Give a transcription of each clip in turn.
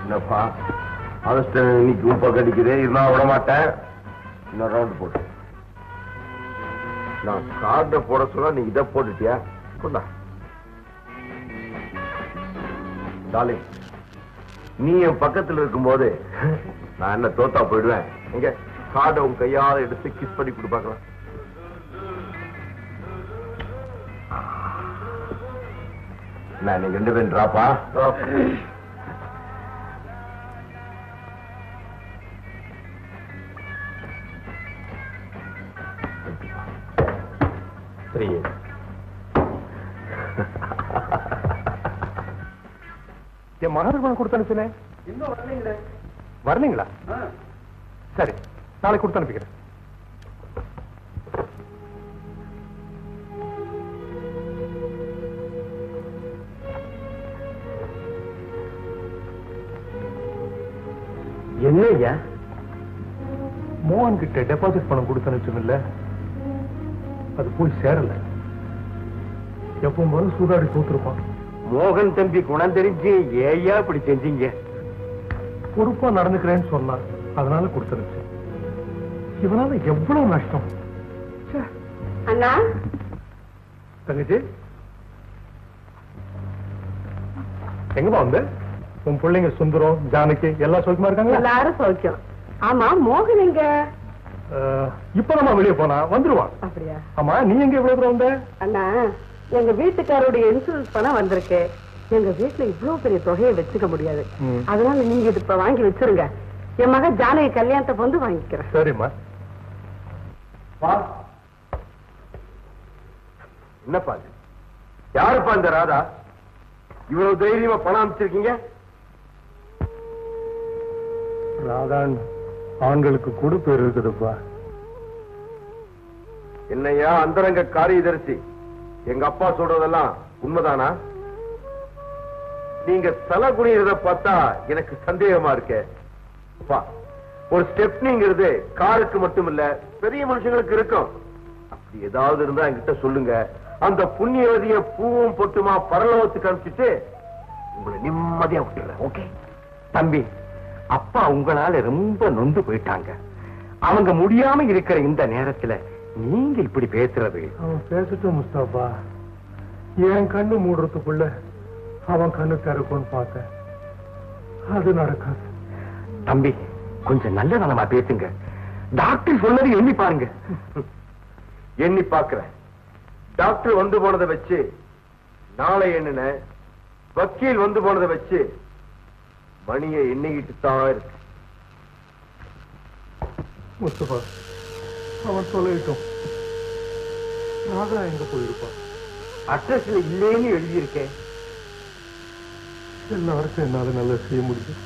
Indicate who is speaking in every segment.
Speaker 1: என்னப்பா இன்னைக்கு உப்ப கடிக்குது இருந்தா விட மாட்டேன். இன்னொரு ரவுண்ட் போட்டு நான் கார்ட போட சொல்ல நீ இதை போட்டுட்டியா? கொண்டா டார்லிங், நீ என் பக்கத்தில் இருக்கும்போது நான் என்ன தோத்தா போயிடுவேன். இங்க கார்டை உன் கையால எடுத்து கிஸ் பண்ணி கொடுப்பாக்கலாம். நான் நீங்க 2 பேரும் டிராப்பா?
Speaker 2: என் மகனுக்கு கொடுத்து அனுப்பினேன்.
Speaker 3: இன்னும் வரலீங்களே.
Speaker 2: வரலீங்களா? சரி, நாளைக்கு கொடுத்து அனுப்பிக்கிறேன்.
Speaker 3: என்ன ஐயா?
Speaker 2: மோகன் கிட்ட டெபாசிட் பணம் கொடுத்து அனுப்பிச்சோம்ல, அது போய் சேரல. எப்பவும் போல சூதாடி தூத்துருப்பான்.
Speaker 3: மோகன் தம்பி குணம் தெரிஞ்சு ஏயா இப்படி செஞ்சீங்க?
Speaker 2: பொறுப்பா நடந்துக்கிறேன்னு சொன்னான், அதனால கொடுத்துருச்சு. இவனால எவ்வளவு நஷ்டம்.
Speaker 4: அண்ணா,
Speaker 2: தங்கச்சி எங்கப்பா வந்து? உன் பிள்ளைங்க சுந்தரம், ஜானகி எல்லாம் சௌக்கியமா இருக்காங்க?
Speaker 4: எல்லாரும் சௌக்கியம். ஆமா, மோகன் எங்க?
Speaker 2: இப்ப நம்ம வெளியே போனா வந்துருவான்.
Speaker 4: அப்படியா?
Speaker 2: ஆமா, நீ எங்க இவ்வளவு தூரம் வந்த?
Speaker 4: அண்ணா, எங்க வீட்டுக்காரோடைய இன்சூரன்ஸ் பணம் வந்திருக்கு. எங்க வீட்டுல இவ்வளவு பெரிய தொகையை வச்சுக்க முடியாது. அதனால நீங்க இது இப்ப வாங்கி வச்சிருங்க. என் மகன் ஜானகி கல்யாணத்தை வந்து வாங்கிக்கிறேன்.
Speaker 2: சரிம்மா.
Speaker 1: என்னப்பா யாருப்பா இந்த ராதா? இவ்வளவு தைரியமா பணம் அமைச்சிருக்கீங்க?
Speaker 2: ராதான் ஆண்களுக்கு கூட பேர் இருக்குதுப்பா.
Speaker 1: என்னையா அந்தரங்க காரியதரிசி, எங்க அப்பா சொல்றதெல்லாம் உண்மைதானா? நீங்க தலை குனிறத பார்த்தா எனக்கு சந்தேகமா இருக்கு. ஒரு ஸ்டெப்னிங்கிறது காருக்கு மட்டும் இல்ல, பெரிய மனுஷங்களுக்கு இருக்கும். அப்படி ஏதாவது இருந்தா என்கிட்ட சொல்லுங்க. அந்த புண்ணியவதிய பூவும் பொட்டுமா பரலோகத்துக்கு அனுப்பிச்சுட்டு உங்களை நிம்மதியா விட்டுறேன். ஓகே
Speaker 3: தம்பி, அப்பா உங்களால ரொம்ப நொந்து போயிட்டாங்க. அவங்க முடியாம இருக்கிற இந்த நேரத்துல நீங்க இப்படி பேசுறது?
Speaker 2: அவன் பேசட்டும் முஸ்தாபா. என் கண்ணு மூடுறதுக்குள்ள அவன் கண்ணு திறக்கும்னு பார்த்தேன். அது நடக்காது.
Speaker 3: தம்பி, கொஞ்சம் நல்ல நலமா பேசுங்க. டாக்டர் சொன்னது எண்ணி பாருங்க.
Speaker 1: எண்ணி பாக்குறேன். டாக்டர் வந்து போனதை வச்சு நாளை எண்ணின, வக்கீல் வந்து போனதை வச்சு மணியை எண்ணிக்கிட்டு தான் இருக்கு.
Speaker 2: முஸ்தபா, அவன் சொல்லிட்டோம். ராதா எங்க போயிருப்பான்?
Speaker 3: அட்ரஸ்ல இல்லேன்னு எழுதியிருக்கேன்.
Speaker 2: எல்லாருக்கும் என்னால நல்லா செய்ய முடியும்.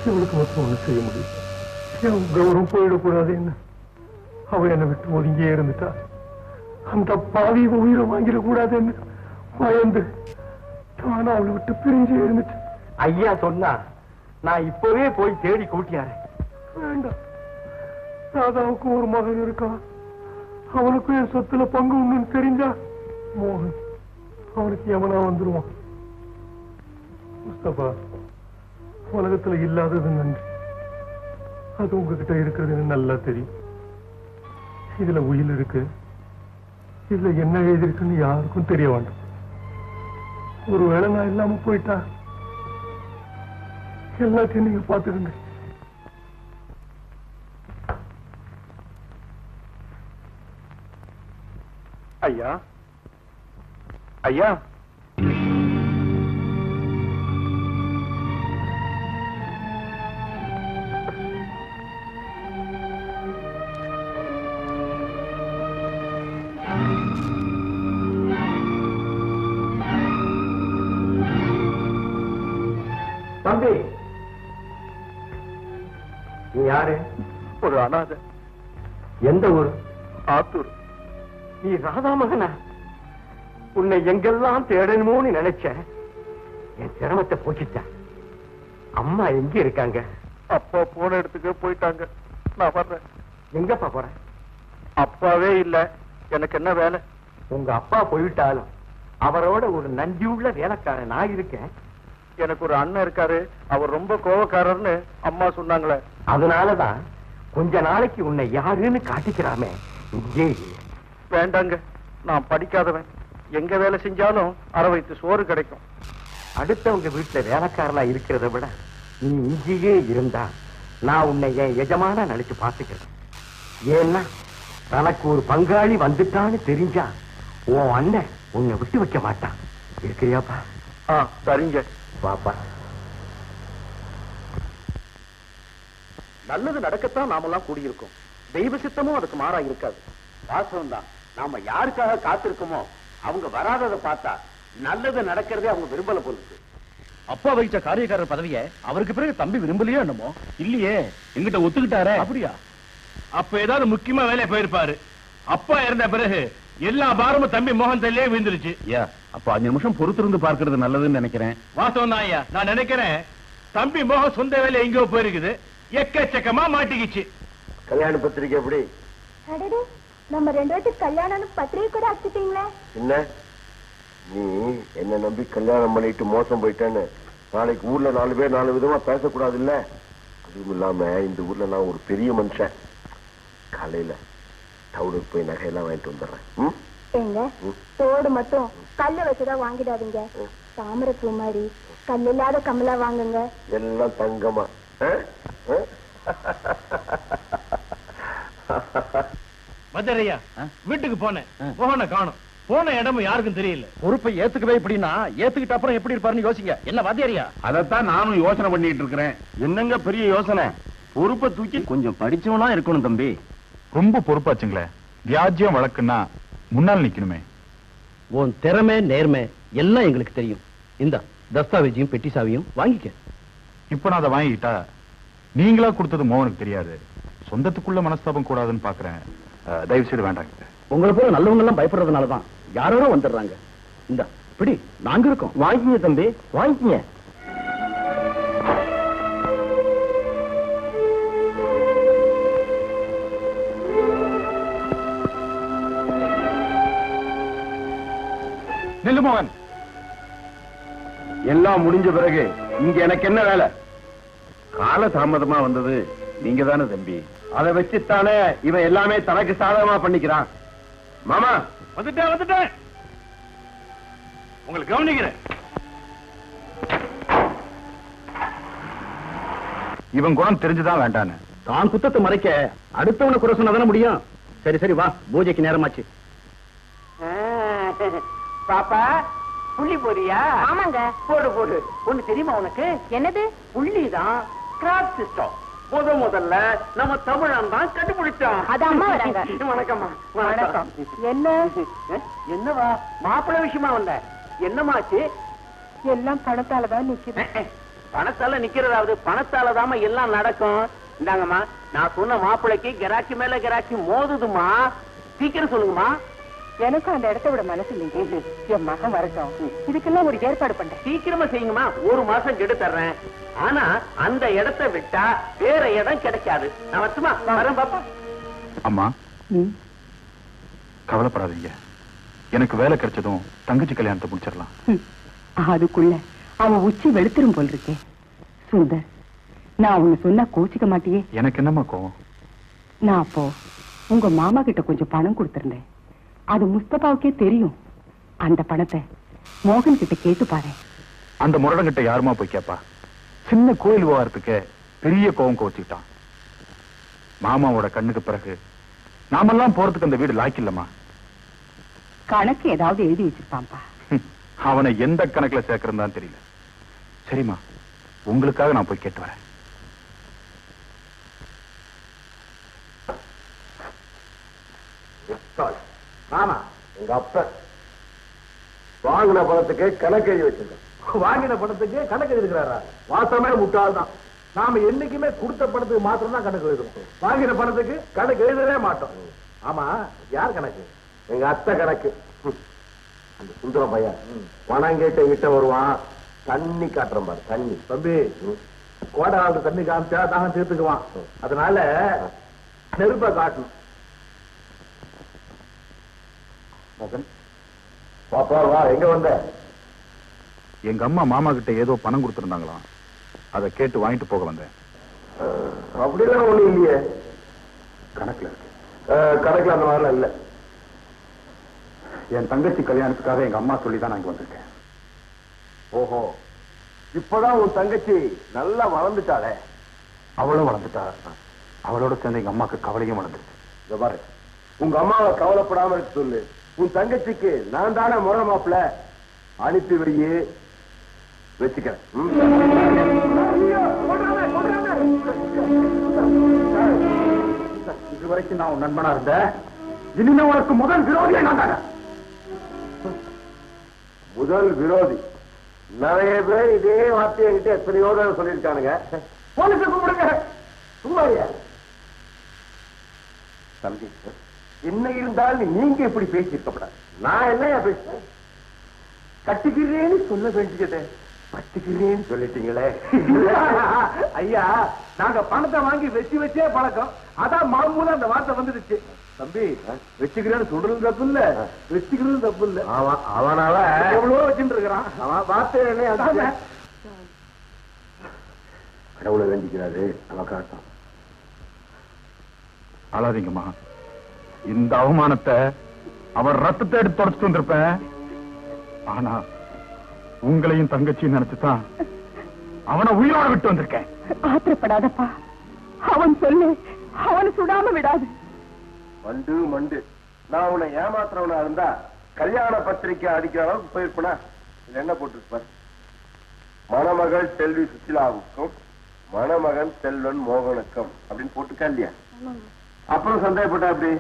Speaker 2: இவளுக்கு மட்டும் ஒண்ணு செய்ய முடியும். என் கௌரவம் போயிடக்கூடாது. என்ன அவ என்னை விட்டு ஒதுங்கியே இருந்துட்டா. அந்த பாவி உயிரை வாங்கிடக்கூடாதுன்னு பயந்து நான் அவளை விட்டு பிரிஞ்சு இருந்துட்டேன்.
Speaker 3: ஐயா சொன்னா நான் இப்பவே போய் தேடி கூட்டியாரு.
Speaker 2: வேண்டாம். ராதாவுக்கு ஒரு மகன் இருக்கான். அவனுக்கும் என் சொத்துல பங்கு உண்டுன்னு தெரிஞ்சா மோகன் அவனுக்கு எவனா வந்துருவான். முஸ்தபா, உலகத்துல இல்லாதது நன்றி. அது உங்ககிட்ட இருக்கிறதுன்னு நல்லா தெரியும். இதுல உயில் இருக்கு, இதுல என்ன எழுதிருக்குன்னு யாருக்கும் தெரிய வேண்டாம். ஒருவேளை நான் இல்லாம போயிட்டா எல்லாத்தையும் நீங்க பாத்துக்கங்க.
Speaker 3: ஐயா, ஐயா,
Speaker 1: தம்பி, நீ யாரு?
Speaker 3: ஒரு அனாதை.
Speaker 1: எந்த ஊர்?
Speaker 3: ஆத்தூர். நீ ராதா மகனா? உன்னை எங்கெல்லாம் தேடணுமோன்னு நினைச்சேன். என் சிரமத்தை போக்கிட்ட. அம்மா எங்க இருக்காங்க?
Speaker 2: அப்பா போன இடத்துக்கு போயிட்டாங்க. நான் வர்றேன்.
Speaker 3: எங்கப்பா போற?
Speaker 2: அப்பாவே இல்ல, எனக்கு என்ன வேலை?
Speaker 3: உங்க அப்பா போயிட்டாலும் அவரோட ஒரு நன்றியுள்ள வேலைக்காரன் நான் இருக்கேன்.
Speaker 2: எனக்கு ஒரு அண்ணன் இருக்காரு, அவர் ரொம்ப கோவக்காரர்னு அம்மா சொன்னாங்களே.
Speaker 3: அதனாலதான் கொஞ்ச நாளைக்கு உன்னை யாருன்னு காட்டிக்கிறாமே. இங்கே
Speaker 2: வேண்டாங்க, நான் படிக்காதவன். எங்க வேலை செஞ்சாலும் அரை வயிற்று சோறு கிடைக்கும்.
Speaker 3: அடுத்தவங்க வீட்டுல வேலைக்காரனா இருக்கிறத விட நீ இங்கேயே இருந்தா நான் உன்னை என் எஜமானா நினைச்சு பார்த்துக்கிறேன். ஏன்னா தனக்கு ஒரு பங்காளி வந்துட்டான்னு தெரிஞ்சா உன் அண்ணன் உன்னை விட்டு வைக்க மாட்டான். இருக்கிறியாப்பா?
Speaker 2: சரிங்க.
Speaker 3: பாப்பா,
Speaker 2: நல்லது நடக்கத்தான் நாமெல்லாம் கூடியிருக்கோம். தெய்வ சித்தமும் அதுக்கு மாறா இருக்காது.
Speaker 5: வாசம் தான். நாம யாருக்காக காத்திருக்கோமோ அவங்க வராததை பார்த்தா நல்லது நடக்கிறதே அவங்க விரும்பல போலுக்கு.
Speaker 2: அப்பா வகிச்ச காரியக்காரர் பதவியை அவருக்கு பிறகு தம்பி விரும்பலையோ என்னமோ? இல்லையே, எங்கிட்ட ஒத்துக்கிட்டாரே. அப்படியா?
Speaker 6: அப்ப ஏதாவது முக்கியமா வேலையை போயிருப்பாரு. அப்பா இறந்த பிறகு எல்லா பாரமும் தம்பி மோகன் தலையே விழுந்துருச்சு.
Speaker 2: அப்ப 5 நிமிஷம் பொறுத்திருந்து பார்க்கறது நல்லதுன்னு நினைக்கிறேன்.
Speaker 6: வாஸ்தவம் தான் ஐயா. நான் நினைக்கிறேன் தம்பி மோகன் சொந்த வேலை எங்கேயோ போயிருக்குது. எக்கச்சக்கமா மாட்டிக்கிச்சு.
Speaker 1: கல்யாண பத்திரிக்கை எப்படி?
Speaker 7: அடடே, நம்ம 2 பேருக்கு கல்யாணம்னு பத்திரிகை கூட அடிச்சிட்டீங்களே.
Speaker 1: என்ன நீ என்ன நம்பி கல்யாணம் பண்ணிட்டு மோசம் போயிட்டேன்னு நாளைக்கு ஊர்ல 4 பேர் 4 விதமா பேசக்கூடாது இல்ல? அதுவும் இல்லாம இந்த ஊர்ல நான் ஒரு பெரிய மனுஷன். காலையில டவுனுக்கு போய் நகையெல்லாம் வாங்கிட்டு வந்துடுறேன்.
Speaker 7: ஏங்க, தோடு மட்டும் கல்ல வச்சுதான் வாங்கிடாதீங்க. தாமரை பூ மாதிரி கல் இல்லாத கம்மலா வாங்குங்க.
Speaker 1: எல்லாம் தங்கமா.
Speaker 6: மதுரையா வீட்டுக்கு போனேன், மோகனை காணும். போன இடமும் யாருக்கும் தெரியல.
Speaker 2: பொறுப்பை ஏத்துக்கவே இப்படின்னா ஏத்துக்கிட்ட அப்புறம் எப்படி இருப்பாருன்னு யோசிங்க. என்ன வாத்தியாரியா?
Speaker 5: அதைத்தான் நானும் யோசனை பண்ணிட்டு இருக்கிறேன். என்னங்க பெரிய யோசனை? பொறுப்பை தூக்கி கொஞ்சம் படிச்சவனா இருக்கணும் தம்பி.
Speaker 8: ரொம்ப பொறுப்பாச்சுங்களே. வியாஜ்யம் வழக்குன்னா முன்னால் நிக்கணுமே.
Speaker 9: உன் திறமை நேர்மை எல்லாம் எங்களுக்கு தெரியும். இந்த தஸ்தாவேஜையும் பெட்டி சாவியும் வாங்கிக்க.
Speaker 8: இப்ப நான் அதை வாங்கிக்கிட்டா நீங்களா கொடுத்தது மோகனுக்கு தெரியாது. சொந்தத்துக்குள்ள மனஸ்தாபம் கூடாதுன்னு பாக்குறேன். தயவு செய்து வேண்டாங்க.
Speaker 9: உங்களை போல நல்லவங்க எல்லாம் பயப்படுறதுனாலதான் யாரோட வந்துடுறாங்க. இந்த பிடி, நாங்க இருக்கோம்.
Speaker 3: வாங்கிங்க தம்பி, வாங்கிங்க.
Speaker 5: நெல்லு மோகன், எல்லாம் முடிஞ்ச பிறகு இங்க எனக்கு என்ன வேலை? கால தாமதமா வந்தது நீங்க தானே தம்பி. அதை வச்சுத்தானே இவன் எல்லாமே தனக்கு சாதகமா பண்ணிக்கிறான். மாமா,
Speaker 6: வந்துட்டேன். உங்களுக்கு கவனிக்கிறேன்.
Speaker 8: இவன் குணம் தெரிஞ்சுதான் வேண்டான்னு.
Speaker 9: தான் குத்தத்தை மறைக்க அடுத்தவனை குறை சொன்னாதானே முடியும். சரி சரி, வா, பூஜைக்கு நேரமாச்சு.
Speaker 4: பாப்பா, புள்ளி போறியா?
Speaker 7: ஆமாங்க.
Speaker 4: போடு போடு. ஒண்ணு தெரியுமா உனக்கு?
Speaker 7: என்னது?
Speaker 4: புள்ளிதான் கிராப் சிஸ்டம். முதல்ல நம்ம தமிழன் தான் கண்டுபிடிச்சோம்.
Speaker 7: அது அம்மா வராங்க.
Speaker 4: வணக்கம்மா.
Speaker 7: வணக்கம். என்ன?
Speaker 4: என்னவா மாப்பிள்ளை விஷயமா வந்த? என்னமாச்சு?
Speaker 7: எல்லாம் பணத்தாலதான் நிக்குது.
Speaker 4: பணத்தால நிக்கிறதாவது? பணத்தாலதாம எல்லாம் நடக்கும். இந்தாங்கம்மா, நான் சொன்ன மாப்பிள்ளைக்கு கிராக்கி மேல கிராக்கி மோதுதுமா. சீக்கிரம் சொல்லுங்கம்மா.
Speaker 7: எனக்கும் அந்த இடத்த விட மனசு இல்லைங்க. என் மகன் வரட்டும், இதுக்கெல்லாம் ஒரு ஏற்பாடு பண்றேன்.
Speaker 4: சீக்கிரமா செய்யுங்கம்மா. 1 மாசம் கெடு தர்றேன். ஆனா அந்த இடத்தை விட்டா வேற இடம் கிடைக்காது. நான் வரட்டுமா? வரேன் பாப்பா.
Speaker 8: அம்மா, கவலைப்படாதீங்க. எனக்கு வேலை கிடைச்சதும் தங்கச்சி கல்யாணத்தை முடிச்சிடலாம்.
Speaker 10: அதுக்குள்ள அவன் உச்சி வெளுத்துரும் போல் இருக்கே. சுந்தர், நான் உன்னை சொன்னா கோச்சிக்க மாட்டியே?
Speaker 8: எனக்கு என்னம்மா கோவம்?
Speaker 10: நான் அப்போ உங்க மாமா கிட்ட கொஞ்சம் பணம் கொடுத்திருந்தேன். அது முஸ்தபாவுக்கே தெரியும். அந்த பணத்தை மோகன் கிட்ட கேட்டு பாரு.
Speaker 8: அந்த முரடங்கிட்ட யாருமா போய் கேப்பா? சின்ன கோயில் விவகாரத்துக்கு பெரிய கோவம் கோச்சுக்கிட்டான். மாமாவோட கண்ணுக்கு பிறகு நாமெல்லாம் போறதுக்கு அந்த வீடு லாய்க்கில்லம்மா.
Speaker 10: கணக்கு ஏதாவது எழுதி வச்சிருப்பான்பா.
Speaker 8: அவனை எந்த கணக்குல சேர்க்கறதான் தெரியல. சரிம்மா, உங்களுக்காக நான் போய் கேட்டு வரேன்.
Speaker 1: ஆமா, எங்க அப்ப வாங்கின பணத்துக்கு கணக்கு எழுதி வச்சிருக்கேன்.
Speaker 2: வாங்கின பணத்துக்கு கணக்கு எழுதுகிறாரா? வாசமே முட்டாள் தான். நாம என்னைக்குமே கொடுத்த பணத்துக்கு மாத்திரம் தான் கணக்கு எழுதுறோம். வாங்கின பணத்துக்கு கணக்கு எழுதவே மாட்டோம். ஆமா, யார் கணக்கு?
Speaker 1: எங்க அத்தை கணக்கு. அந்த சுந்தரம் பையன் பணம் கேட்டு கிட்ட வருவான். தண்ணி காட்டுறேன் பாரு, தண்ணி.
Speaker 2: தம்பி, கோடை காலத்து தண்ணி காமிச்சா தாங்க தீர்த்துக்குவான். அதனால நெருப்ப காட்டணும்.
Speaker 8: மகன்,
Speaker 1: பாப்பா வா, எங்க வந்த?
Speaker 8: எங்க அம்மா மாமா கிட்ட ஏதோ பணம் கொடுத்திருந்தாங்களாம், அதை கேட்டு வாங்கிட்டு போக வந்தேன்.
Speaker 1: அப்படிலாம் ஒண்ணும் இல்லையே.
Speaker 8: கணக்குல இருக்கு.
Speaker 1: கணக்குல அந்த மாதிரிலாம் இல்ல.
Speaker 8: என் தங்கச்சி கல்யாணத்துக்காக எங்க அம்மா சொல்லி தான் நான் இங்க வந்திருக்கேன்.
Speaker 1: ஓஹோ, இப்பதான் உன் தங்கச்சி நல்லா வளர்ந்துட்டாளே.
Speaker 8: அவளும் வளர்ந்துட்டா, அவளோட சேர்ந்து எங்க அம்மாக்கு கவலையும் வளர்ந்துருச்சு.
Speaker 1: இத பாரு, உங்க அம்மாவை கவலைப்படாம இருக்க சொல்லு. உன் தங்கச்சிக்கு நான் தானே முறை மாப்பிள்ள, அனுப்பி வையே, வச்சுக்கிறேன்.
Speaker 8: இது வரைக்கும் நான் உன் நண்பனா இருந்தேன், இனிமே உனக்கு முதல் விரோதியை நான் தானே.
Speaker 1: முதல் விரோதி? நிறைய பேர் இதே வார்த்தையை கிட்ட எத்தனையோ தடவை சொல்லியிருக்கானுங்க. போலீஸை கூப்பிடுங்க. சும்மாரியா தம்பி, என்ன இருந்தாலும் நீங்க இப்படி பேசியிருக்கப்படாது. நான் என்னையா பேசுறேன்? கட்டிக்கிறேன்னு சொல்ல வேண்டியதே பட்டிக்கிறேன்னு சொல்லிட்டீங்களே. ஐயா, நாங்க பணத்தை வாங்கி வச்சு வச்சே பழக்கம், அதான் மாமூல அந்த வார்த்தை வந்துடுச்சு. தம்பி, வச்சுக்கிறேன்னு சொல்றது தப்பு இல்ல, வச்சுக்கிறது தப்பு இல்ல. அவனால எவ்வளவோ வச்சுட்டு இருக்கிறான். அவன் வார்த்தை என்ன கடவுளை வேண்டிக்கிறாரு, அவன் காட்டும்.
Speaker 8: அழாதீங்கம்மா, இந்த அவமானத்தை அவன் ரத்தத்தை எடுத்து தொடச்சிட்டு வந்திருப்பேன். ஆனா உங்களையும் தங்கச்சியும் நினைச்சுதான் அவனை உயிரோட விட்டு வந்திருக்கேன்.
Speaker 10: ஆத்திரப்படாதப்பா, அவன் சொல்லு, அவனை சுடாம விடாது.
Speaker 1: மண்டு மண்டு, நான் உன்னை ஏமாத்துறவனா இருந்தா கல்யாண பத்திரிக்கை அடிக்கிற அளவுக்கு போயிருப்பா. இது என்ன போட்டிருப்பார்? மணமகள் செல்வி சுசிலாவுக்கும் மணமகன் செல்வன் மோகனுக்கும் அப்படின்னு போட்டுக்கா இல்லையா? அப்புறம் சந்தேகப்பட்டா அப்படி.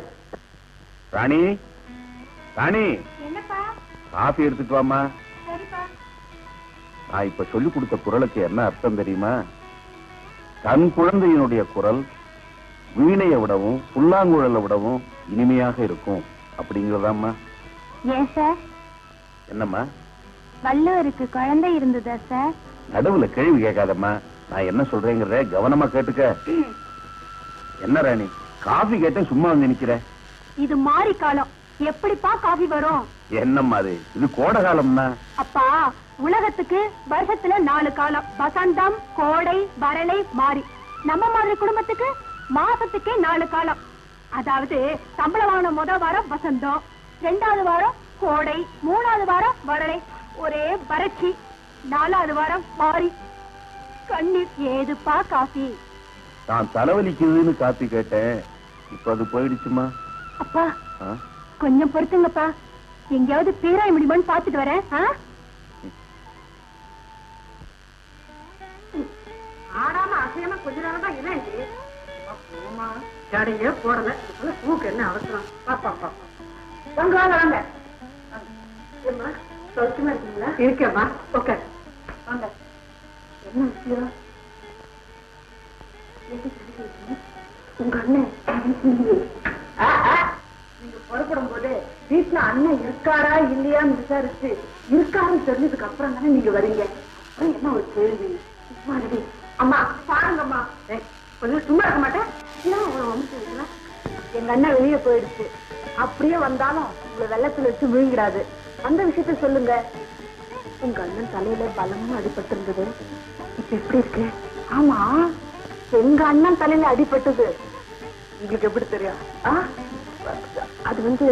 Speaker 5: ராணி, ராணி,
Speaker 7: என்னப்பா?
Speaker 5: காபி எடுத்துட்டு வாமா.
Speaker 7: சரிப்பா.
Speaker 5: நான் இப்ப சொல்லிக் கொடுத்த குரலுக்கு என்ன அர்த்தம் தெரியுமா? தன் குழந்தையினுடைய குரல் வீணையை விடவும் புல்லாங்குழலை விடவும் இனிமையாக இருக்கும் அப்படிங்கறதாம்மா.
Speaker 7: ஏன் சார்?
Speaker 5: என்னம்மா?
Speaker 7: வள்ளுவருக்கு குழந்தை இருந்ததா சார்?
Speaker 5: நடுவுல கேள்வி கேட்காதம்மா, நான் என்ன சொல்றேங்கிறத கவனமா கேட்டுக்க. என்ன ராணி, காபி கேட்டேன் சும்மா வந்து நிக்கிற?
Speaker 7: இது மாறி காலம், எப்படிப்பா காபி வரும்?
Speaker 5: என்னம்மா அது, இது கோடை காலம்னா.
Speaker 7: அப்பா, உலகத்துக்கு வருஷத்துல 4 காலம்: வசந்தம், கோடை, வறளை, மாறி. நம்ம மாதிரி குடும்பத்துக்கு மாசத்துக்கே 4 காலம். அதாவது சம்பளம் வாங்கின முதல் வாரம் வசந்தம், 2வது வாரம் கோடை, 3வது வாரம் வறளை, ஒரே வறட்சி, 4வது வாரம் மாறி. கண்ணீர் ஏதுப்பா காபி?
Speaker 5: நான் தலைவலிக்குதுன்னு காப்பி கேட்டேன், இப்ப அது போயிடுச்சுமா.
Speaker 7: அப்பா, கொஞ்சம் பொறுத்துங்கப்பா, எங்கேயாவது பேராய முடியுமான்னு பாத்துட்டு வரேன்.
Speaker 4: ஆடாம அசையாம கொஞ்ச நேரம் தான் என்ன ஜடையே போடல, பூக்கு என்ன அவசரம்? பாப்பா பாப்பா, வாங்க வாங்க வாங்க. ஏம்மா, சௌக்கியமா இருக்கீங்களா? இருக்கேம்மா, ஓகே வாங்க. என்ன விஷயம்? உங்க அண்ணன் நீங்க புறப்படும் போது வீட்டுல அண்ணன் இருக்காரா இல்லையான்னு விசாரிச்சு இருக்காருன்னு தெரிஞ்சதுக்கு அப்புறம் தானே நீங்க வரீங்க. அப்புறம் என்ன ஒரு கேள்வி? அம்மா பாருங்கம்மா, கொஞ்சம் சும்மா இருக்க மாட்டேன். எங்க அண்ணன் வெளியே போயிடுச்சு, அப்படியே வந்தாலும் உங்களை வெள்ளத்துல வச்சு விழுங்கிடாது. அந்த விஷயத்த சொல்லுங்க. உங்க அண்ணன் தலையில பலமும் அடிபட்டு இருந்தது, இப்ப எப்படி இருக்கு? ஆமா, எங்க அண்ணன் தலையில அடிபட்டது உங்களுக்கு எப்படி தெரியும்? அது வந்து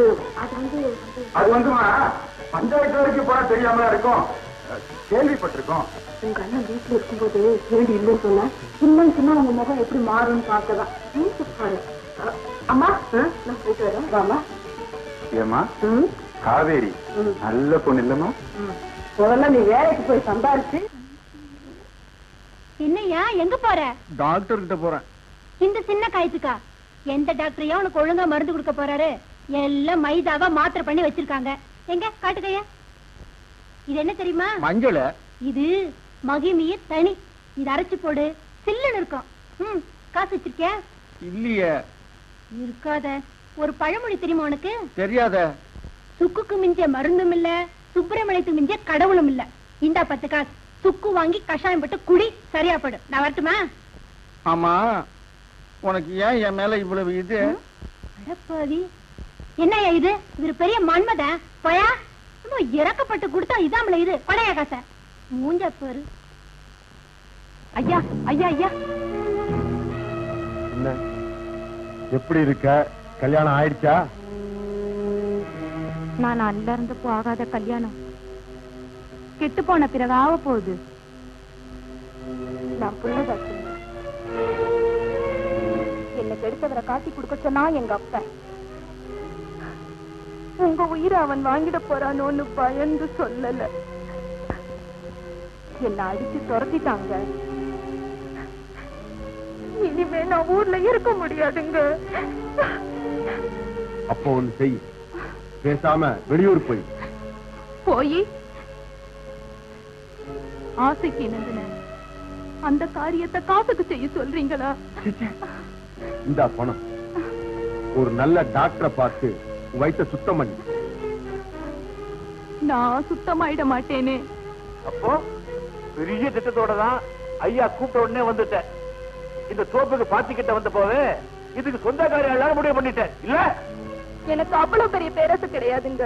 Speaker 8: பஞ்சாயத்து வரைக்கும் போனா தெரியாமலா இருக்கும், கேள்விப்பட்டிருக்கோம்.
Speaker 7: உங்க அண்ணன் வீட்டுல இருக்கும்போது ஏடி இல்லைன்னு சொன்ன, இல்லைன்னு சொன்னா உங்க முகம் எப்படி மாறும்னு பாக்கதான். அம்மா, நான் போயிட்டு வரேன். வாமா.
Speaker 8: ஏமா காவேரி நல்ல பொண்ணு இல்லம்மா?
Speaker 4: முதல்ல நீ வேலைக்கு போய் சம்பாரிச்சு.
Speaker 7: என்னையா எங்க போற?
Speaker 2: டாக்டர் கிட்ட போறேன்.
Speaker 7: இந்த சின்ன காயத்துக்கா? எந்த டாக்டரையா உனக்கு ஒழுங்கா மருந்து கொடுக்க போறாரு? எல்லாம் மைதாவா மாத்திரை பண்ணி வச்சிருக்காங்க. எங்க காட்டுக்கையா? இது என்ன தெரியுமா?
Speaker 2: மஞ்சள்.
Speaker 7: இது மகிமைய தனி, இது அரைச்சு போடு, சில்லுன்னு இருக்கும். காசு வச்சிருக்கியா?
Speaker 2: இல்லையே.
Speaker 7: இருக்காத. ஒரு பழமொழி தெரியுமா உனக்கு?
Speaker 2: தெரியாத.
Speaker 7: சுக்குக்கு மிஞ்ச மருந்தும் இல்ல, சுப்பிரமணியத்துக்கு மிஞ்ச கடவுளும் இல்ல. இந்த 10 காசு சுக்கு வாங்கி கஷாயம் போட்டு குடி, சரியா படு. நான் வரட்டுமா?
Speaker 2: ஆமா, உனக்கு ஏன் என் மேல இவ்வளவு இது?
Speaker 7: அடப்பாவி, என்னையா இது? இவரு பெரிய மன்மத போயா. இறக்கப்பட்டு கொடுத்தா இதாமல இது பழைய காசை மூஞ்ச பேரு. ஐயா ஐயா ஐயா,
Speaker 1: என்ன எப்படி இருக்க? கல்யாணம் ஆயிடுச்சா?
Speaker 7: நான் அல்ல இருந்து போகாத கல்யாணம் கெட்டு போன பிறகு ஆக போகுது. நான் புள்ளதாச்சு. என்ன கெடுத்தவரை காட்டி கொடுக்க சொன்னா எங்க அப்பா. உங்க உயிரை அவன் வாங்கிட போறானோன்னு பயந்து சொல்லல. என்ன அடிச்சு துரத்திட்டாங்க. இனிமே நான் ஊர்ல இருக்க முடியாதுங்க.
Speaker 1: அப்போ ஒண்ணு செய், பேசாம வெளியூர்
Speaker 7: போய் ஆசைக்கு இணங்குன அந்த காரியத்தை காசுக்கு செய்ய சொல்றீங்களா?
Speaker 1: இந்த பணம் ஒரு நல்ல டாக்டரை பார்த்து வயிற்ற சுத்தம் பண்ணி.
Speaker 7: நான் சுத்தமாயிட மாட்டேனே.
Speaker 6: அப்போ பெரிய திட்டத்தோட தான் ஐயா கூப்பிட்ட உடனே வந்துட்டேன். இந்த தோப்புக்கு பாத்திக்கிட்ட வந்த போது இதுக்கு சொந்தக்காரி எல்லாரும் முடிவு பண்ணிட்டேன். இல்ல
Speaker 7: எனக்கு அவ்வளவு பெரிய பேரசு கிடையாதுங்க.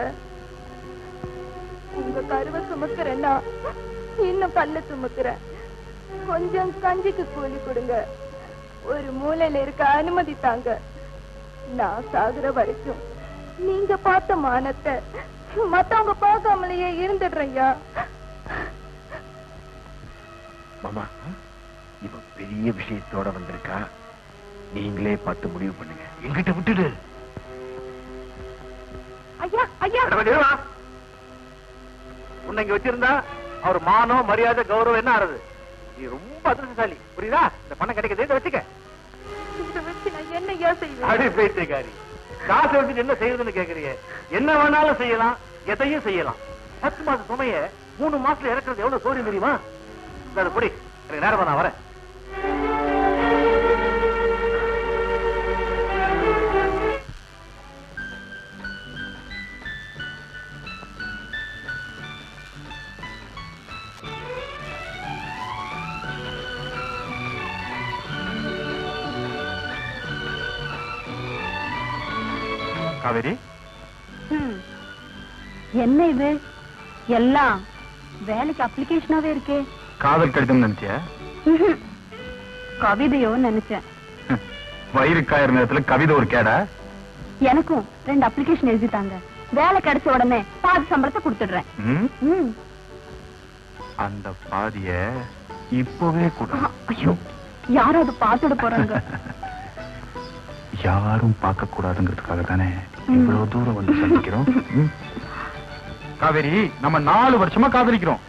Speaker 7: உங்க கருவை சுமக்கிறேன்னா இன்னும் கல்ல சுமக்கிறேன். கொஞ்சம் கஞ்சிக்கு கூலி கொடுங்க. ஒரு மூலையில இருக்க அனுமதி தாங்க. நான் சாகுற வரைக்கும் நீங்க பார்த்த மானத்தை மத்தவங்க பார்க்காமலேயே இருந்துடுறேயா.
Speaker 3: மாமா, இவ பெரிய விஷயத்தோட வந்திருக்கா. நீங்களே பார்த்து முடிவு பண்ணுங்க. எங்கிட்ட விட்டுடு.
Speaker 7: ஐயா ஐயா,
Speaker 6: உன்னை இங்க வச்சிருந்தா அவர் மானம் மரியாதை கௌரவம் என்ன ஆறுது? நீ ரொம்ப அதிர்ஷ்டசாலி, புரியுதா? இந்த பணம் கிடைக்குது, இதை வச்சுக்க.
Speaker 7: இதை வச்சு நான் என்னையா செய்வேன்?
Speaker 6: அடி பேய்க்காரி, காசை வச்சுட்டு என்ன செய்யறதுன்னு கேக்குறீங்க? என்ன வேணாலும் செய்யலாம், எதையும் செய்யலாம். 10 மாசம் சுமைய 3 மாசத்துல இறக்குறது எவ்வளவு சோரியம் தெரியுமா? அது புடி, எனக்கு நேரமா நான் வரேன்.
Speaker 8: காவேரி,
Speaker 7: என்ன இது எல்லாம் வேலைக்கு அப்ளிகேஷனாவே இருக்கே.
Speaker 8: காதல் கடிதம் நினைச்சியா?
Speaker 7: கவிதையோ நினைச்சேன்.
Speaker 8: வயிறு காயிற நேரத்துல கவிதை ஒரு கேடா?
Speaker 7: எனக்கும் 2 அப்ளிகேஷன் எழுதிட்டாங்க. வேலை கிடைச்ச உடனே பாதி சம்பளத்தை கொடுத்துடுறேன்.
Speaker 8: அந்த பாதிய இப்பவே கொடு.
Speaker 7: ஐயோ, யாரும் அது பார்த்துட போறாங்க.
Speaker 8: யாரும் பார்க்க கூடாதுங்கிறதுக்காக தானே இவ்வளவு தூரம் வந்து சந்திக்கிறோம். காவேரி, நம்ம 4 வருஷமா காதலிக்கிறோம்.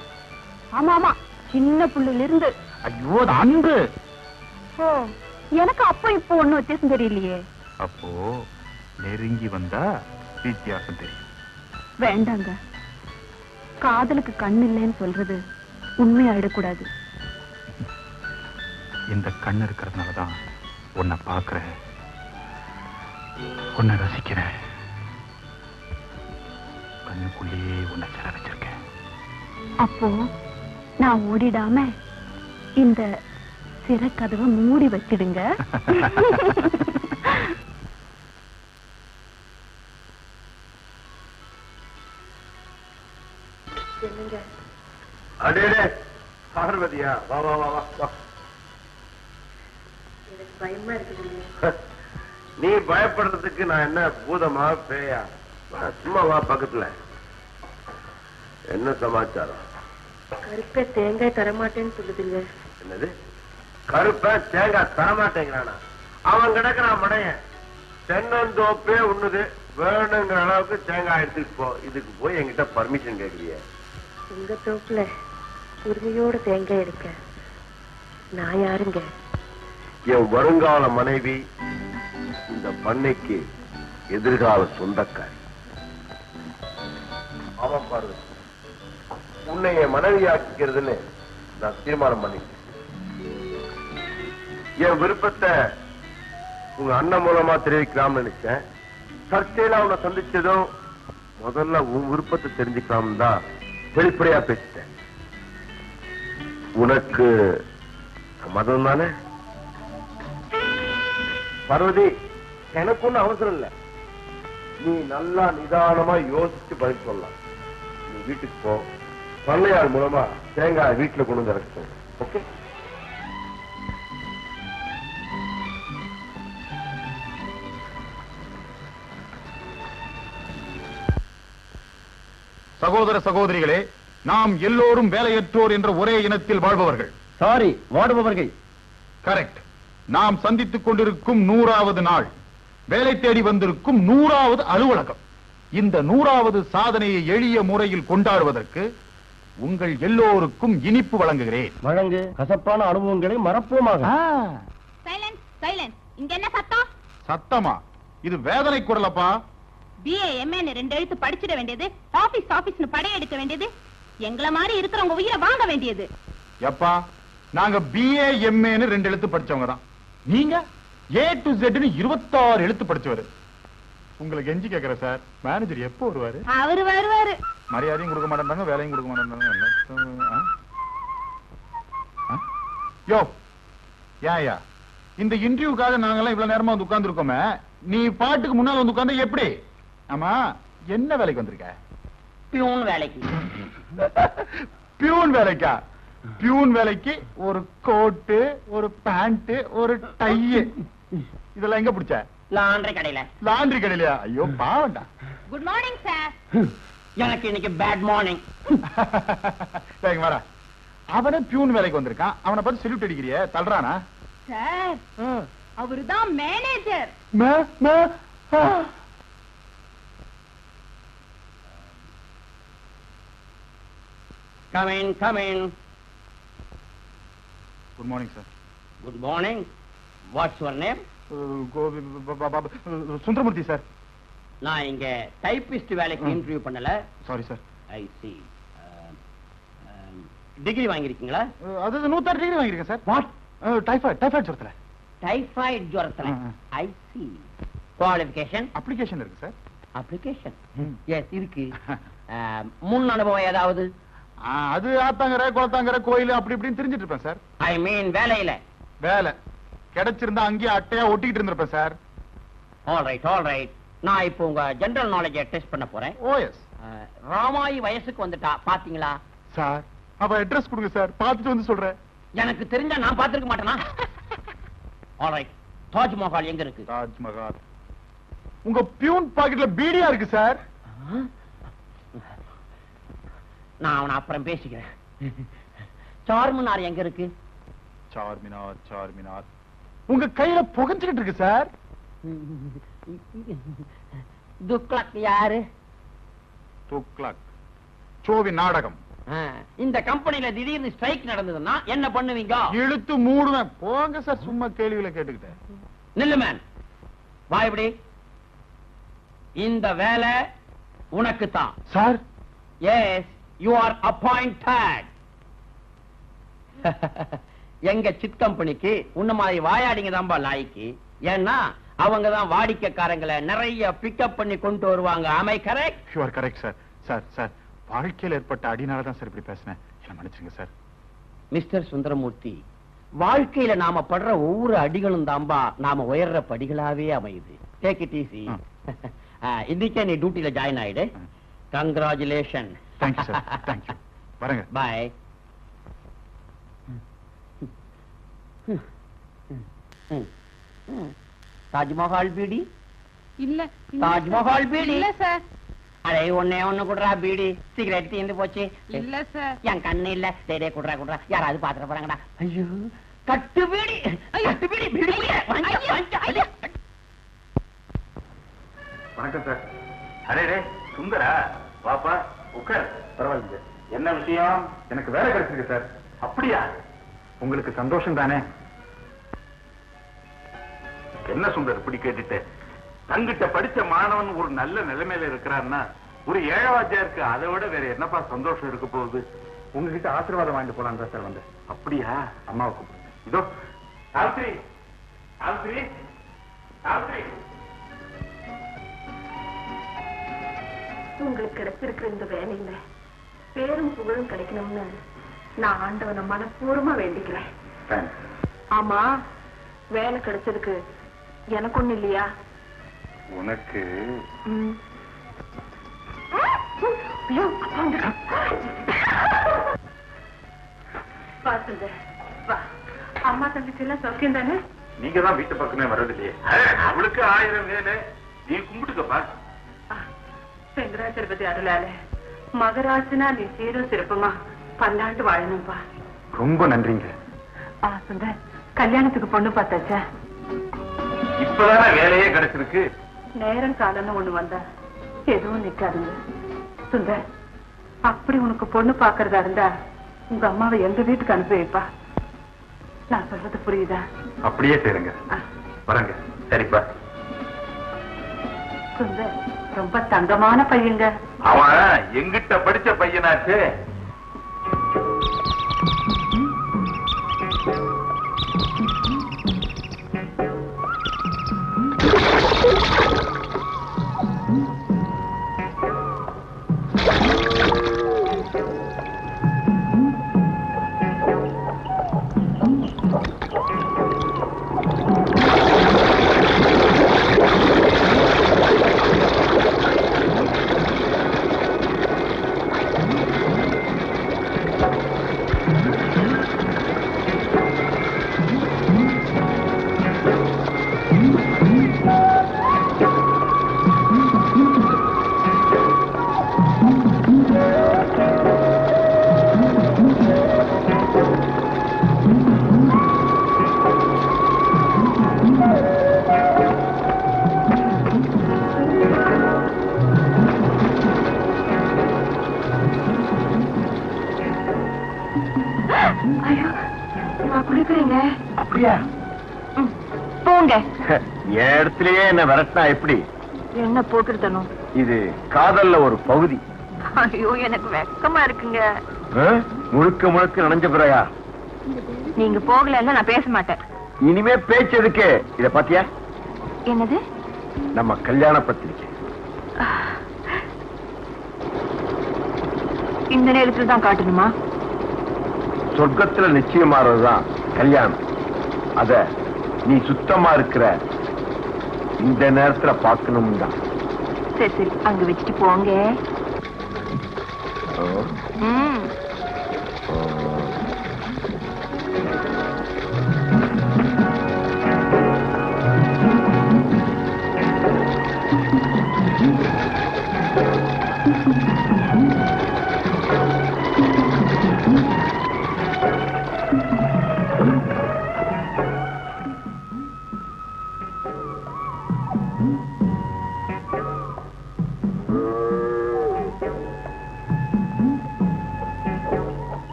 Speaker 7: ஆமா ஆமா, சின்ன புள்ளையில இருந்து.
Speaker 8: ஐயோ, அது அன்பு.
Speaker 7: ஓ, எனக்கு அப்ப இப்போ ஒண்ணும் வித்தியாசம் தெரியலையே.
Speaker 8: அப்போ நெருங்கி வந்தா வித்தியாசம் தெரியும்.
Speaker 7: வேண்டாங்க, காதலுக்கு கண் இல்லைன்னு சொல்றது உண்மையாயிடக்கூடாது.
Speaker 8: இந்த கண் இருக்கிறதுனாலதான் உன்னை பார்க்கிறேன், உன்னை ரசிக்கிறேன். கண்ணுக்குள்ளேயே உன்னை சிற வச்சிருக்கேன்.
Speaker 7: அப்போ நான் ஓடிடாம இந்த சிறை கதவை மூடி வச்சிடுங்க.
Speaker 1: அடேடே பார்வதியா, வா வா வா வா.
Speaker 4: பயமா இருக்குது.
Speaker 1: நீ பயப்படுறதுக்கு நான் என்ன பூதமா பேயா? சும்மா வா பக்கத்துல. என்ன சமாச்சாரம்?
Speaker 4: கருப்பை தேங்காய் தரமாட்டேன்னு சொல்லுதுங்க.
Speaker 1: என்னது? கருப்பை தேங்காய் தரமாட்டேங்கிறானா? அவன் கிடக்குறான் மடையன். தென்னந்தோப்பே உண்ணுது, வேணுங்கிற அளவுக்கு தேங்காய் எடுத்துட்டு போ. இதுக்கு போய் என்கிட்ட பர்மிஷன் கேக்குறிய?
Speaker 4: உங்க தோப்புல உரிமையோட தேங்காய் எடுக்க நான் யாருங்க?
Speaker 1: என் வருங்கால மனைவி, இந்த பண்ணைக்கு எதிர்கால சொந்தக்காரி. ஆமா பாரு, உன்னை என் மனைவியாக்கிறதுன்னு நான் தீர்மானம் பண்ணிட்டேன். என் விருப்பத்தை உங்க அண்ணன் மூலமா தெரிவிக்கலாம்னு நினைச்சேன். சர்ச்சையில உன்னை சந்திச்சதும் முதல்ல உன் விருப்பத்தை தெரிஞ்சுக்கலாம் தான் வெளிப்படையா பேசிட்டேன். உனக்கு சம்மதம் தானே? பார்வதி, எனக்கு ஒண்ணு அவசரம் இல்ல. நீ நல்லா நிதானமா யோசிச்சு பதில் சொல்லலாம். வீட்டுக்கு போ. பண்ணையார் மூலமா தேங்காய் வீட்டுல கொண்டு வந்து இறக்கட்டும். ஓகே?
Speaker 8: சகோதர சகோதரிகளே, நாம் எல்லோரும் வேலையற்றோர் என்ற ஒரே இனத்தில் வாழ்பவர்கள்.
Speaker 9: சாரி, வாடுபவர்கள்.
Speaker 8: கரெக்ட். நாம் சந்தித்துக் கொண்டிருக்கும் 100வது நாள், வேலை தேடி வந்திருக்கும் 100வது அலுவலகம். இந்த 100வது சாதனையை எளிய முறையில் கொண்டாடுவதற்கு உங்கள் எல்லோருக்கும் இனிப்பு வழங்குகிறேன்.
Speaker 9: வழங்கு. கசப்பான அனுபவங்களை மறப்போமாக.
Speaker 7: Silence, silence. இங்க என்ன சத்தம்?
Speaker 8: சத்தமா? இது வேதனை குரலப்பா.
Speaker 7: BA MA 2 எழுத்து படிச்சிட வேண்டியது, ஆபீஸ் ஆபீஸ்னு படையெடுக்க வேண்டியது, எங்களை மாதிரி இருக்கிறவங்க உயிரை வாங்க வேண்டியது.
Speaker 8: எப்பா, நாங்க BA MA 2 எழுத்து படிச்சவங்க தான். நீங்க A to Z 26 எழுத்து படிச்சவரு. உங்களுக்கு எஞ்சி கேக்குற சார், மேனேஜர் எப்போ வருவாரு?
Speaker 7: அவரு வருவாரு.
Speaker 8: மரியாதையும் கொடுக்க மாட்டாங்க, வேலையும் கொடுக்க மாட்டாங்க. யோ, ஏயா இந்த இன்டர்வியூக்காக நாங்கெல்லாம் இவ்வளவு நேரமா வந்து உட்கார்ந்து இருக்கோமே, நீ பாட்டுக்கு முன்னால வந்து உட்கார்ந்து எப்படி? ஆமா, என்ன வேலைக்கு வந்திருக்க?
Speaker 3: பியூன் வேலைக்கு.
Speaker 8: பியூன் வேலைக்கா? பியூன் வேலைக்கு ஒரு கோட்டு, ஒரு பேண்ட், ஒரு டை, இதெல்லாம் எங்க பிடிச்ச?
Speaker 3: லாண்டரி கடையில.
Speaker 8: லாண்டரி கடையிலயா? ஐயோ பாவண்டா.
Speaker 7: Good morning sir.
Speaker 3: எனக்கு இன்னைக்கு பேட் மார்னிங்.
Speaker 8: வர அவனே பியூன் வேலைக்கு வந்திருக்கான், அவனை பார்த்து செல்யூட் அடிக்கிறிய, தள்ளுறானா?
Speaker 7: சார், அவருதான் manager.
Speaker 3: Come in, come in.
Speaker 8: Good morning sir.
Speaker 3: Good morning. What's your name?
Speaker 8: Sundaramurthy sir.
Speaker 3: நான் இங்க டைபிஸ்ட் வேலைக்கு இன்டர்வியூ பண்ணல.
Speaker 8: Sorry sir.
Speaker 3: I see. Degree வாங்கிருக்கீங்களா?
Speaker 8: அது 106 டிகிரி வாங்கிருக்கேன் சார். வாட்? டைஃபாய்டு ஜுரத்துல.
Speaker 3: டைபாய்டு ஜுரத்துல. I see. குவாலிஃபிகேஷன்?
Speaker 8: அப்ளிகேஷன் இருக்கு சார்.
Speaker 3: அப்ளிகேஷன்? எஸ் இருக்கு. முன் அனுபவம் ஏதாவது?
Speaker 8: அது ஆத்தாங்கரை, குளத்தாங்கரை, கோயில் அப்படி இப்படின்னு தெரிஞ்சிட்டு இருப்பேன் சார்.
Speaker 3: ஐ மீன் வேலையில.
Speaker 8: வேலை கிடைச்சிருந்தா அங்கேயே அட்டையா ஒட்டிக்கிட்டு இருந்திருப்பேன் சார்.
Speaker 3: All right. நான் இப்போ உங்க ஜெனரல் நாலேஜை டெஸ்ட் பண்ண போறேன்.
Speaker 8: ஓஎஸ்.
Speaker 3: ராமாயி வயசுக்கு வந்துட்டா பாத்தீங்களா?
Speaker 8: சார், அவ அட்ரஸ் கொடுங்க சார், பார்த்துட்டு வந்து சொல்றேன்.
Speaker 3: எனக்கு தெரிஞ்சா நான் பார்த்திருக்க மாட்டேனா? All right. தாஜ்மஹால் எங்க இருக்கு?
Speaker 8: தாஜ்மஹால் உங்க பியூன் பாக்கெட்ல பீடியா இருக்கு சார்.
Speaker 3: நான் அவனை அப்புறம் பேசிக்கிறேன். சார்மினார் எங்க இருக்கு?
Speaker 8: சார்மினார் உங்க கையில புகைஞ்சுக்கிட்டு இருக்கு சார்.
Speaker 3: துக்ளக் யாரு?
Speaker 8: துக்ளக் சோவி நாடகம்.
Speaker 3: இந்த கம்பெனில திடீர்னு ஸ்ட்ரைக் நடந்ததுன்னா என்ன பண்ணுவீங்க?
Speaker 8: இழுத்து மூடுவேன். போங்க சார், சும்மா கேள்விகளை கேட்டுக்கிட்டேன்.
Speaker 3: நில்லு மேன், வா இப்படி. இந்த வேலை உனக்கு தான்
Speaker 8: sir.
Speaker 3: Yes, you are appointed. எங்க சிட் கம்பெனிக்கு உன்ன மாதிரி வாயாடிங்க தான்பா லாய்க்கு. ஏன்னா அவங்க தான் வாடிக்கைக்காரங்களை நிறைய பிக்கப் பண்ணி கொண்டு வருவாங்க. Am I correct?
Speaker 8: You are correct sir. Sir வாழ்க்கையில் ஏற்பட்ட அடினால தான் சார் இப்படி பேசினேன், என்ன மன்னிச்சுங்க சார்.
Speaker 3: மிஸ்டர் சுந்தரமூர்த்தி, வாழ்க்கையில நாம படுற ஒவ்வொரு அடிகளும் தான்பா நாம உயர்ற படிகளாவே அமையுது. Take it easy. இன்னைக்கே நீ டியூட்டில ஜாயின் ஆயிடு. கங்க்ராச்சுலேஷன்.
Speaker 8: Thank you sir. தேங்க்யூ. வரங்க.
Speaker 3: பாய். தாஜ்மஹால் பீடி
Speaker 7: இல்ல.
Speaker 3: தாஜ்மஹால் பீடி
Speaker 7: இல்ல சார்.
Speaker 3: அடே ஒண்ணு குடுறா பீடி. சிகரெட் தீந்து போச்சு.
Speaker 7: இல்ல சார்.
Speaker 3: என் கண்ணு இல்ல. டேடே குடுறா. யாராவது பாத்துற போறாங்கடா. ஐயோ, கட்டு பீடி. கட்டு பீடி.
Speaker 5: வணக்கம் சார். அரே சுந்தரா, வாப்பா உட்கார்.
Speaker 8: பரவாயில்ல.
Speaker 5: என்ன விஷயம்?
Speaker 8: எனக்கு வேலை கிடைச்சிருக்கு சார்.
Speaker 5: அப்படியா?
Speaker 8: உங்களுக்கு சந்தோஷம் தானே?
Speaker 5: என்ன சுந்தர் இப்படி கேட்டுட்டு? தங்கிட்ட படிச்ச மாணவன் ஒரு நல்ல நிலைமையில இருக்கிறான்னா ஒரு ஏழவாஜா இருக்கு, அதை விட வேற என்னப்பா சந்தோஷம் இருக்க போகுது?
Speaker 8: உங்ககிட்ட ஆசீர்வாதம் வாங்கிட்டு போலாம் தான் சார் வந்தேன்.
Speaker 5: அப்படியா?
Speaker 8: அம்மாவை கூப்பிடுங்க.
Speaker 5: இதோ சாவித்ரி, சாவித்ரி, சாவித்ரி.
Speaker 4: உங்களுக்கு கிடைச்சிருக்கிற இந்த வேலையில பேரும் புகழும் கிடைக்கணும்னு நான் ஆண்டவனை மனப்பூர்வமா வேண்டிக்கிறேன். ஆமா, வேலை கிடைச்சதுக்கு எனக்கு ஒண்ணு இல்லையா?
Speaker 5: உனக்கு
Speaker 4: ஐயோ அம்மா தங்கச்சி எல்லாம் சௌக்கியம் தானே?
Speaker 8: நீங்க தான் வீட்டு பக்கமே வர்றதில்லையே. அவளுக்கு 1000 வேலை, நீ கும்பிட்டுக்கப்பா.
Speaker 4: வெங்கடாச்சலபதி அருளால மகராஜனா நீ சீரும் சிறப்புமா பல்லாண்டு வாழணும்பா.
Speaker 8: ரொம்ப நன்றிங்க.
Speaker 4: சுந்தர், கல்யாணத்துக்கு பொண்ணு பார்த்தாச்சா?
Speaker 8: இப்பதானே வேலையே கிடைச்சிருக்கு.
Speaker 4: நேரம் காலம்னு ஒண்ணு வந்தா எதுவும் நிக்காதுங்க. சுந்தர், அப்படி உனக்கு பொண்ணு பாக்குறதா இருந்தா உங்க அம்மாவை எங்க வீட்டுக்கு அனுப்பி வைப்பா. நான் சொல்றது புரியுதா?
Speaker 8: அப்படியே சேருங்க. வரங்க. சரிப்பா.
Speaker 4: சுந்தர் ரொம்ப தங்கமான பையங்க.
Speaker 8: அவன் எங்கிட்ட படிச்ச பையனாச்சு.
Speaker 3: அப்படியா?
Speaker 4: போங்க.
Speaker 3: என் இடத்துலயே என்ன விரட்டினா எப்படி?
Speaker 4: என்ன போக்குறதனும்?
Speaker 3: இது காதல்ல ஒரு பகுதி.
Speaker 4: ஐயோ, எனக்கு வெக்கமா இருக்குங்க.
Speaker 3: முழுக்க முழுக்க நனைஞ்ச பிறையா?
Speaker 4: நீங்க போகலன்னா நான் பேச மாட்டேன்.
Speaker 3: இனிமே பேச்சதுக்கு இத பாத்தியா?
Speaker 4: என்னது?
Speaker 3: நம்ம கல்யாண பத்திரிக்கை.
Speaker 4: இந்த நேரத்துல தான் காட்டணுமா?
Speaker 3: சொர்க்கத்துல நிச்சயமாறதுதான் கல்யாணம். அத நீ சுத்தமா இருக்கிற இந்த நேரத்துல பார்க்கணும் தான்.
Speaker 4: சரி சரி, அங்க வச்சுட்டு போங்க.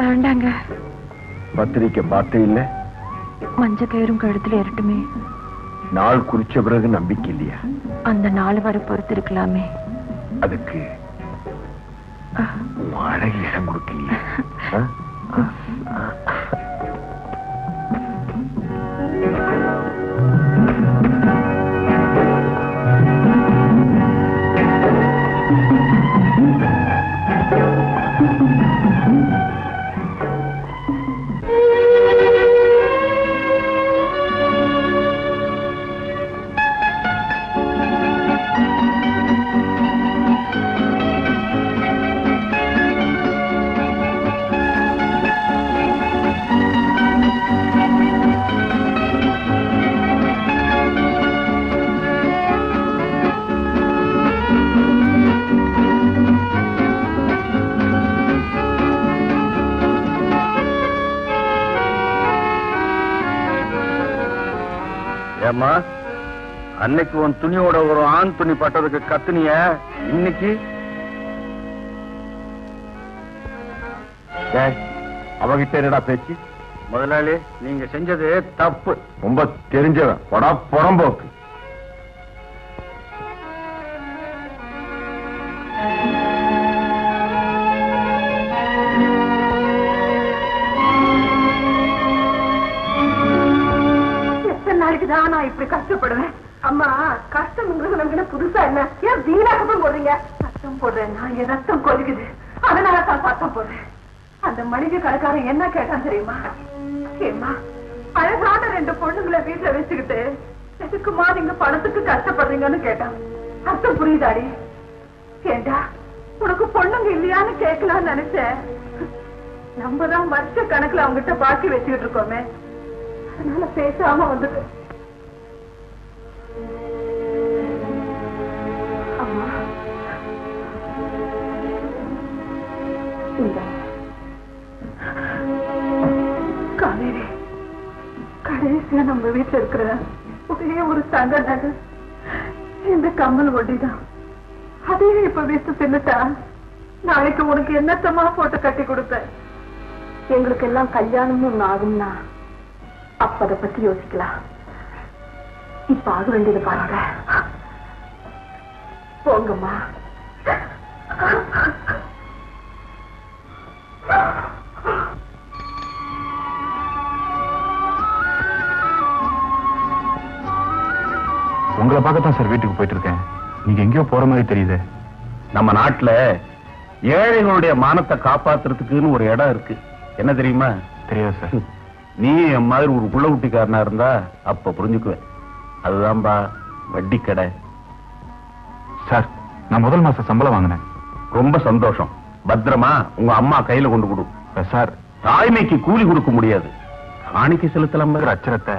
Speaker 4: வேண்டாங்க.
Speaker 3: பத்திரிக்கை பார்த்த இல்ல?
Speaker 4: மஞ்ச கயிறும் கழுத்துல ஏறட்டுமே.
Speaker 3: நாள் குறிச்ச பிறகு நம்பிக்கை இல்லையா?
Speaker 4: அந்த நாள் வரை பொறுத்து இருக்கலாமே.
Speaker 3: அதுக்கு அழகு இடம் கொடுக்கலையா? ஏம்மா, அன்னைக்கு உன் துணியோட ஒரு ஆண் துணி பட்டதுக்கு கத்துனிய, இன்னைக்கு அவகிட்ட என்னடா பேச்சு? முதலாளி, நீங்க செஞ்சது தப்பு. ரொம்ப தெரிஞ்சவன் புறம்போக்கு.
Speaker 4: நாளைக்குதான் நான் இப்படி கஷ்டப்படுவேன். அம்மா, கஷ்டம்ங்கிறது நமக்கு என்ன புதுசா என்ன? ஏன் வீணா சத்தம் போடுறீங்க? சத்தம் போடுறேன், நான் என் ரத்தம் கொதிக்குது, அதனால தான் சத்தம் போடுறேன். அந்த மளிகை கடைக்காரன் என்ன கேட்டான் தெரியுமா? ஏம்மா, அழகான 2 பொண்ணுங்களை வீட்டுல வச்சுக்கிட்டு எதுக்குமா நீங்க பணத்துக்கு கஷ்டப்படுறீங்கன்னு கேட்டான். அர்த்தம் புரியுதாடி? ஏண்டா, உனக்கு பொண்ணுங்க இல்லையான்னு கேட்கலான்னு நினைச்சேன். நம்ம தான் வருஷ கணக்குல அவங்கிட்ட பாக்கி வச்சுக்கிட்டு இருக்கோமே, அதனால பேசாம வந்துட்டு. அம்மா, காவேரி, கடைசியா நம்ம வீட்டுல இருக்கிற ஒரே ஒரு தங்க நகை இந்த கம்மல் ஒட்டிதான். அதே இப்ப வீட்டு தின்னுட்டா நாளைக்கு உனக்கு என்னத்தமா போட்டு கட்டி கொடுப்பேன். எங்களுக்கு எல்லாம் கல்யாணமும் ஒண்ணு ஆகும்னா அப்ப அதை பத்தி யோசிக்கலாம். இப்ப ஆக வேண்டியது பாருங்க. போங்கம்மா.
Speaker 8: உங்களை பார்க்கத்தான் சார் வீட்டுக்கு போயிட்டு இருக்கேன். நீங்க எங்கேயோ போற மாதிரி தெரியுது.
Speaker 5: நம்ம நாட்டுல ஏழைகளுடைய மானத்தை காப்பாத்துறதுக்குன்னு ஒரு இடம் இருக்கு. என்ன தெரியுமா?
Speaker 8: தெரியாது சார்.
Speaker 5: நீ என் மாதிரி ஒரு புள்ள குட்டிக்காரனா இருந்தா அப்ப புரிஞ்சுக்குவேன். அதுதான்பா வட்டி கடை.
Speaker 8: சார், நான் முதல் மாசம் சம்பளம் வாங்கினேன்.
Speaker 5: ரொம்ப சந்தோஷம். பத்திரமா உங்க அம்மா கையில கொண்டு கொடு.
Speaker 8: சார்,
Speaker 5: தாய்மைக்கு கூலி கொடுக்க முடியாது, காணிக்கை செலுத்தலாம்.
Speaker 8: அச்சரத்தை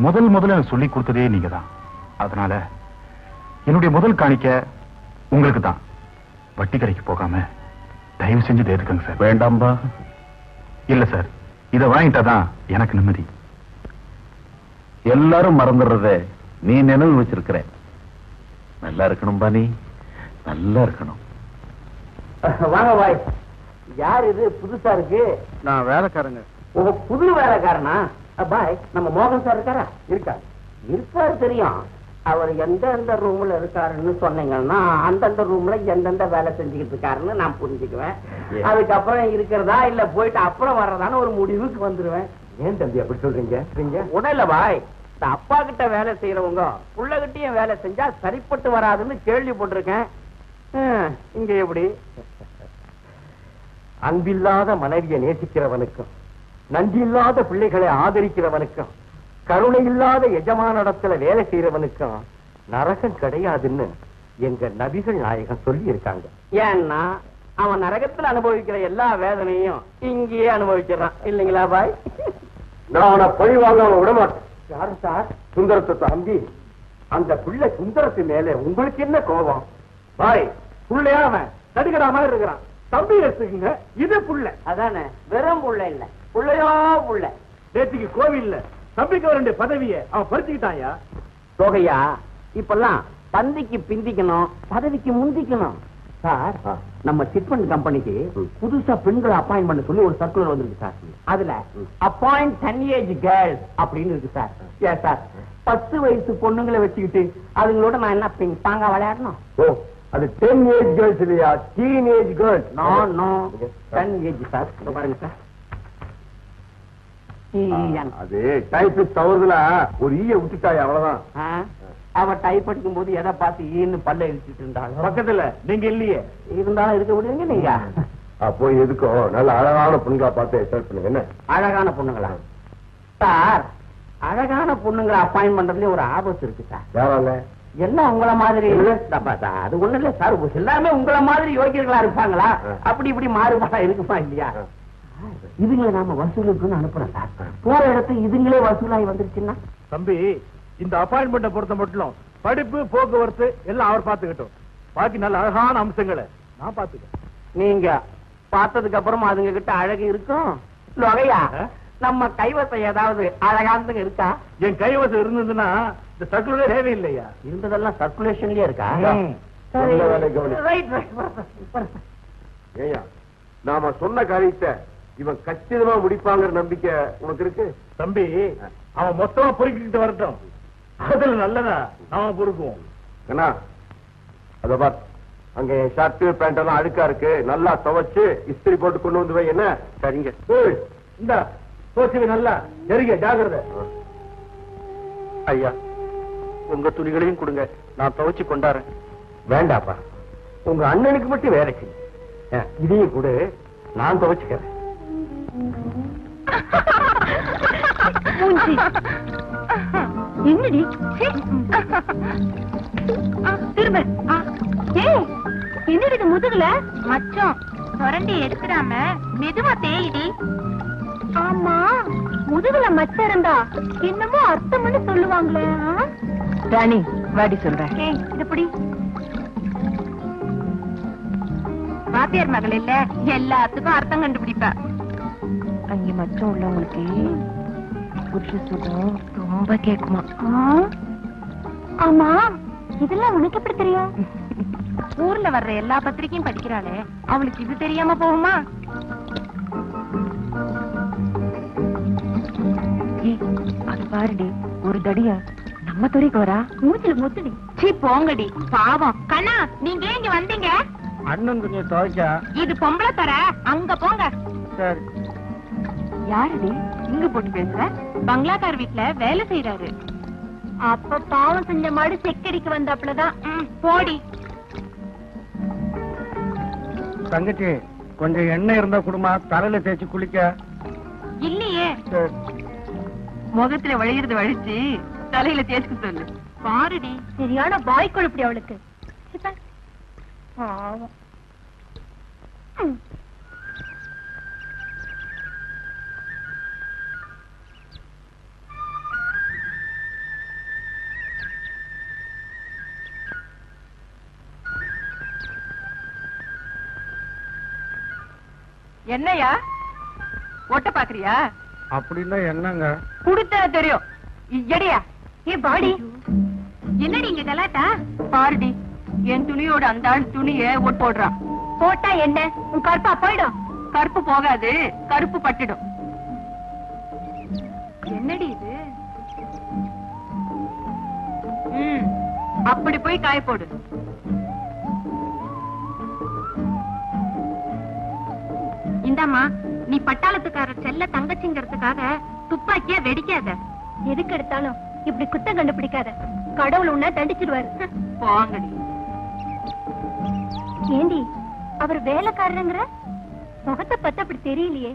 Speaker 8: முதல்ல சொல்லி கொடுத்ததே நீங்க தான். அதனால என்னுடைய முதல் காணிக்க உங்களுக்கு தான். வட்டி கடைக்கு போகாம தயவு செஞ்சு தேர்த்துக்கங்க சார்.
Speaker 5: வேண்டாம்பா.
Speaker 8: இல்ல சார், இதை வாங்கிட்டாதான் எனக்கு நிம்மதி.
Speaker 5: எல்லாரும் மறந்துடுறத நீ நினைவு வச்சிருக்கிற. நல்லா இருக்கணும்பா, நீ நல்லா இருக்கணும்.
Speaker 3: வாங்க பாய். யார் இது புதுசா இருக்கு?
Speaker 6: நான் வேலைக்காரங்க.
Speaker 3: புது வேலைக்காரனா? பாய், நம்ம மோகன் சார் இருக்காரா? இருக்காரு தெரியும். அவர் எந்தெந்த ரூம்ல இருக்காருன்னு சொன்னீங்கன்னா அந்தந்த ரூம்ல எந்தெந்த வேலை செஞ்சுக்கிட்டு இருக்காருன்னு நான் புரிஞ்சுக்குவேன். அதுக்கப்புறம் இருக்கிறதா இல்ல போயிட்டு அப்புறம் வர்றதான்னு ஒரு முடிவுக்கு வந்துருவேன்.
Speaker 1: ஏன் தம்பி அப்படி சொல்றீங்க?
Speaker 3: உடனே இல்ல பாய், இந்த அப்பா கிட்ட வேலை செய்யறவங்க புள்ளகிட்டையும் வேலை செஞ்சா சரிப்பட்டு வராதுன்னு கேள்விப்பட்டிருக்கேன். இங்க எப்படி?
Speaker 1: அன்பில்லாத மனைவியை நேசிக்கிறவனுக்கும் நன்றி இல்லாத பிள்ளைகளை ஆதரிக்கிறவனுக்கும் கருணை இல்லாத எஜமானிடத்துல வேலை செய்யறவனுக்கும் நரகம் கிடையாதுன்னு எங்க நபிகள் நாயகம் சொல்லி இருக்காங்க.
Speaker 3: ஏன்னா அவன் நரகத்துல அனுபவிக்கிற எல்லா வேதனையும் இங்கேயே அனுபவிக்கிறான் இல்லைங்களா பாய்?
Speaker 1: நான் அவனை பழி வாங்காம விட மாட்டேன்.
Speaker 3: யாரு சார்?
Speaker 1: சுந்தரத்தை தம்பி. அந்த பிள்ளை சுந்தரத்து மேல உங்களுக்கு என்ன கோபம்?
Speaker 6: பாய், புள்ளையா அவன் தடுக்கடா மாதிரி இருக்கிறான். தம்பி எடுத்துக்குங்க, இது புள்ள.
Speaker 3: அதானே, வெறும் புள்ள இல்ல, புள்ளையோ புள்ள.
Speaker 6: நேற்றுக்கு கோவில்ல தம்பிக்கு வர பதவியை அவன் பறிச்சுக்கிட்டாயா?
Speaker 3: தோகையா, இப்பெல்லாம் பந்திக்கு பிந்திக்கணும், பதவிக்கு முந்திக்கணும். சார், நம்ம சிட்பண்ட் கம்பெனிக்கு புதுசா பெண்களை அப்பாயிண்ட் பண்ண சொல்லி ஒரு சர்க்குலர் வந்திருக்கு சார். அதுல அப்பாயிண்ட் 10 ஏஜ் கேர்ள்ஸ் அப்படின்னு இருக்கு சார். ஏன் சார், 10 வயசு பொண்ணுங்களை வச்சுக்கிட்டு அதுங்களோட நான் என்ன பிங் பாங்கா விளையாடணும்?
Speaker 1: ஓ, அது 10 ஏஜ் கேர்ள்ஸ் இல்லையா, teenage girls.
Speaker 3: No 10 age sir. பாருங்க சார்,
Speaker 1: அது டைப்பிஸ்ட் தவறுதல ஒரு ஈய விட்டுட்டாய், அவ்வளவுதான்.
Speaker 3: அவ டைப் படிக்கும் போது எதை பார்த்து ஈன்னு பல்ல இழுச்சிட்டு இருந்தாங்க.
Speaker 6: பக்கத்துல நீங்க இல்லையே,
Speaker 3: இருந்தாலும் இருக்க முடியுங்க நீங்க.
Speaker 1: அப்போ எதுக்கும் நல்ல அழகான பொண்ணுங்களா பார்த்து செலக்ட் பண்ணுங்க. என்ன
Speaker 3: அழகான பொண்ணுங்களா சார்? அழகான பொண்ணுங்களை அப்பாயிண்ட் பண்றதுல ஒரு ஆபத்து இருக்கு சார்.
Speaker 1: யாரால?
Speaker 3: எல்லாம் உங்கள மாதிரி அது ஒண்ணு இல்ல சார். எல்லாமே உங்கள மாதிரி யோகியர்களா இருப்பாங்களா? அப்படி இப்படி மாறுபாடா இருக்குமா இல்லையா? இதுங்களை நாம வசூலுக்குன்னு அனுப்புறோம் சார். போற இடத்துல இதுங்களே வசூலாகி வந்துருச்சுன்னா?
Speaker 6: தம்பி, இந்த அப்பாயின்மெண்ட்டை பொறுத்த மட்டும் படிப்பு போக்குவரத்து எல்லாம் அவர் பார்த்துக்கிட்டோம். பாக்கி நல்ல அழகான அம்சங்களை நான் பார்த்துக்கிறேன்.
Speaker 3: நீங்க பார்த்ததுக்கு அப்புறம் அதுங்க கிட்ட அழகு இருக்கும். லொகையா, நம்ம கைவசம் ஏதாவது அழகானதுங்க இருக்கா?
Speaker 6: என் கைவசம் இருந்ததுன்னா இந்த சர்க்குலரே தேவை இல்லையா?
Speaker 3: இருந்ததெல்லாம் சர்க்குலேஷன்லயே இருக்கா?
Speaker 1: ஏயா, நாம சொன்ன காரியத்தை இவன் கச்சிதமா முடிப்பாங்கிற நம்பிக்கை உனக்கு இருக்கு?
Speaker 6: தம்பி, அவன் மொத்தமா பொறுக்கிட்டு வரட்டும். அதுல நல்லதா நாம பொறுக்குவோம்.
Speaker 1: என்ன அத பார், அங்க என் ஷர்ட் பேண்ட் எல்லாம் அழுக்கா இருக்கு, நல்லா துவைச்சு இஸ்திரி போட்டு கொண்டு வந்து வை. என்ன? சரிங்க.
Speaker 6: இந்த தோசை நல்லா நெருங்க, ஜாகிரதை.
Speaker 3: ஐயா, உங்க துணிகளையும் கொடுங்க, நான் துவைச்சு கொண்டாறேன். வேண்டாப்பா, உங்க அண்ணனுக்கு மட்டும் வேலை செய்யும். இதையும் கூட நான் துவைச்சுக்கிறேன்.
Speaker 7: என்னடி திரும்ப என்னடி முதுகுல மச்சம் சுரண்டி எடுத்துடாம மெதுவா தேயிடி. ஆமா, முதுகுல மச்சம் இருந்தா என்னமோ அர்த்தம்னு சொல்லுவாங்களே.
Speaker 10: ராணி வாடி சொல்றேன்.
Speaker 7: இப்படி வாத்தியார் மகள் இல்ல, எல்லாத்துக்கும் அர்த்தம் கண்டுபிடிப்பா.
Speaker 10: அங்கே மச்சம் உள்ளவங்களுக்கு புருஷ சுகம் ரொம்ப கேக்குமா?
Speaker 7: ஆமா, இதெல்லாம் உனக்கு எப்படி தெரியும்?
Speaker 10: ஊர்ல வர்ற எல்லா பத்திரிக்கையும் படிக்கிறாளே, அவளுக்கு இது தெரியாம போகுமா? அது பாருடி, ஒரு தடியா நம்ம துறைக்கு வரா.
Speaker 7: மூச்சில முத்துடி.
Speaker 10: சீ போங்கடி, பாவம். கண்ணா, நீங்க இங்க வந்தீங்க?
Speaker 3: அண்ணன் கொஞ்சம் துவைச்சா.
Speaker 10: இது பொம்பளை தர, அங்க போங்க.
Speaker 3: சரி.
Speaker 10: யாருடி இங்க போட்டு பேசுற? பங்களாக்கார் வீட்டுல வேலை செய்யறாரு.
Speaker 7: அப்ப பாவம் செஞ்ச மாடு செக்கடிக்கு வந்தாப்புலதான்.
Speaker 10: போடி.
Speaker 3: தங்கச்சி, கொஞ்சம் எண்ணெய் இருந்தா குடுமா, தலையில தேய்ச்சி குளிக்க.
Speaker 10: இல்லையே, முகத்துல வழிகிறது வழிச்சு தலையில தேய்ச்சி சொல்லு. பாருடி,
Speaker 7: சரியான பாய் கொழுப்படி அவளுக்கு. பாவம்.
Speaker 10: என்னையா ஒட்ட பாக்குறியா?
Speaker 3: அப்படின்னா என்னங்க?
Speaker 10: குடுத்தா தெரியும். எடியா
Speaker 7: ஏ பாடி,
Speaker 10: என்னடி இங்க கலாட்டா? பாருடி, என் துணியோட அந்த ஆள் துணிய ஒட்டு போடுறான்.
Speaker 7: போட்டா என்ன, உன் கருப்பா போயிடும்.
Speaker 10: கருப்பு போகாது, கருப்பு பட்டுடும். என்னடி இது? அப்படி போய் காய போடு. இந்தாமா, நீ பட்டாளத்துக்காரர் செல்ல தங்கச்சிங்கிறதுக்காக துப்பாக்கியா வெடிக்காத.
Speaker 7: எதுக்கு எடுத்தாலும் இப்படி குத்தம் கண்டுபிடிக்காத. கடவுள் உன்ன தண்டிச்சிடுவாரு.
Speaker 10: போங்கடி.
Speaker 7: ஏண்டி, அவர் வேலைக்காரருங்கிற முகத்தை பத்தி அப்படி தெரியலையே.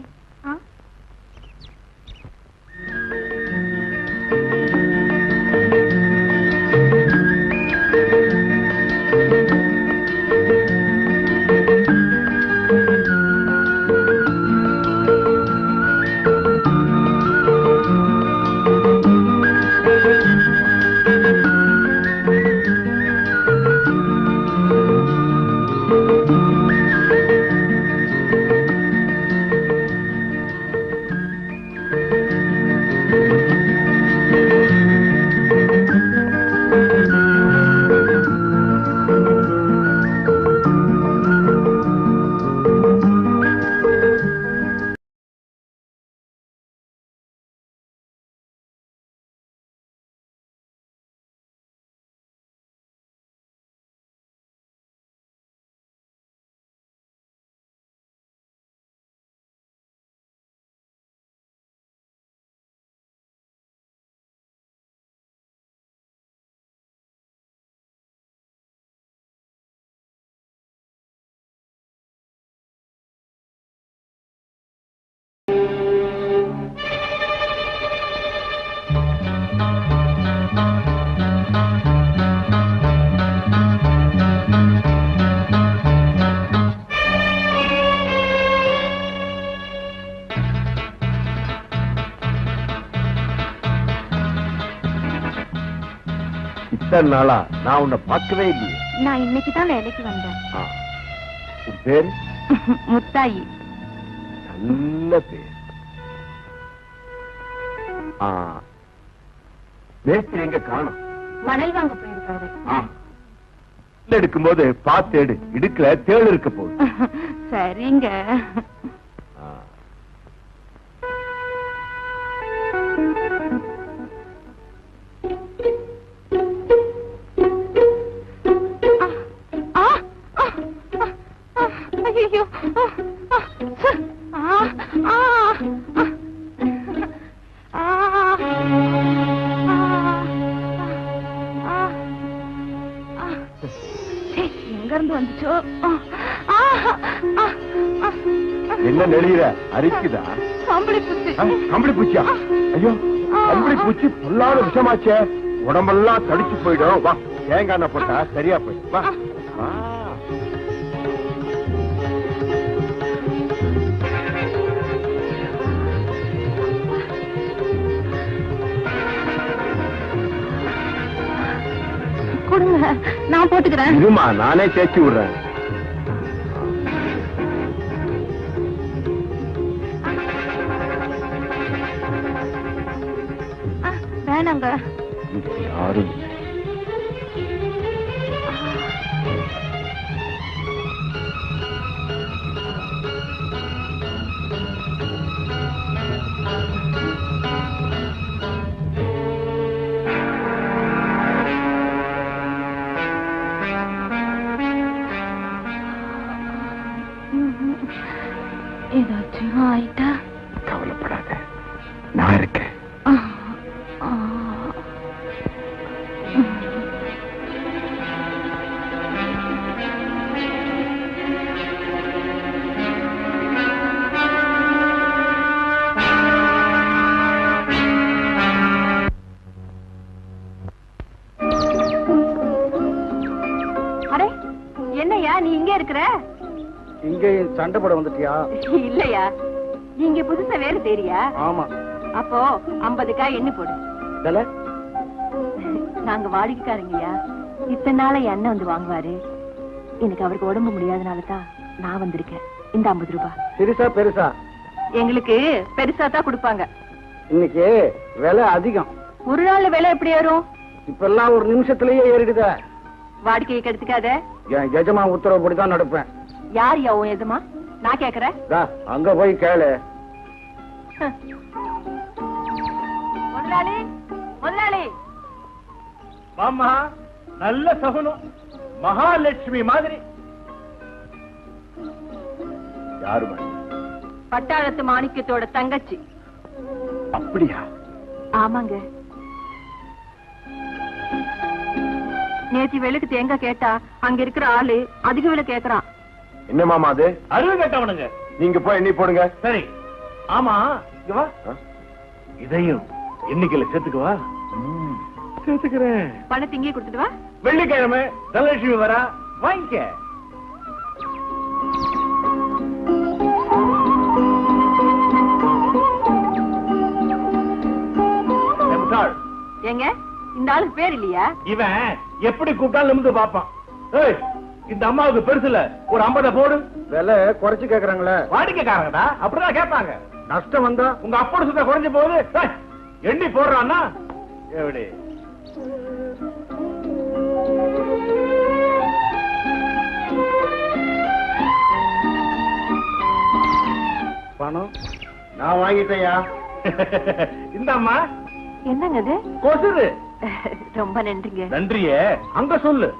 Speaker 1: இத்தனை நாளா நான் உன்னை பார்க்கவே இல்லையே.
Speaker 10: நான் இன்னைக்குதான் வேலைக்கு வந்தேன்.
Speaker 1: உன் பேரு?
Speaker 10: முத்தாயி.
Speaker 1: நல்ல பேர். மேஸ்திரி எங்க காணோம்?
Speaker 10: மணல் வாங்க போயிருக்காரு.
Speaker 1: எடுக்கும்போது பார்த்து எடு, இடுக்கல தேள் இருக்க போகுது.
Speaker 10: சரிங்க.
Speaker 1: என்ன நெளியிற அரிக்குதா?
Speaker 7: கம்பளி பூச்சி.
Speaker 1: கம்பளி பூச்சியா? ஐயோ, கம்பளி பூச்சி பொல்லாத விஷமாச்சே, உடம்பெல்லாம் தடிச்சு போயிடும். வா, தேங்காய் எண்ணெய் போட்டா சரியா போயிடும். வா.
Speaker 7: கொடுங்க, நான் போட்டுக்கிறேன்.
Speaker 1: இருமா, நானே தேய்ச்சி விடுறேன்.
Speaker 7: வேணாங்க.
Speaker 1: யாரும்
Speaker 7: ஏதாச்சும் ஆயிட்டா?
Speaker 1: கவலைப்படாத, நான் இருக்கேன்.
Speaker 7: அடே, என்னையா நீ இங்க இருக்கிற?
Speaker 3: இங்கே சண்டை போட வந்துட்டியா?
Speaker 7: இல்லையா, நீங்க புதுசா வேலை தெரியா?
Speaker 3: ஆமா.
Speaker 7: அப்போ 50 காய் எண்ணி போடு.
Speaker 3: விலை?
Speaker 7: நாங்க வாடிக்கைக்காரங்கய்யா. இத்தனை நாள எண்ணெய் வந்து வாங்குவாரு. எனக்கு அவருக்கு உடம்பு முடியாதனால தான் நான் வந்திருக்கேன். இந்த 50 ரூபாய்.
Speaker 3: சிறுசா பெருசா?
Speaker 7: எங்களுக்கு பெருசா தான் கொடுப்பாங்க.
Speaker 3: இன்னைக்கு விலை அதிகம்.
Speaker 7: ஒரு நாள் விலை எப்படி ஏறும்?
Speaker 3: இப்பெல்லாம் ஒரு நிமிஷத்திலேயே ஏறிடுதா?
Speaker 7: வாடிக்கையை கெடுத்துக்காத.
Speaker 3: என் எஜமா உத்தரவுப்படிதான் நடப்பேன்.
Speaker 7: யார் யா உன் எதுமா? நான் கேக்குறேன்.
Speaker 3: அங்க போய் கேளு.
Speaker 7: முதலாளி, முதலாளி.
Speaker 6: மாமா, நல்ல சகுனம், மகாலட்சுமி மாதிரி.
Speaker 1: யாரு?
Speaker 7: பட்டாளத்து மாணிக்கத்தோட தங்கச்சி.
Speaker 1: அப்படியா?
Speaker 7: ஆமாங்க. நேத்தி வெளுக்கு தேங்காய் கேட்டா அங்க இருக்கிற ஆளு அதிக விலை கேக்குறான்.
Speaker 1: என்ன மாமா அது?
Speaker 6: அறிவு கேட்டவனுங்க.
Speaker 1: நீங்க போய் எண்ணி போடுங்க.
Speaker 6: சரி. ஆமா, இங்க வா. இதையும் எண்ணிக்கையில சேர்த்துக்குவா. சேர்த்துக்கிறேன்.
Speaker 7: பணத்தை இங்கே கொடுத்துட்டு வா.
Speaker 6: வெள்ளிக்கிழமை தனலட்சுமி வரா, வாங்கிக்க.
Speaker 7: ஏங்க, இந்த ஆளுக்கு பேர் இல்லையா?
Speaker 6: இவன் எப்படி கூப்பிட்டாலும் நிமிந்து பாப்பான். ஏய், இந்த அம்மாவுக்கு பெருசுல ஒரு 50 போடு.
Speaker 3: விலை குறைச்சு கேக்குறாங்களே.
Speaker 6: வாடிக்கைக்காரங்கடா அப்படிதான் கேட்பாங்க.
Speaker 3: நஷ்டம் வந்தா
Speaker 6: உங்க அப்போட சுத்த குறைஞ்சு போகுது. ஏய், எண்ணி போடுறான்னா எப்படி?
Speaker 3: பணம் நான் வாங்கிட்டேயா.
Speaker 6: இந்த அம்மா
Speaker 7: என்னங்க அது?
Speaker 6: கொசுரு.
Speaker 7: ரொம்ப நன்றிங்க.
Speaker 6: நன்றியே அங்க சொல்லு.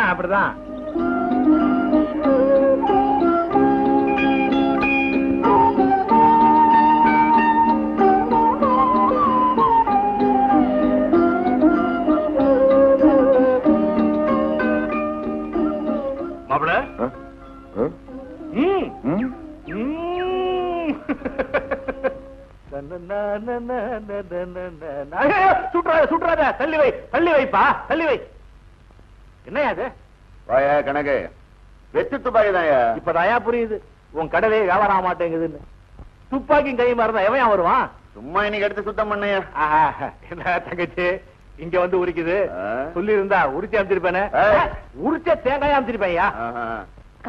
Speaker 6: அப்படிதான். மாப்பிள, சுற்றாத, தள்ளி வை, தள்ளி வைப்பா, தள்ளி வை. என்னையா அது?
Speaker 1: வாயா கணக்கு, வெச்சு துப்பாக்கி தான்.
Speaker 6: இப்பதாயா புரியுது உன் கடலே வியாபாரம் ஆக மாட்டேங்குதுன்னு. துப்பாக்கியும் கை மாறினா எவன் வருவான்?
Speaker 1: சும்மா இன்னைக்கு எடுத்து சுத்தம் பண்ணையா.
Speaker 6: என்ன தங்கச்சி இங்க வந்து உரிக்குது? சொல்லி இருந்தா உரிச்சு அமைச்சிருப்பேனே. உரிச்ச தேங்காயா அமைச்சிருப்பேன்யா.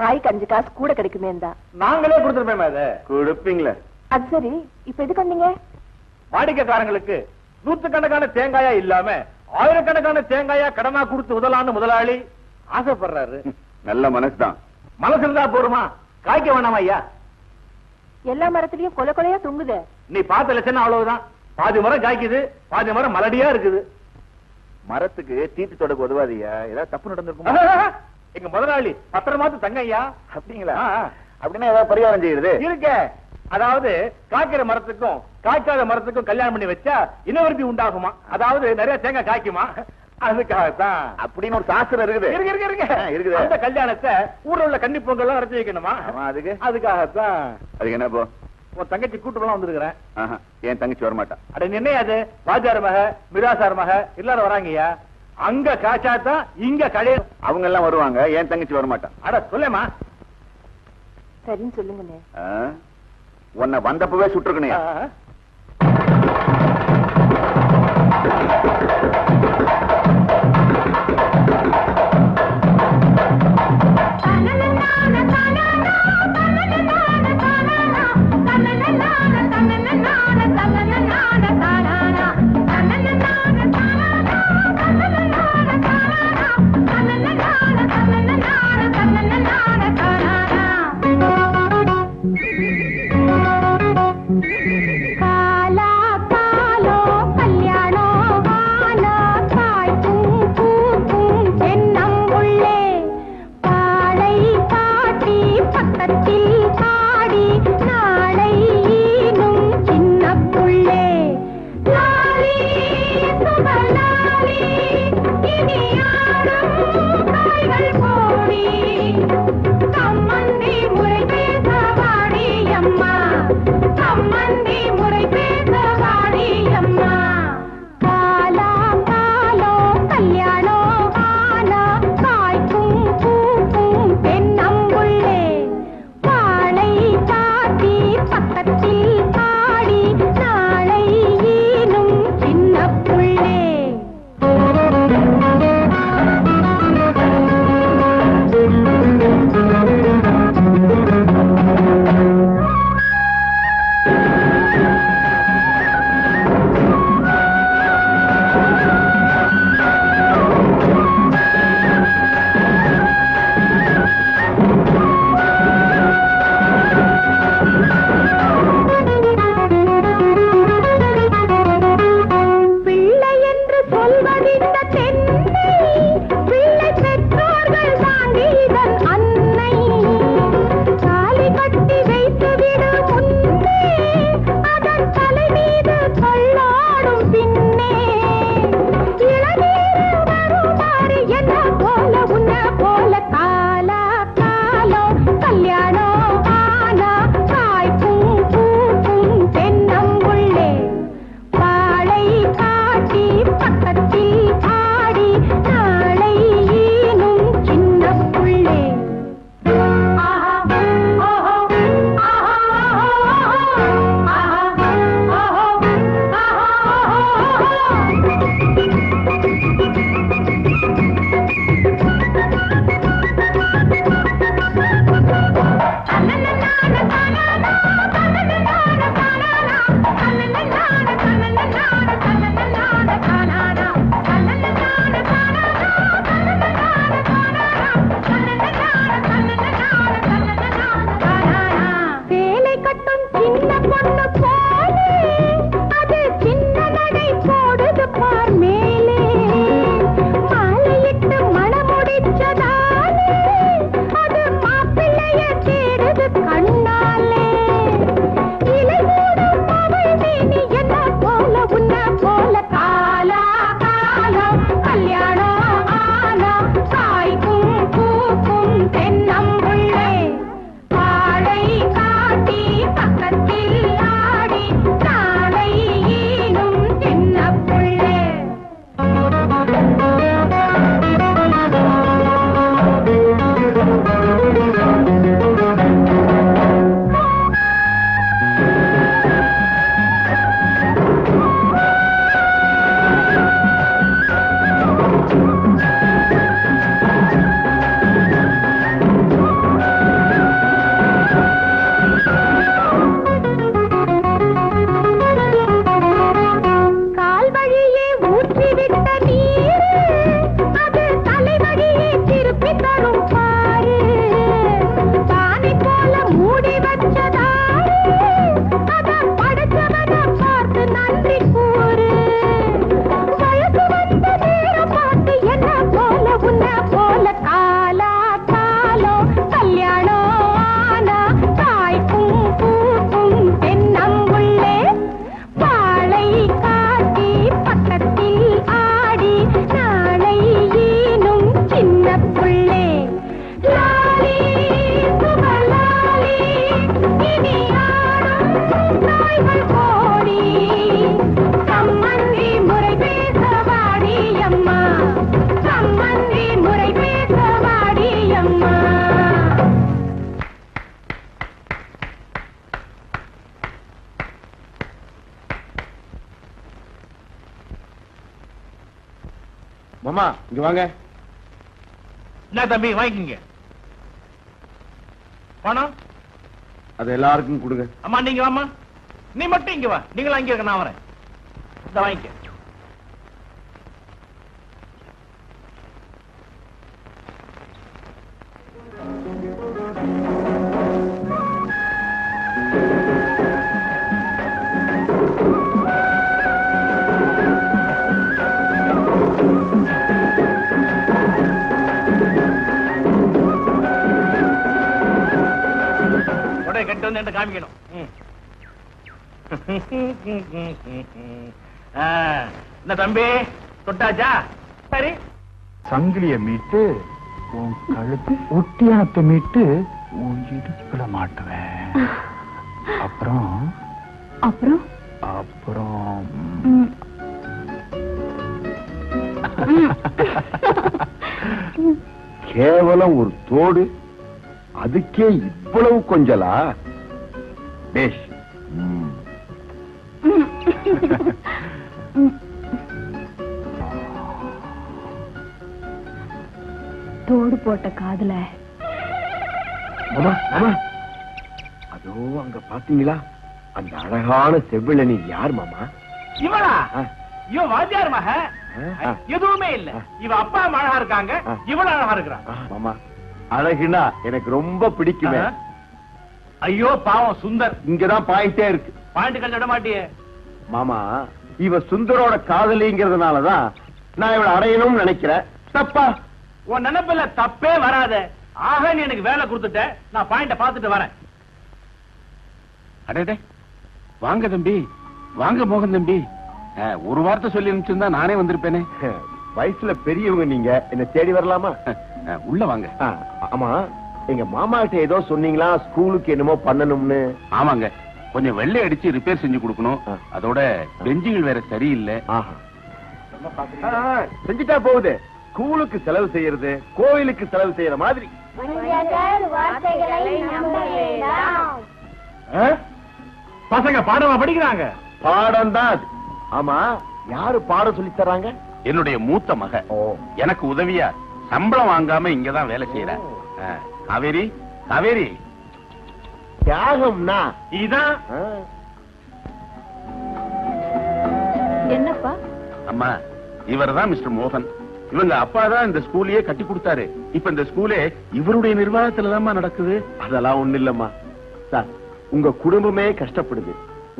Speaker 7: காய் 5 காசு கூட கிடைக்குமே தான்
Speaker 6: நாங்களே கொடுத்துருப்பேன். அதை
Speaker 1: கொடுப்பீங்களே.
Speaker 7: அது சரி, இப்ப எதுக்கு வந்தீங்க?
Speaker 6: வாடிக்கைக்காரங்களுக்கு நூத்துக்கணக்கான தேங்காயா இல்லாம ஆயிரக்கணக்கான தேங்காயா கடனா கொடுத்து உதலான்னு முதலாளி ஆசைப்படுறாரு.
Speaker 1: நல்ல மனசுதான்.
Speaker 6: மனசு இருந்தா போருமா? காய்க்க வேணாமா ஐயா?
Speaker 7: எல்லா மரத்திலயும் கொலை கொலையா தொங்குது.
Speaker 6: நீ பார்த்த லட்சணம் அவ்வளவுதான். பாதி மரம் காய்க்குது, பாதி மரம் மலடியா இருக்குது.
Speaker 1: மரத்துக்கு தீட்டு தொடக்க உதவாதியா? ஏதாவது தப்பு நடந்திருக்கும்.
Speaker 6: எங்க முதலாளி பத்திரமாத்து தங்கையா.
Speaker 1: அப்படிங்களா? அப்படின்னா ஏதாவது பரிகாரம் செய்யுது
Speaker 6: இருக்க. அதாவது காய்க்கிற மரத்துக்கும் காய்க்காத மரத்துக்கும் கல்யாணம் பண்ணி வச்சா இனவருத்தி உண்டாகுமா? அதாவது நிறைய தேங்காய் காய்க்குமா? அதுக்காகத்தான்
Speaker 5: அப்படின்னு ஒரு சாஸ்திரம் இருக்குது.
Speaker 6: இருக்குது. அந்த கல்யாணத்தை ஊர்ல உள்ள கன்னி பொங்கல் எல்லாம் நடத்தி வைக்கணுமா?
Speaker 5: அதுக்கு
Speaker 6: அதுக்காகத்தான்.
Speaker 5: அதுக்கு என்ன போ?
Speaker 6: உன் தங்கச்சி கூட்டுலாம் வந்திருக்கிறேன்.
Speaker 5: என் தங்கச்சி வரமாட்டான்.
Speaker 6: அட நின்னையாது வாஜார் மக மிராசார் மக எல்லாரும் வராங்கய்யா. அங்க காய்ச்சாதான் இங்க கடைய.
Speaker 5: அவங்க எல்லாம் வருவாங்க, என் தங்கச்சி வரமாட்டான்.
Speaker 6: அட சொல்லேமா.
Speaker 4: சரின்னு சொல்லுங்கண்ணே.
Speaker 5: உன்னை வந்தப்பவே சுட்டுருக்கணும்.
Speaker 7: கண்ணா
Speaker 1: மாமா இங்க வாங்க.
Speaker 6: என்ன தம்பி வாங்கிக்கங்க. பணம்
Speaker 1: அது எல்லாருக்கும் கொடுங்க.
Speaker 6: அம்மா நீங்க வாமா. நீ மட்டும் இங்க வா. நீங்களும் அங்க இருக்க, நான் வரேன். இத வாங்கிக்க. கட்டு வந்து என்ன காமிக்கணும். என்ன தம்பி தொட்டாச்சா? சரி,
Speaker 8: சங்கிலிய மீட்டு உன் கழுத்து ஒட்டியானத்தை மீட்டு உன் இடுப்புல மாட்டுவேன். அப்புறம்
Speaker 7: அப்புறம்
Speaker 8: அப்புறம்
Speaker 1: கேவலம் ஒரு தோடு, அதுக்கே இவ்வளவு கொஞ்சலா? பேஷ்.
Speaker 7: தோடு போட்ட காதுல
Speaker 1: அதோ அங்க பாத்தீங்களா அந்த அழகான செவ்விளனி யார் மாமா?
Speaker 6: இவளா? இவ வாத்தியார் மக. எதுவுமே இல்ல. இவ அப்பா அழகா இருக்காங்க, இவள அழகா இருக்கிறா.
Speaker 1: மாமா அழகுனா எனக்கு ரொம்ப பிடிக்குமே.
Speaker 6: ஐயோ பாவம் சுந்தர்.
Speaker 1: இங்கதான் பாயிண்டே இருக்கு.
Speaker 6: பாயிண்ட் கழிச்சு விட மாட்டியே
Speaker 1: மாமா. இவ சுந்தரோட காதலிங்கிறதுனாலதான் நான் இவளை அடையணும்னு நினைக்கிறேன். தப்பா?
Speaker 6: உன் நினைப்பில தப்பே வராத. ஆக நீ எனக்கு வேலை கொடுத்துட்ட, நான் பாயிண்ட பாத்துட்டு வரேன்.
Speaker 5: அடே வாங்க தம்பி, வாங்க மோகன் தம்பி. ஒரு வார்த்தை சொல்லி அனுப்பிச்சிருந்தா நானே வந்திருப்பேனே.
Speaker 1: வயசுல பெரியவங்க நீங்க, என்ன தேடி வரலாமா?
Speaker 5: உள்ள வாங்க.
Speaker 1: ஆமா, எங்க மாமா கிட்ட ஏதோ சொன்னீங்களா ஸ்கூலுக்கு என்னமோ பண்ணணும்னு?
Speaker 5: ஆமாங்க, கொஞ்சம் வெள்ளை அடிச்சு ரிப்பேர் செஞ்சு கொடுக்கணும். அதோட பெஞ்சுகள் வேற சரியில்லை.
Speaker 1: செஞ்சுட்டா போகுது. ஸ்கூலுக்கு செலவு செய்யறது கோயிலுக்கு செலவு செய்யற மாதிரி.
Speaker 6: பசங்க பாடமா படிக்கிறாங்க.
Speaker 1: பாடம் தான். ஆமா, யாரு பாடம் சொல்லி தராங்க?
Speaker 5: என்னுடைய மூத்த மக. எனக்கு உதவியா சம்பளம் வாங்காம இங்கதான் வேலை செய்யற காவேரி. காவேரி
Speaker 1: தியாகம்னா
Speaker 6: இதான்.
Speaker 7: என்னப்பா?
Speaker 5: அம்மா, இவர்தான் மிஸ்டர் மோகன். இவங்க அப்பா தான் இந்த ஸ்கூலையே கட்டி கொடுத்தாரு. இப்ப இந்த ஸ்கூலே இவருடைய நிர்வாகத்துலதான் நடக்குது.
Speaker 1: அதெல்லாம் ஒண்ணு இல்லம்மா சார். உங்க குடும்பமே கஷ்டப்படுது.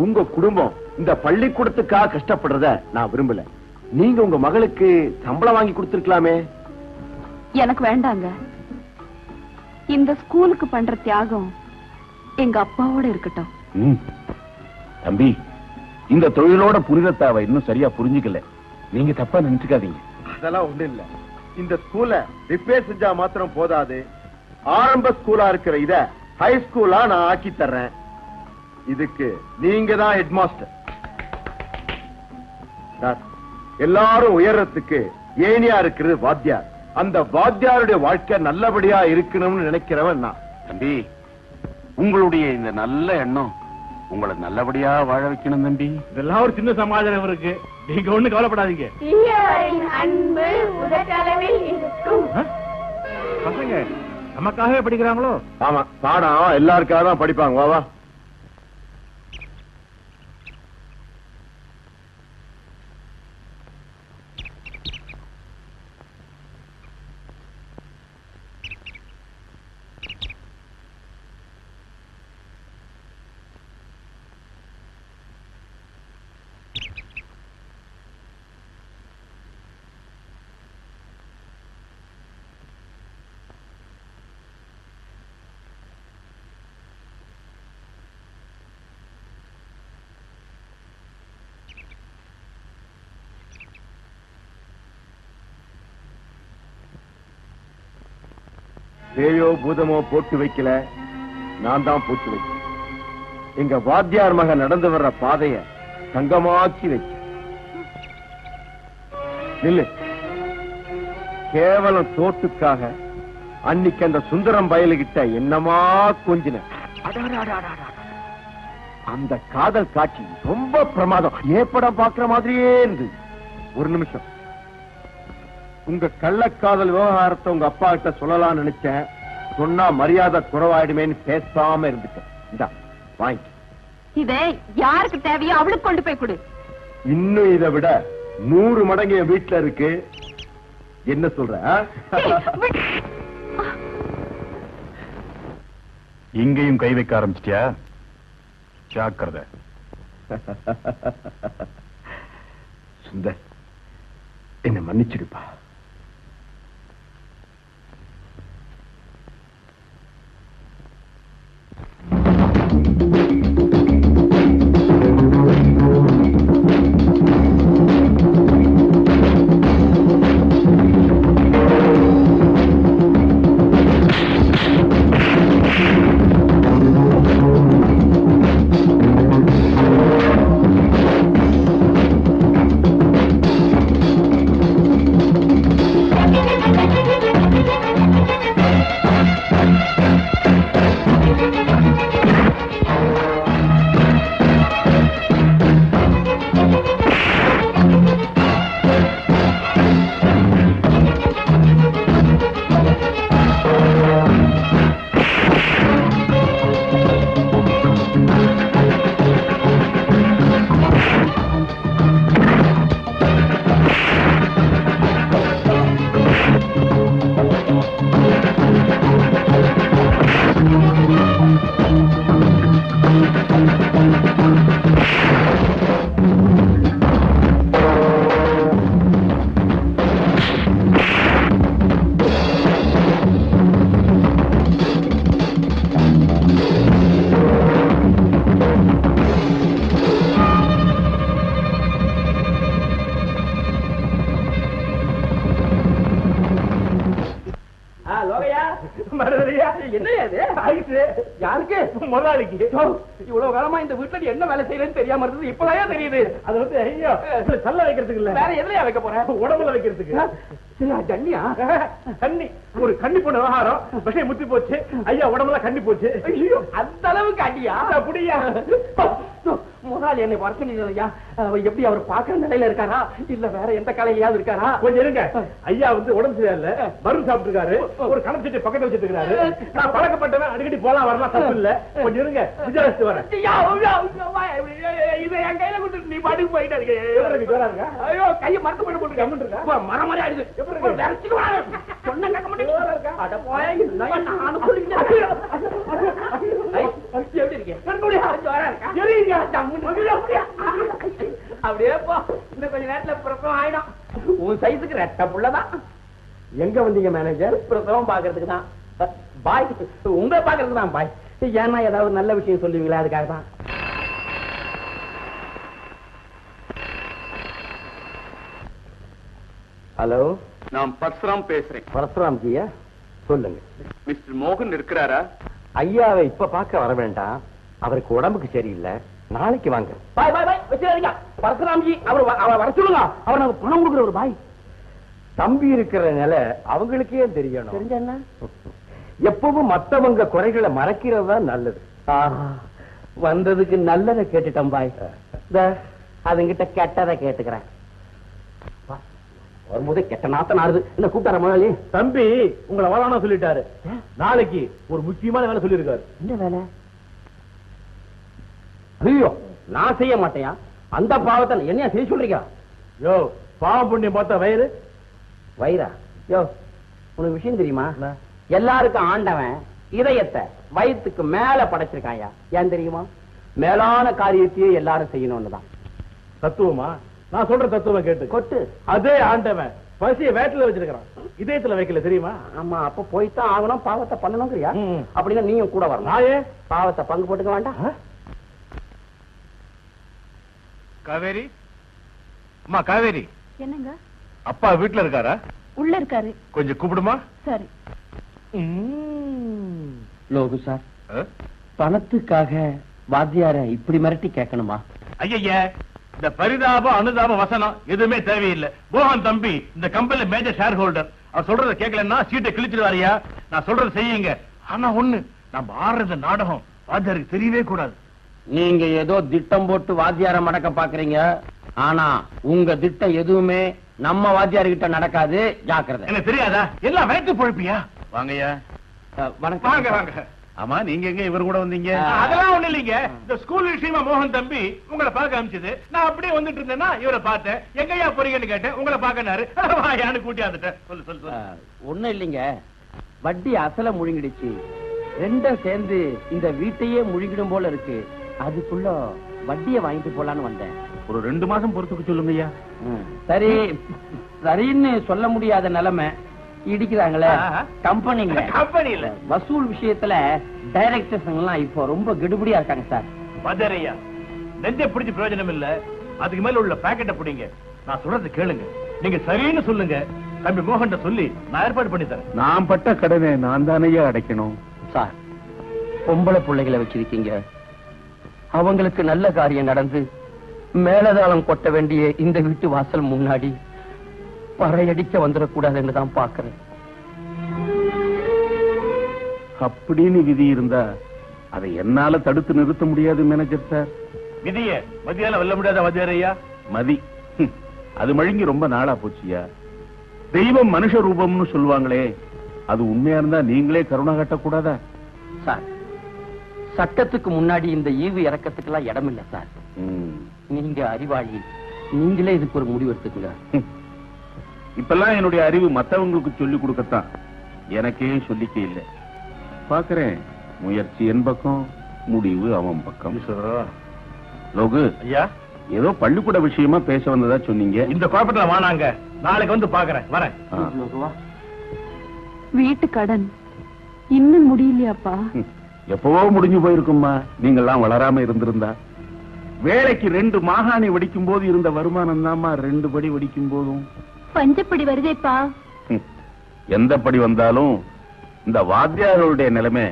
Speaker 1: உங்க குடும்பம் இந்த பள்ளிக்கூடத்துக்காக கஷ்டப்படுறத நான் விரும்பல. நீங்க உங்க மகளுக்கு சம்பளம் வாங்கி கொடுத்திருக்கலாமே.
Speaker 7: எனக்கு வேண்டாங்க. இந்த ஸ்கூலுக்கு பண்ற தியாகம் எங்க அப்பாவோட இருக்கட்டும்.
Speaker 5: தம்பி, இந்த தொழிலோட புனிதத்தை அவ இன்னும் சரியா புரிஞ்சுக்கல. நீங்க தப்பா நினைச்சுக்காதீங்க.
Speaker 1: அதெல்லாம் ஒண்ணு இல்ல. இந்த ஸ்கூல ரிப்பேர் செஞ்சா மாத்திரம் போதாது. ஆரம்ப ஸ்கூலா இருக்கிற இத ஹை ஸ்கூலா நான் ஆக்கி தர்றேன். இதுக்கு நீங்க தான் ஹெட் மாஸ்டர். எல்லாரும் உயர்றதுக்கு ஏனியா இருக்கிறது வாத்தியார். அந்த வாத்தியாருடைய வாழ்க்கை நல்லபடியா இருக்கணும்னு நினைக்கிறவன் நான்.
Speaker 5: தம்பி, உங்களுடைய இந்த நல்ல எண்ணம் உங்களை நல்லபடியா வாழ வைக்கணும் தம்பி.
Speaker 6: இதெல்லாம் ஒரு சின்ன சமாதானம் இருக்கு. நீங்க ஒண்ணு கவலைப்படாதீங்க.
Speaker 7: அன்பு உதட்டளவில் இருக்கும்.
Speaker 6: பசங்க நமக்காகவே படிக்கிறாங்களோ?
Speaker 1: ஆமா, பாடம் எல்லாருக்காக தான் படிப்பாங்க. வா வா. பேயோ பூதமோ போட்டு வைக்கல, நான் தான் போட்டு வைக்கிறேன். எங்க வாத்தியார் மக நடந்து வர்ற பாதைய தங்கமாக்கி வைக்க. நில்லு. கேவலம் தோட்டுக்காக அன்னைக்கு அந்த சுந்தரம் பயலுகிட்ட என்னமா கொஞ்சின. அந்த காதல் காட்சி ரொம்ப பிரமாதம். ஏப்படம் பாக்குற மாதிரியே இருந்தது. ஒரு நிமிஷம். உங்க கள்ளக்காதல் விவகாரத்தை உங்க அப்பா கிட்ட சொல்லலாம்னு நினைச்சேன். சொன்னா மரியாதை குறைவாயிடுமேன்னு பேசாம இருந்துட்டேன். இந்தா வாங்கி.
Speaker 7: இதை யாருக்கு தேவையோ அவளுக்கு கொண்டு போய் கொடு.
Speaker 1: இன்னும் இதை விட 100 மடங்கு என் வீட்டுல இருக்கு. என்ன சொல்ற?
Speaker 8: இங்கேயும் கை வைக்க ஆரம்பிச்சிட்டியா? ஜாக்கிரதை.
Speaker 1: சுந்தர், என்ன மன்னிச்சிடுப்பா.
Speaker 6: யாருக்கு? முதலாளிக்கு. இவ்வளவு காலமா இந்த வீட்டுல என்ன வேலை செய்யறேன்னு தெரியாம இருந்தது இப்பதான் தெரியுது. அது வந்து ஐயோ சல்ல வைக்கிறதுக்கு இல்ல, வேற எதுலயா வைக்க போறேன்? உடம்புல வைக்கிறதுக்கு. தண்ணியா? தண்ணி. ஒரு கண்ணி போன விவகாரம் விஷயம் முத்தி போச்சு. ஐயா உடம்புல கண்ணி போச்சு. ஐயோ அந்த அளவுக்கு அடியா? அப்படியா? முதலாளி என்னை வர சொன்னீங்க. எப்படி அவர் பாக்குற நிலையில இருக்காரா இல்ல வேற எந்த கலையிலாவது இருக்காரா? கொஞ்சம் இருங்க. ஐயா வந்து உடம்பு சரியில்ல, மருந்து சாப்பிட்டு இருக்காரு. ஒரு கணக்கு சீட்டை பக்கத்துல வச்சிட்டு இருக்காரு. நான் பழக்கப்பட்டவன், அடிக்கடி போலாம் வரலாம், தப்பு இல்ல. கொஞ்சம் இருங்க, விசாரிச்சு வரேன். இதை என் கையில கொடுத்து நீ பாட்டுக்கு போயிட்டு இருக்க. ஐயோ கையை மறந்து போயிட்டு போட்டுருக்க. மரம் மாதிரி ஆயிடுது. சொன்ன கேட்க மாட்டேங்க. அட போய் நானும் எப்படி இருக்கேன்? அப்படியே போ. இந்த கொஞ்ச நேரத்துல பிரசவம் ஆயிடும். உன் சைஸுக்கு ரெட்ட புள்ளதான். எங்க வந்தீங்க மேனேஜர்? பிரசவம் பாக்குறதுக்கு தான். பாய், உங்களை பாக்குறதுக்கு தான் பாய். ஏன்னா ஏதாவது நல்ல விஷயம் சொல்லுவீங்களா, அதுக்காக தான்.
Speaker 3: ஹலோ,
Speaker 5: நான் பரசுராம் பேசுறேன்.
Speaker 3: பரசுராம் ஜியா, சொல்லுங்க.
Speaker 5: மிஸ்டர் மோகன் இருக்கிறாரா?
Speaker 3: ஐயாவை இப்ப பார்க்க வர வேண்டாம், அவருக்கு உடம்புக்கு சரியில்லை, நாளைக்கு வாங்க.
Speaker 6: பாய் பாய் பாய் வச்சிருக்கீங்க. பரசுராம்ஜி அவர் வர சொல்லுங்க. அவர் நாங்க பணம் கொடுக்குற ஒரு பாய்.
Speaker 3: தம்பி இருக்கிற நிலை அவங்களுக்கே தெரியணும். தெரிஞ்ச என்ன, எப்பவும் மத்தவங்க குறைகளை மறைக்கிறது தான் நல்லது.
Speaker 6: வந்ததுக்கு நல்லதை கேட்டுட்டேன் பாய். அதுங்கிட்ட கெட்டதை கேட்டுக்கிறேன். வரும்போதே கெட்ட நாத்த நாடுது. என்ன கூப்பிட்டார முதலாளி? தம்பி உங்களை வரான சொல்லிட்டாரு. நாளைக்கு ஒரு முக்கியமான வேலை சொல்லிருக்காரு. என்ன வேலை? ஐயோ நான் செய்ய மாட்டேயா. அந்த பாவத்தை என்னையா செய்ய சொல்றீங்க? யோ பாவம் புண்ணியம் பார்த்தா வயிறு வயிறா? யோ உனக்கு விஷயம் தெரியுமா? எல்லாருக்கும் ஆண்டவன் இதயத்தை வயிற்றுக்கு மேல படைச்சிருக்காயா. ஏன் தெரியுமா? மேலான காரியத்தையே எல்லாரும் செய்யணும்னுதான். தத்துவமா? நான் சொல்ற தத்துவம் கேட்டு கொட்டு. அதே ஆண்டவன் பசிய வேட்டில வச்சிருக்கான், இதயத்துல வைக்கல தெரியுமா? ஆமா, அப்ப போய்தான் ஆகணும், பாவத்தை பண்ணணுங்கிறியா? அப்படின்னா நீயும் கூட வரணும். நாயே பாவத்தை பங்கு போட்டுக்க வேண்டாம்.
Speaker 8: காவேரி, அம்மா காவேரி.
Speaker 7: என்னங்க?
Speaker 8: அப்பா வீட்டுல இருக்காரா?
Speaker 7: உள்ள இருக்காரு.
Speaker 8: கொஞ்சம் கூப்பிடுமா?
Speaker 7: சரி.
Speaker 9: லோகு சார், பணத்துக்காக வாத்தியார இப்படி மிரட்டி கேட்கணுமா?
Speaker 6: ஐயா, இந்த பரிதாப அனுதாப வசனம் எதுவுமே தேவையில்லை. மோகன் தம்பி இந்த கம்பெனில மேஜர் ஷேர் ஹோல்டர். அவர் சொல்றத கேட்கலன்னா சீட்டை கிழிச்சிருவாரியா. நான் சொல்றத செய்யுங்க. ஆனா ஒண்ணு, நம்ம ஆடுறது நாடகம் வாத்தியாருக்கு தெரியவே கூடாது.
Speaker 9: நீங்க ஏதோ திட்டம் போட்டு வாத்தியார மடக்க பாக்குறீங்க.
Speaker 3: ஆனா உங்க திட்டம் எதுவுமே நம்ம வாத்தியார்கிட்ட நடக்காது. ஜாக்கிரதை.
Speaker 6: எனக்கு தெரியாதா? எல்லாம் வயிற்று பொழுப்பியா?
Speaker 5: வாங்கய்யா.
Speaker 3: வணக்கம்.
Speaker 6: வாங்க வாங்க.
Speaker 5: ஆமா, நீங்க எங்க இவர் கூட வந்தீங்க?
Speaker 6: அதெல்லாம் ஒண்ணு இல்லைங்க. இந்த ஸ்கூல் விஷயமா மோகன் தம்பி உங்களை பார்க்க அனுப்பிச்சது. நான் அப்படியே வந்துட்டு இருந்தேன்னா இவரை பார்த்தேன். எங்கயா போறீங்கன்னு கேட்டேன். உங்களை பார்க்கனாரு. யானு கூட்டி வந்துட்டேன். சொல்லு சொல்லு சொல்லு.
Speaker 3: ஒண்ணும் இல்லைங்க, வட்டி அசல முழுங்கிடுச்சு. ரெண்டும் சேர்ந்து இந்த வீட்டையே முழுங்கிடும் போல இருக்கு. அதுக்குள்ள வட்டியை வாங்கிட்டு போலான்னு வந்தேன்.
Speaker 5: ஒரு 2 மாசம் பொறுத்துக்கு சொல்லுங்கய்யா.
Speaker 3: சரி, சரின்னு சொல்ல முடியாத நிலைமை. இடிக்கிறாங்களே கம்பெனில.
Speaker 6: கம்பெனில
Speaker 3: வசூல் விஷயத்துல டைரக்டர்ஸ் எல்லாம் இப்போ ரொம்ப கெடுபடியா இருக்காங்க சார்.
Speaker 6: பதறையா நெஞ்ச பிடிச்ச பிரயோஜனம் இல்ல. அதுக்கு மேல உள்ள பாக்கெட்டை பிடிங்க. நான் சொல்றது கேளுங்க. நீங்க சரின்னு சொல்லுங்க. தம்பி மோகன் சொல்லி நான் ஏற்பாடு பண்ணி தரேன்.
Speaker 5: நான் பட்ட கடனை நான் தானையா அடைக்கணும்.
Speaker 3: சார், பொம்பளை பிள்ளைகளை வச்சிருக்கீங்க. அவங்களுக்கு நல்ல காரியம் நடந்து மேலதாளம் கொட்ட வேண்டிய இந்த வீட்டு வாசல் முன்னாடி பறையடிக்க வந்துடக்கூடாதுன்னு தான் பாக்குறேன்.
Speaker 5: அப்படின்னு விதி இருந்தா அதை என்னால தடுத்து நிறுத்த முடியாது மேனேஜர் சார்.
Speaker 6: விதிய மதியால வெல்ல முடியாத வாத்தியாரையா?
Speaker 5: மதி அது மழுங்கி ரொம்ப நாளா போச்சியா. தெய்வம் மனுஷ ரூபம்னு சொல்லுவாங்களே, அது உண்மையா இருந்தா நீங்களே கருணா காட்டக்கூடாதா?
Speaker 3: சார், சட்டத்துக்கு முன்னாடி இந்த ஈவு இறக்கத்துக்கு எல்லாம் இடம் இல்ல சார். நீங்க அறிவாளி, நீங்களே இதுக்கு ஒரு முடிவு எடுத்துக்கங்க.
Speaker 5: இப்பெல்லாம் என்னுடைய அறிவு மத்தவங்களுக்கு சொல்லி கொடுக்கத்தான், எனக்கே சொல்லிக்க இல்லை. பாக்குறேன், முயற்சி என் பக்கம், முடிவு அவன் பக்கம். லோகு
Speaker 6: ஐயா,
Speaker 5: ஏதோ பள்ளிக்கூட விஷயமா பேச வந்ததா சொன்னீங்க.
Speaker 6: இந்த குழப்பத்துல வானாங்க. நாளைக்கு வந்து பாக்குறேன். வரேன்.
Speaker 7: வீட்டு கடன் இன்னும் முடியலையாப்பா?
Speaker 5: எப்பவோ முடிஞ்சு போயிருக்கும்மா, நீங்கெல்லாம் வளராம இருந்திருந்தா. வேலைக்கு 2 மாகாணி வெடிக்கும் போது இருந்த வருமானம் தான்மா 2 படி வெடிக்கும் போதும்.
Speaker 7: பஞ்சப்படி வருதேப்பா.
Speaker 5: எந்த படி வந்தாலும் இந்த வாத்தியார்களுடைய நிலைமை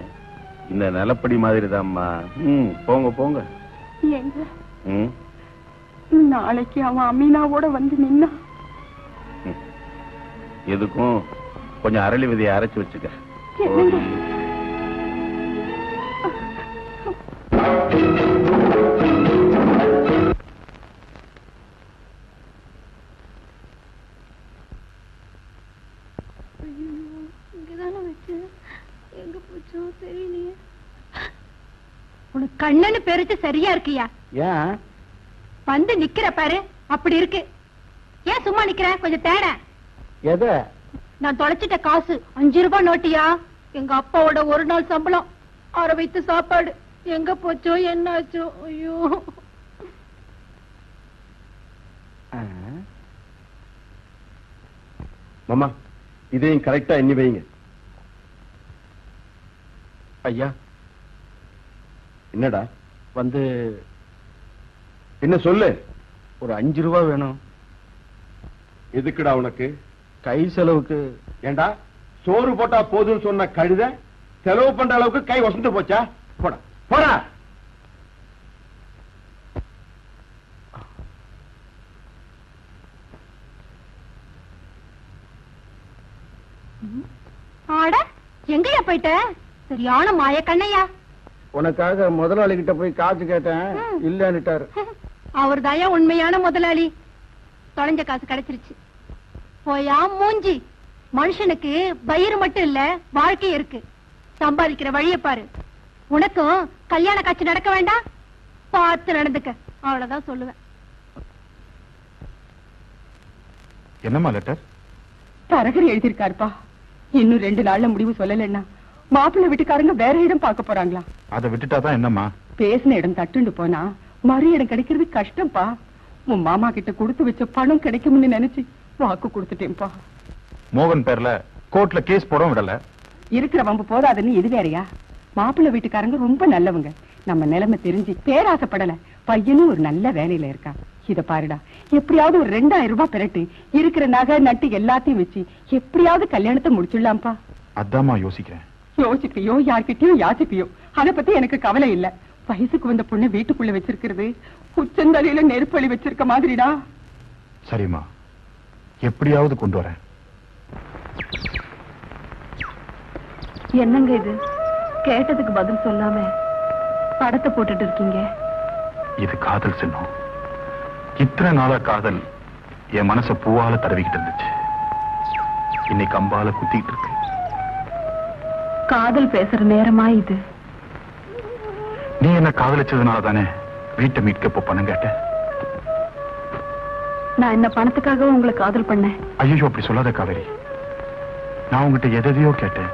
Speaker 5: இந்த நிலப்படி மாதிரி தான்மா. போங்க போங்க.
Speaker 10: எங்க நாளைக்கு அவன் அமீனாவோட வந்து நின்னா
Speaker 5: எதுக்கும் கொஞ்சம் அரளி விதையை அரைச்சு வச்சுக்க.
Speaker 7: உனக்கு கண்ணன்னு பெருத்து சரியா இருக்கியா?
Speaker 3: ஏன்
Speaker 7: வந்து நிக்கிற பாரு, அப்படி இருக்கு. ஏன் சும்மா நிக்கிற? கொஞ்சம் தேட.
Speaker 3: எத?
Speaker 7: நான் தொலைச்சிட்ட காசு 5 ரூபாய் நோட்டியா? எங்க அப்பாவோட ஒரு நாள் சம்பளம், அரை வைத்து சாப்பாடு. எங்க போச்சோ என்னாச்சோ? ஐயோ.
Speaker 1: மாமா, இதையும் கரெக்டா எண்ணி வைங்க.
Speaker 3: ஐயா,
Speaker 1: என்னடா
Speaker 3: வந்து
Speaker 1: என்ன சொல்லு?
Speaker 3: ஒரு 5 ரூபாய் வேணும்.
Speaker 1: எதுக்குடா உனக்கு?
Speaker 3: கை செலவுக்கு.
Speaker 1: ஏண்டா, சோறு போட்டா போதும் சொன்ன கழுத செலவு பண்ற அளவுக்கு கை வசந்து போச்சா? போடா போடா.
Speaker 7: ஆட, எங்கயா போயிட்ட? சரியான மாய கண்ணையா.
Speaker 3: உனக்காக முதலாளி கிட்ட போய் காசு கேட்டேன், இல்லன்னுட்டாரு.
Speaker 7: அவர் தாயா உண்மையான முதலாளி. தொலைஞ்ச காசு கிடைச்சிருச்சு. போயா மூஞ்சி. மனுஷனுக்கு வயிறு மட்டும் இல்ல, வாழ்க்கை இருக்கு. சம்பாதிக்கிற வழிய பாரு. உனக்கும் கல்யாண காட்சி நடக்க வேண்டாம், பார்த்து நடந்துக்க. அவ்வளவுதான் சொல்லுவேன்.
Speaker 8: என்னம்மா லெட்டர்?
Speaker 10: தரகர் எழுதியிருக்காருப்பா. இன்னும் 2 நாள்ல முடிவு சொல்லலன்னா மாப்பிள்ளை வீட்டுக்காரங்க வேற இடம் பார்க்க போறாங்களா?
Speaker 8: அதை விட்டுட்டாதான் என்னம்மா?
Speaker 10: பேசின இடம் தட்டுண்டு போனா மறு இடம் கிடைக்கிறது கஷ்டம்ப்பா. உன் மாமா கிட்ட கொடுத்து வச்ச பணம் கிடைக்கும்னு நினைச்சு வாக்கு கொடுத்துட்டேன்ப்பா.
Speaker 8: மோகன் பேர்ல கோர்ட்ல கேஸ் போட விடல.
Speaker 10: இருக்கிற வம்பு போதாதுன்னு இது வேறையா? மாப்பிள்ளை வீட்டுக்காரங்க ரொம்ப நல்லவங்க. நம்ம நிலைமை தெரிஞ்சு பேராசப்படல. பையனும் ஒரு நல்ல வேலையில இருக்கான். இத பாருடா, எப்படியாவது ஒரு 2000 ரூபாய் பெறட்டு இருக்கிற நகை நட்டு எல்லாத்தையும் வச்சு எப்படியாவது கல்யாணத்தை முடிச்சிடலாம்ப்பா.
Speaker 8: அதாம்மா யோசிக்கிறேன்.
Speaker 10: யோசிப்பியோ யார்கிட்டயும் யாசிப்பியோ, அத பத்தி எனக்கு கவலை இல்ல. வயசுக்கு வந்த பொண்ணு வீட்டுக்குள்ள வச்சிருக்கிறது உச்சந்தலையில நெருப்பள்ளி வச்சிருக்க மாதிரிடா.
Speaker 8: சரிம்மா, எப்படியாவது கொண்டு வரேன்.
Speaker 7: என்னங்க இது? கேட்டதுக்கு பதில் சொல்லாம படத்தை போட்டுட்டு இருக்கீங்க.
Speaker 8: இது காதல் சின்னம். இத்தனை நாளா காதல் என் மனச பூவால தடவிக்கிட்டு இருந்துச்சு. இன்னைக்கு அம்பால குத்திக்கிட்டு இருக்கு.
Speaker 4: காதல் பேசுற நேரமா இது?
Speaker 8: நீ என்ன காதலிச்சதுனால தானே வீட்டை மீட்க போ பணம் கேட்ட.
Speaker 4: நான் என்ன பணத்துக்காக உங்களை காதல் பண்ணேன்?
Speaker 8: ஐயோ அப்படி சொல்லாத காவேரி. நான் உங்ககிட்ட எதையோ கேட்டேன்.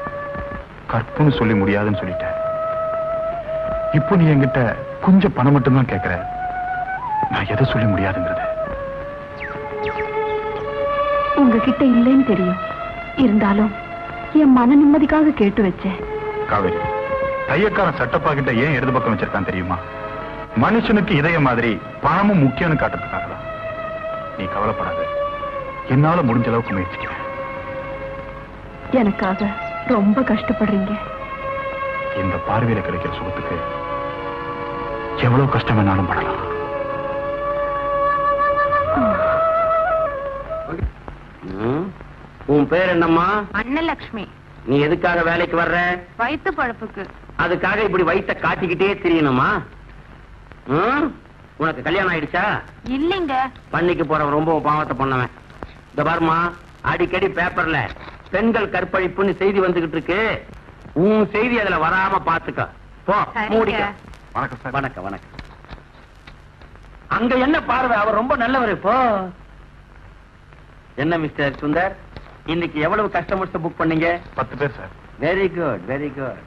Speaker 8: கற்புன்னு சொல்லி முடியாதுன்னு சொல்லிட்டேன். இப்போ நீ என்கிட்ட கொஞ்சம் பணம் மட்டும்தான் கேட்கிற. நான் எதை சொல்லி முடியாதுங்கிறது.
Speaker 4: உங்ககிட்ட இல்லைன்னு தெரியும். இருந்தாலும் என் மன நிம்மதிக்காக கேட்டு வச்சேன்.
Speaker 8: காவேரி, தையக்காரன் சட்டப்பா கிட்ட ஏன் இடது பக்கம் வச்சிருக்கான் தெரியுமா? மனுஷனுக்கு இதய மாதிரி பணமும் முக்கியம்னு காட்டுறதுக்காக தான். நீ கவலைப்படாத, என்னால முடிஞ்ச அளவுக்கு முயற்சிக்கிறேன்.
Speaker 4: எனக்காக ரொம்ப கஷ்டப்படுறீங்க.
Speaker 8: இந்த பார்வையில கிடைக்கிற சுகத்துக்கு எவ்வளவு கஷ்டம் வேணாலும் படலாம்.
Speaker 3: உன் பேர் என்னம்மா?
Speaker 7: அன்னலட்சுமி.
Speaker 3: நீ எதுக்காக வேலைக்கு வர்ற?
Speaker 7: வயிற்று பழப்புக்கு.
Speaker 3: அதுக்காக இப்படி வயிற்ற காட்டிக்கிட்டே தெரியணுமா? உனக்கு கல்யாணம் ஆயிடுச்சா?
Speaker 7: இல்லைங்க.
Speaker 3: பண்ணிக்கு போறவன் ரொம்ப பாவத்தை பண்ணவன். இந்த பாருமா, அடிக்கடி பேப்பர்ல பெண்கள் கற்பழிப்புன்னு செய்தி வந்துகிட்டு இருக்கு. உன் செய்தி அதுல வராம பாத்துக்க. போ, மூடிக்க.
Speaker 8: வணக்கம் சார்.
Speaker 3: வணக்கம் வணக்கம். அங்க என்ன பார்வை, அவர் ரொம்ப நல்லவர். இப்போ என்ன மிஸ்டர் சுந்தர், இன்னைக்கு எவ்வளவு கஸ்டமர்ஸ் புக் பண்ணீங்க?
Speaker 8: 10 பேர் சார்.
Speaker 3: Very good very good.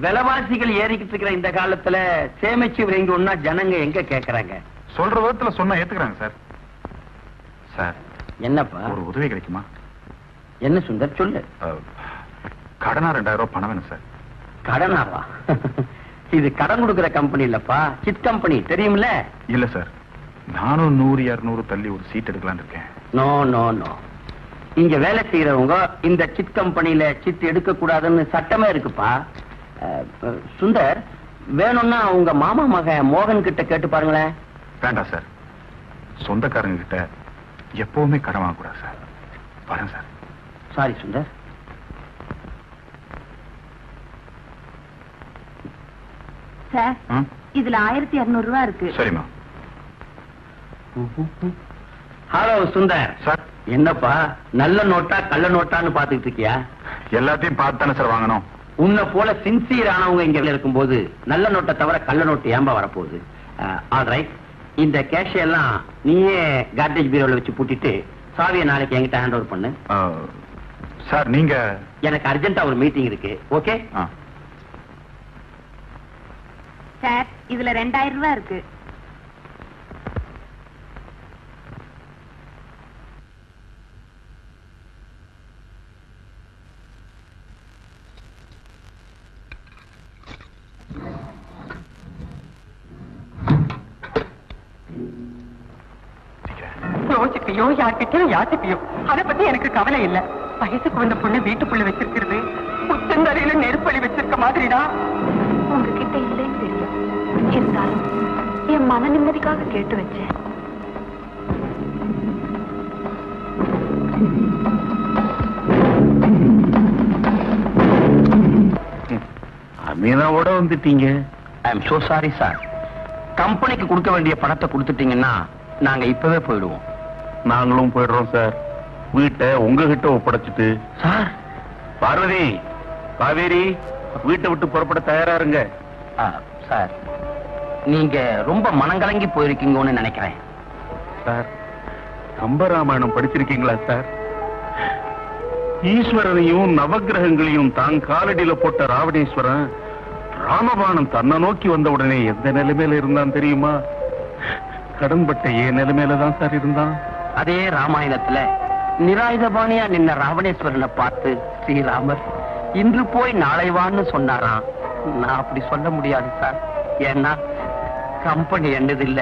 Speaker 3: விலைவாசிகள் ஏறிக்கிட்டு இருக்கிற இந்த காலத்துல சேமிச்சு வைங்கன்னா ஜனங்க எங்க கேக்குறாங்க?
Speaker 8: சொல்ற விதத்துல சொன்னா ஏத்துக்கிறாங்க சார். சார்,
Speaker 3: என்னப்பா?
Speaker 8: ஒரு உதவி கிடைக்குமா?
Speaker 3: என்ன சுந்தர், சொல்லு.
Speaker 8: கடனா 2000 ரூபாய் பணம் வேணும் சார்.
Speaker 3: கடனாவா? இது கடன் கொடுக்கிற கம்பெனி இல்லப்பா, சிட் கம்பெனி, தெரியுமில்ல?
Speaker 8: இல்ல சார், நானும் 100 200 தள்ளி ஒரு சீட் எடுக்கலான்னு இருக்கேன்.
Speaker 3: No no no. இங்க வேலை செய்யறவங்க இந்த சிட் கம்பெனில சிட் எடுக்க கூடாதுன்னு சட்டமே இருக்குப்பா. சுந்தர், வேணும்னா உங்க மாமா மகன் மோகன் கிட்ட கேட்டு பாருங்களேன்.
Speaker 8: வேண்டாம் சார், சொந்தக்காரங்க கிட்ட எப்பவுமே கடன் வாங்கக்கூடாது சார். பாருங்க சார்.
Speaker 3: சாரி சுந்தர்.
Speaker 4: சார், இதுல 1200 ரூபாய் இருக்கு.
Speaker 8: சரிம்மா.
Speaker 3: ஹலோ சுந்தர்.
Speaker 8: சார்.
Speaker 3: என்னப்பா, நல்ல நோட்டா கள்ள நோட்டான்னு பாத்துக்கிட்டு இருக்கியா?
Speaker 8: எல்லாத்தையும் பார்த்து தானே சார் வாங்கணும்.
Speaker 3: உன்னை போல சின்சியர் ஆனவங்க இங்க இருக்கும்போது நல்ல நோட்டை தவிர கள்ள நோட்டு ஏம்பா வரப்போகுது? ஆல்ரைட், இந்த கேஷ் எல்லாம் நீயே கார்டேஜ் பீரோல வச்சு பூட்டிட்டு சாவியை நாளைக்கு என்கிட்ட ஹேண்ட் ஓவர் பண்ணு.
Speaker 8: சார், நீங்க?
Speaker 3: எனக்கு அர்ஜென்ட்டா ஒரு மீட்டிங் இருக்கு. ஓகே
Speaker 7: சார், இதுல 2000 ரூபாய் இருக்கு.
Speaker 10: யோசிப்பியோ, யார்கிட்டயும் யாசிப்பியோ, அதை பத்தி எனக்கு கவலை இல்ல. வயசுக்கு வந்த பொண்ணு வீட்டுக்குள்ள வச்சிருக்கிறது புத்தந்தரையில நெருப்பலி வச்சிருக்க மாதிரிடா.
Speaker 4: உங்ககிட்ட இல்லைன்னு தெரியும். இருந்தாலும் என் மன நிம்மதிக்காக கேட்டு வச்சேன்.
Speaker 3: அமீனாவோட வந்துட்டீங்க. I am so sorry sir. கம்பெனிக்கு கொடுக்க வேண்டிய பணத்தை கொடுத்துட்டீங்கன்னா நாங்க இப்பவே போயிடுவோம்.
Speaker 5: நாங்களும் போயிடுறோம் சார். வீட்டை உங்ககிட்ட ஒப்படைச்சிட்டு.
Speaker 3: சார்.
Speaker 5: பார்வதி, காவேரி, வீட்டை விட்டு புறப்பட தயாரா இருங்க.
Speaker 3: சார், நீங்க ரொம்ப மனங்கலங்கி போயிருக்கீங்கன்னு நினைக்கிறேன்.
Speaker 5: சார், கம்பராமாயணம் படிச்சிருக்கீங்களா சார்? ஈஸ்வரனையும் நவகிரகங்களையும் தான் காலடியில போட்ட ராவணேஸ்வரன் ராமபாணம் தன்னை நோக்கி வந்த உடனே எந்த நிலைமையில இருந்தான் தெரியுமா? கடன்பட்ட ஏன் நிலைமையில தான் சார் இருந்தான்.
Speaker 3: அதே ராமாயணத்துல நிராயுதபாணியா நின்ன ராவணேஸ்வரனை பார்த்து ஸ்ரீராமர் இன்று போய் நாளை வான்னு சொன்னாராம். நான் அப்படி சொல்ல முடியாது சார். ஏன்னா கம்பெனி என்னது இல்ல.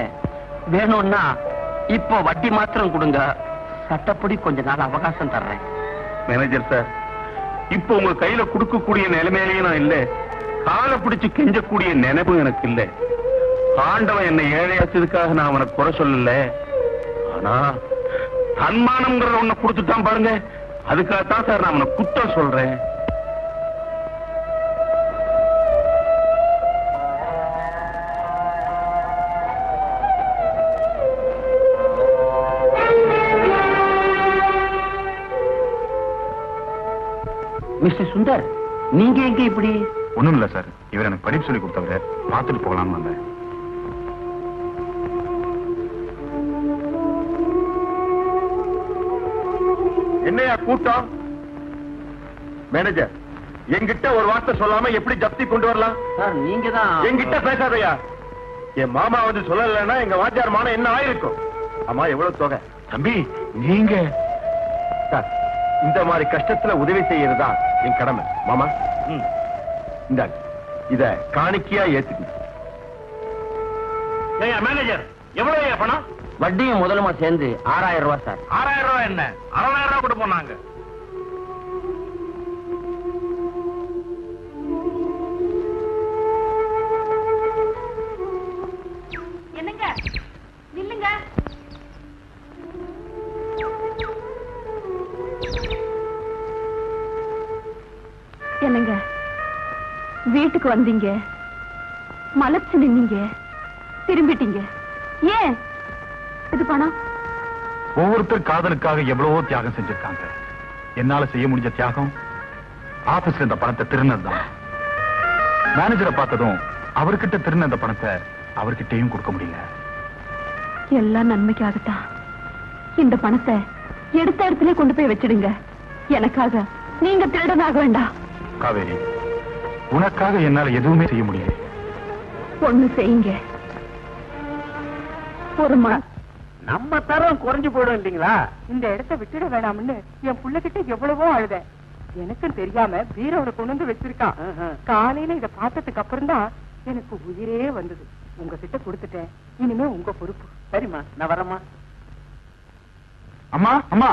Speaker 3: வேணும்னா இப்போ வட்டி மாத்திரம் கொடுங்க, சட்டப்படி கொஞ்ச நாள் அவகாசம் தர்றேன்.
Speaker 5: மேனேஜர் சார், இப்போ உங்க கையில கொடுக்கக்கூடிய நிலைமையிலேயே நான் இல்ல. காலை பிடிச்சு கெஞ்சக்கூடிய நினைப்பு எனக்கு இல்ல. ஆண்டவன் என்னை ஏழையாச்சதுக்காக நான் அவனை குறை சொல்லல. ஆனா தன்மானம்ங்கிறத ஒண்ணு கொடுத்துட்டான் பாருங்க, அதுக்காகத்தான் சார் நான் அவனை குற்றம் சொல்றேன்.
Speaker 3: மிஸ்டர் சுந்தர், நீங்க எங்க இப்படி?
Speaker 8: ஒண்ணும் இல்ல சார், இவர் எனக்கு படிப்பு சொல்லி கொடுத்தவரை பார்த்துட்டு போகலாம்னு வந்தேன்.
Speaker 1: என்னையா கூட்டம்? மேனேஜர், என்கிட்ட ஒரு வார்த்தை சொல்லாம எப்படி ஜப்தி கொண்டு வரலாம்?
Speaker 3: சார் நீங்க தான்.
Speaker 1: என்கிட்ட பேசாதையா. என் மாமா வந்து சொல்லலைன்னா எங்க வாத்தியார் மானம் என்ன ஆயிருக்கும்? ஆமா, எவ்வளவு தொகை?
Speaker 8: தம்பி நீங்க
Speaker 1: சார், இந்த மாதிரி கஷ்டத்துல உதவி செய்யறதா என் கடமை. மாமா, இந்தாங்க, இத காணிக்கையா ஏத்துக்கு.
Speaker 6: மேனேஜர், எவ்வளவு பணம்?
Speaker 3: வட்டியும் முதலுமா சேர்ந்து 6000 ரூபாய் சார்.
Speaker 6: 6000 ரூபாய் என்ன, 6000 ரூபாய் கொடுப்போம் நாங்க.
Speaker 7: என்னங்க, நில்லுங்க. என்னங்க, வீட்டுக்கு வந்தீங்க, மலைச்சு நின்னீங்க, திரும்பிட்டீங்க. ஏன் இது பணம்?
Speaker 8: ஒவ்வொருத்தர் காதலுக்காக எவ்வளவோ தியாகம் செஞ்சிருக்காங்க. என்னால செய்ய முடிஞ்ச தியாகம் ஆபீஸ்ல இந்த பணத்தை திருநதான். மேனேஜரை பார்த்ததும் அவர்கிட்ட திருந அந்த பணத்தை அவர்கிட்டயும் கொடுக்க முடியல.
Speaker 7: எல்லாம் நன்மைக்காகத்தான். இந்த பணத்தை எடுத்த இடத்துல கொண்டு போய் வச்சிடுங்க. எனக்காக நீங்க திருடனாக வேண்டாம்.
Speaker 8: காவேரி, உனக்காக என்னால எதுவுமே செய்ய முடியல.
Speaker 7: ஒண்ணு செய்யுங்க. ஒரு
Speaker 3: நம்ம தரம் குறைஞ்சு போயிடும் இல்லீங்களா?
Speaker 10: இந்த இடத்தை விட்டுட வேணாம்னு என் புள்ளகிட்ட எவ்வளவோ அழுத. எனக்கும் தெரியாம பீரோட கொண்டு வந்து வச்சிருக்கான். காலையில இத பார்த்ததுக்கு அப்புறம் தான் எனக்கு உயிரே வந்தது. உங்ககிட்ட கொடுத்துட்டேன், இனிமே உங்க பொறுப்பு.
Speaker 3: சரிம்மா, நான் வரேம்மா.
Speaker 8: அம்மா அம்மா,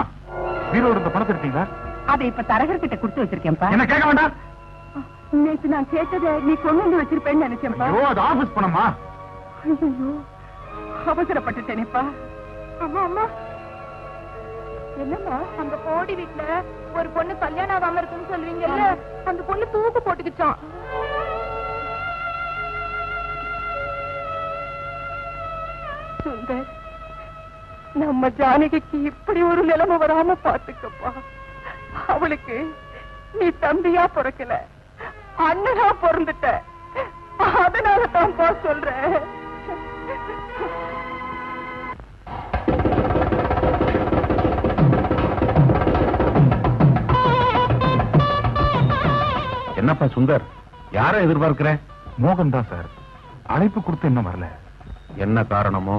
Speaker 8: பீரோட இருந்த பணத்தை எடுத்தீங்களா?
Speaker 10: அதை இப்ப தரகர்கிட்ட கொடுத்து வச்சிருக்கேன்ப்பா.
Speaker 8: என்ன கேட்க வேண்டாம்.
Speaker 10: நேற்று நான் கேட்டதை நீ கொண்டு வந்து வச்சிருப்பேன்னு நினைச்சேன்ப்பா.
Speaker 8: ஐயோ, அது ஆபீஸ் பணமா?
Speaker 10: ஐயோ, அவசரப்பட்டுட்டேனேப்பா. அம்மா அம்மா, என்னம்மா?
Speaker 7: அந்த கோடி வீட்டுல ஒரு பொண்ணு கல்யாணம் ஆகாம இருக்குன்னு சொல்லுவீங்கல்ல, அந்த பொண்ணு தூக்கு போட்டுக்கிச்சான்.
Speaker 10: சுந்தர், நம்ம ஜானகிக்கு இப்படி ஒரு நிலைமை வராம பாத்துக்கப்பா. அவளுக்கு நீ தம்பியா பிறக்கல, அண்ணனா பிறந்துட்ட. அதனால தான்ப்பா சொல்றேன்.
Speaker 8: என்னப்பா சுந்தர், யாரை எதிர்பார்க்கிற? மோகன் தான் சார். அழைப்பு கொடுத்து இன்னும் வரல. என்ன காரணமோ?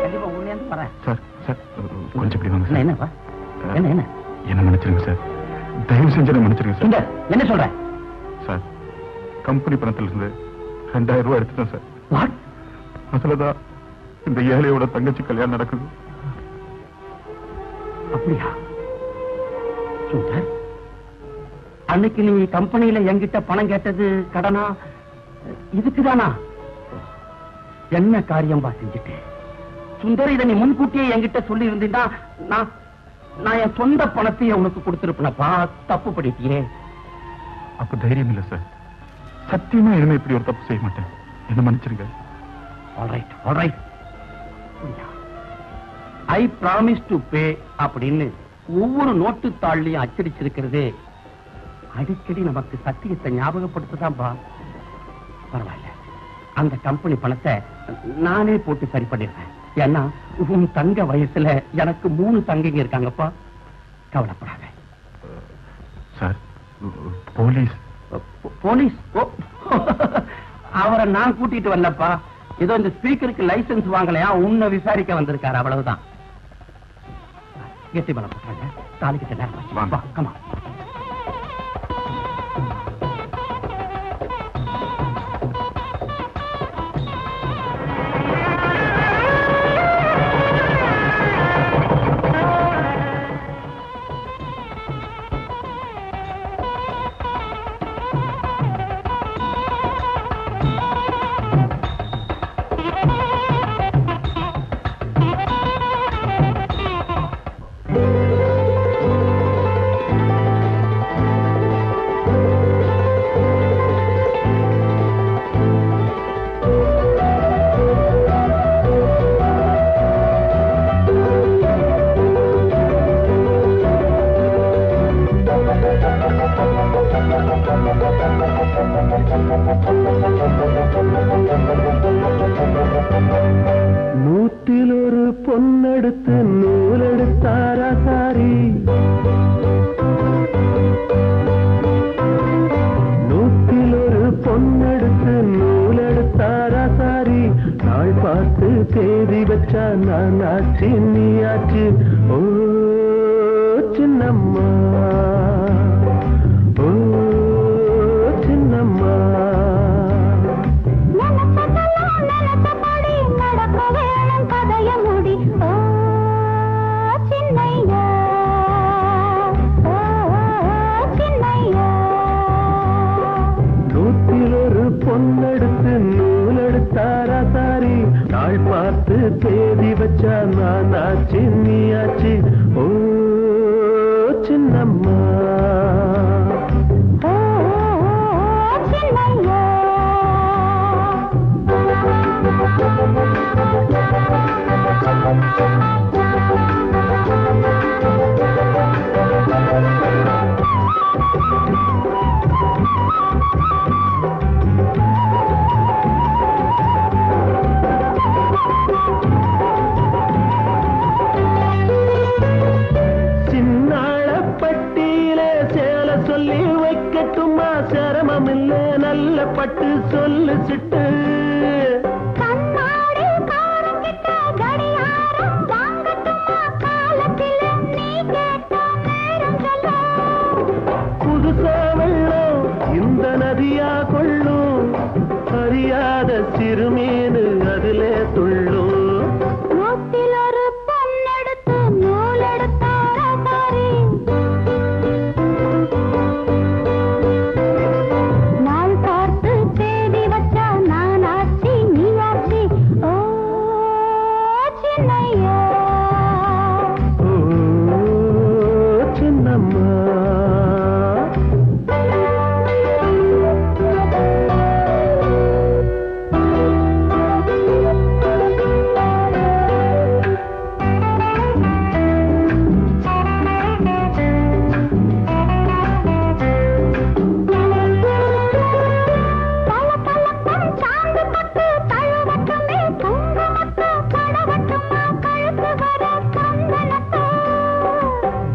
Speaker 3: கண்டிப்பா உண்மையா வரேன்.
Speaker 8: சார் சார், கொஞ்சம் இப்படி வாங்க சார்.
Speaker 3: என்னப்பா? என்ன என்ன
Speaker 8: என்ன மன்னிச்சிருங்க சார், தயவு செஞ்சு என்ன மன்னிச்சிருங்க சார்.
Speaker 3: சுந்தர், என்ன சொல்ற?
Speaker 8: சார், கம்பெனி பணத்துல இருந்து 2000 ரூபாய் எடுத்துட்டேன் சார்.
Speaker 3: வாட்?
Speaker 8: அதுலதான் இந்த ஏழையோட தங்கச்சி கல்யாணம் நடக்குது.
Speaker 3: அப்படியா? சுந்தர், அன்னைக்கு நீ கம்பெனியில என்கிட்ட பணம் கேட்டது கடனா? இதுக்குதானா? என்ன காரியம்பா செஞ்சுட்டேன் சுந்தர்? இதை நீ முன்கூட்டியே என்கிட்ட சொல்லி இருந்தீங்கன்னா நான் என் சொந்த பணத்தையே உனக்கு கொடுத்திருப்பேனப்பா. தப்பு பண்ணிட்டியே.
Speaker 8: அப்ப தைரியம் இல்ல சார். சத்தியமா இனிமே இப்படி ஒரு தப்பு செய்ய மாட்டேன். என்ன மன்னிச்சிருங்க.
Speaker 3: Alright alright. I promise to pay அப்படின்னு ஒவ்வொரு நோட்டு தாள்லையும் அச்சடிச்சிருக்கிறது அடிக்கடி நமக்கு சத்தியத்தை ஞாபகப்படுத்துதான்பா. பரவாயில்ல, அந்த கம்பெனி பணத்தை நானே போட்டு சரி பண்ணிடுறேன். ஏன்னா உன் தங்க வயசுல எனக்கு 3 தங்கைங்க இருக்காங்கப்பா. கவலைப்படாத.
Speaker 8: சார், போலீஸ்
Speaker 3: போலீஸ் அவரை நான் கூட்டிட்டு வரலப்பா. ஏதோ இந்த ஸ்பீக்கருக்கு லைசன்ஸ் வாங்கலையா, உன்னை விசாரிக்க வந்திருக்காரு, அவ்வளவுதான். கெட்டி மேல போட்டாங்க. தாலிக்கிட்ட நேரம் வா, கமா.
Speaker 2: ஒரு பொன்னெடுத்து நூலெடுத்தாரா சாரி, நூற்றில் ஒரு பொன்னெடுத்து நூலெடுத்தாரா சாரி, நாள் பார்த்து தேதி வச்சா நான் ஆச்சு நீ ஆச்சு. ஓ சின்னம்மா, ஓ சின்னம்மா, பொன்னெடுத்து நூலெடுத்தாரா சாரி, நாள் பார்த்து தேதி வச்சா நான் ஆச்சு நீ ஆச்சு. ஓ சின்னம்மா, சிரமம் இல்ல நல்ல பட்டு சொல்லு சிட்டு, புதுசா வெள்ளம் இந்த நதியா கொள்ளும், அறியாத சிறுமீனு அதிலே துள்ளும்.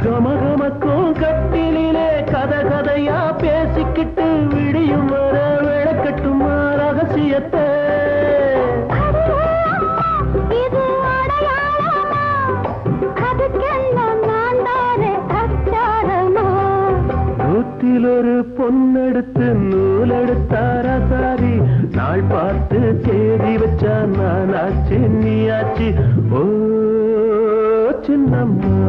Speaker 2: கமகமக்கும் கட்டிலே கதை கதையா பேசிக்கிட்டு விடியும் வர விளக்கட்டுமா ரகசியத்தை. நூற்றில் ஒரு பொன்னெடுத்து நூலெடுத்தாரா சாரி, நாள் பார்த்து தேதி வச்சா நான் ஆச்சு நீ ஆச்சு. ஓ சின்னம்மா,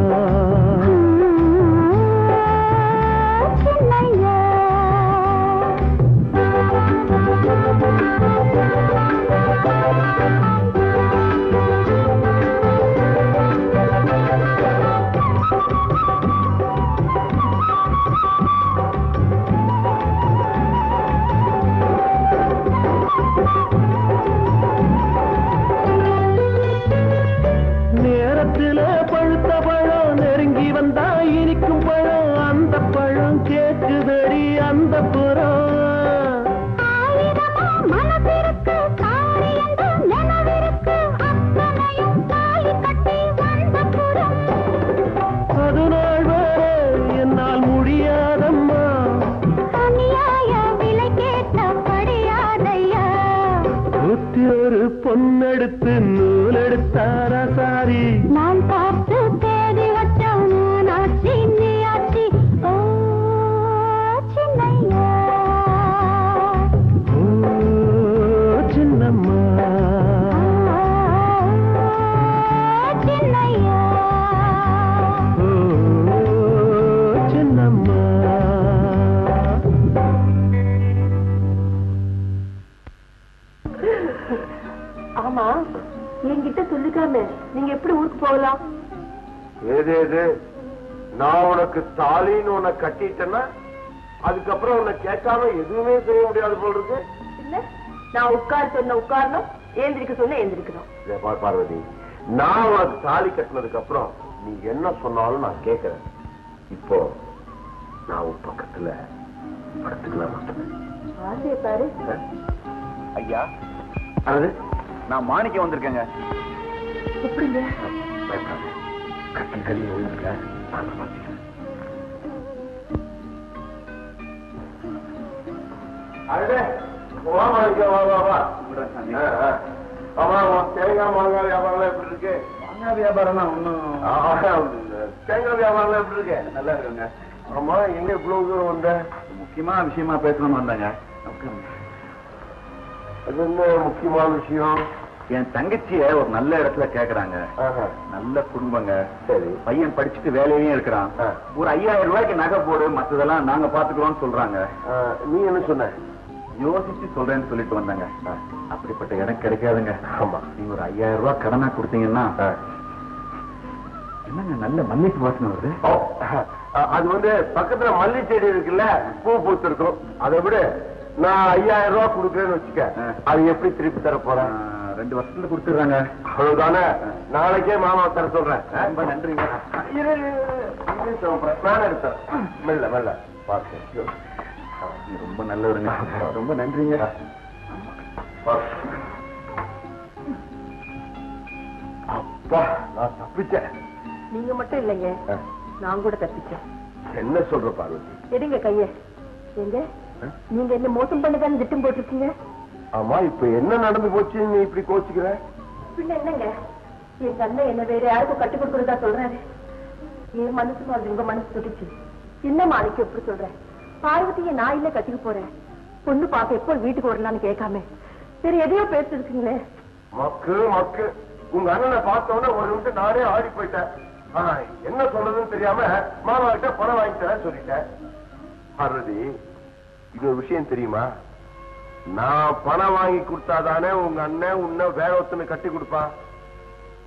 Speaker 2: நேரத்துல பழுத்த பழம் நெருங்கி வந்தா இனிக்கும் பழம், அந்த பழம் கேக்குதடி அந்த புறம். அது நாள் வர என்னால் முடியாதம்மா, நூற்றி ஒரு பொன்னெடுத்து நூலெடுத்தாரா சாரி,
Speaker 7: நான் பார்த்து தேடி வச்சோம் ஆச்சி நீ ஆச்சி. ஓ சின்னையா,
Speaker 2: ஓ சின்னம்மா,
Speaker 7: சின்னையா,
Speaker 2: ஓ சின்னம்மா.
Speaker 4: ஆமா, என்கிட்ட சொல்லிக்காம நீங்க எப்படி ஊருக்கு போகலாம்?
Speaker 1: ஏதேது நான் உனக்கு தாலின்னு உன்னை கட்டிட்டேன்னா அதுக்கப்புறம் உன்னை கேட்காம எதுவுமே செய்ய முடியாது போல் இருக்கு.
Speaker 4: இல்ல, நான் உட்கார சொன்ன உட்காரணும், ஏந்திரிக்க சொன்ன ஏந்திரிக்கணும்.
Speaker 1: பார்வதி, நான் உனக்கு தாலி கட்டினதுக்கு அப்புறம் நீ என்ன சொன்னாலும் நான் கேட்கிறேன். இப்போ நான் உன் பக்கத்துல படுத்துக்கலாம்.
Speaker 4: ஆசையை பாரு.
Speaker 5: ஐயா,
Speaker 1: அது
Speaker 5: நான் மாணிக்கம் வந்திருக்கேங்க.
Speaker 4: எப்படிங்க?
Speaker 1: பயப்படாத, கட்டில் கல்வி ஒழுங்குல நான் பார்த்துக்கிறேன். தேங்காய் மாங்காய் வியாபாரம் எப்படி இருக்கு?
Speaker 5: மாங்காய் வியாபாரம் தான் ஒன்னும்.
Speaker 1: தேங்காய் வியாபாரம் எப்படி இருக்கு?
Speaker 5: நல்லா இருக்குங்க.
Speaker 1: ஆமா, எங்க இவ்வளவு தூரம் வந்த?
Speaker 5: முக்கியமா விஷயமா பேசணும்னு வந்தாங்க.
Speaker 1: அது என்ன முக்கியமான விஷயம்?
Speaker 5: என் தங்கச்சிய ஒரு நல்ல இடத்துல கேக்குறாங்க. நல்ல குடும்பங்க. சரி, பையன் படிச்சுட்டு வேலையிலயும் இருக்கிறான். ஒரு 5000 ரூபாய்க்கு நகை போடு, மத்ததெல்லாம் நாங்க பாத்துக்கிறோம்னு சொல்றாங்க.
Speaker 1: நீ என்ன சொன்ன?
Speaker 5: யோசிச்சு சொல்றேன்னு சொல்லிட்டு வந்தாங்க. அப்படிப்பட்ட இடம் கிடைக்காதுங்க.
Speaker 1: ஆமா,
Speaker 5: நீங்க ஒரு 5000 ரூபாய் கடனா கொடுத்தீங்கன்னா. என்னங்க நல்ல மல்லிகை வாசனை வருது?
Speaker 1: அது வந்து பக்கத்துல மல்லி செடி இருக்குல்ல, பூ பூத்து இருக்கும். அதை விட நான் 5000 ரூபாய் கொடுக்குறேன்னு வச்சுக்க, அது எப்படி திருப்பி தர போறேன்?
Speaker 5: 2 வருஷத்துல கொடுத்துடுறாங்க.
Speaker 1: அவ்வளவுதானே? நாளைக்கே மாமா தர சொல்றேன்.
Speaker 5: ரொம்ப நன்றிங்க.
Speaker 1: நான் எடுத்தேன். மெல்ல மெல்ல பார்த்து.
Speaker 5: ரொம்ப நல்லவருங்க. ரொம்ப நன்றிங்க.
Speaker 1: அப்பா, நான் தப்பிச்சேன்.
Speaker 4: நீங்க மட்டும் இல்லைங்க, நான் கூட தப்பிச்சேன்.
Speaker 1: என்ன சொல்ற பார்வதி?
Speaker 4: எடுங்க கைய. எங்க நீங்க என்ன மோசம் பண்ணதான் திட்டம் போட்டிருக்கீங்க?
Speaker 1: ஆமா, இப்ப என்ன நடந்து போச்சு நீ இப்படி கோச்சுக்கிற?
Speaker 4: பின்ன என்னங்க, என் அண்ணன் என்ன வேற யாருக்கும் கட்டி கொடுக்கறதா சொல்றாரு. என் மனசு மாதிரி உங்க மனசு துடிச்சு. என்ன மாணிக்கு எப்படி சொல்றேன்? பார்வதியை நான் இல்ல கட்டிக்க போறேன். பொண்ணு பார்க்க எப்போ வீட்டுக்கு வரலான்னு கேட்காம சரி எதையோ பேசிட்டு இருக்கீங்களே.
Speaker 1: மக்கு மக்கு, உங்க அண்ணனை பார்த்தோன்னே ஒரு நிமிஷம் நானே ஆடி போயிட்டேன். ஆனா என்ன சொல்றதுன்னு தெரியாம மாமா கிட்ட பணம் வாங்கி தர சொல்லிட்டேன். பார்வதி, இது ஒரு விஷயம் தெரியுமா? நான் பணம் வாங்கி கொடுத்தாதானே உங்க அண்ணன் உன்னை வேற ஒருத்தனை கட்டி கொடுப்பான்.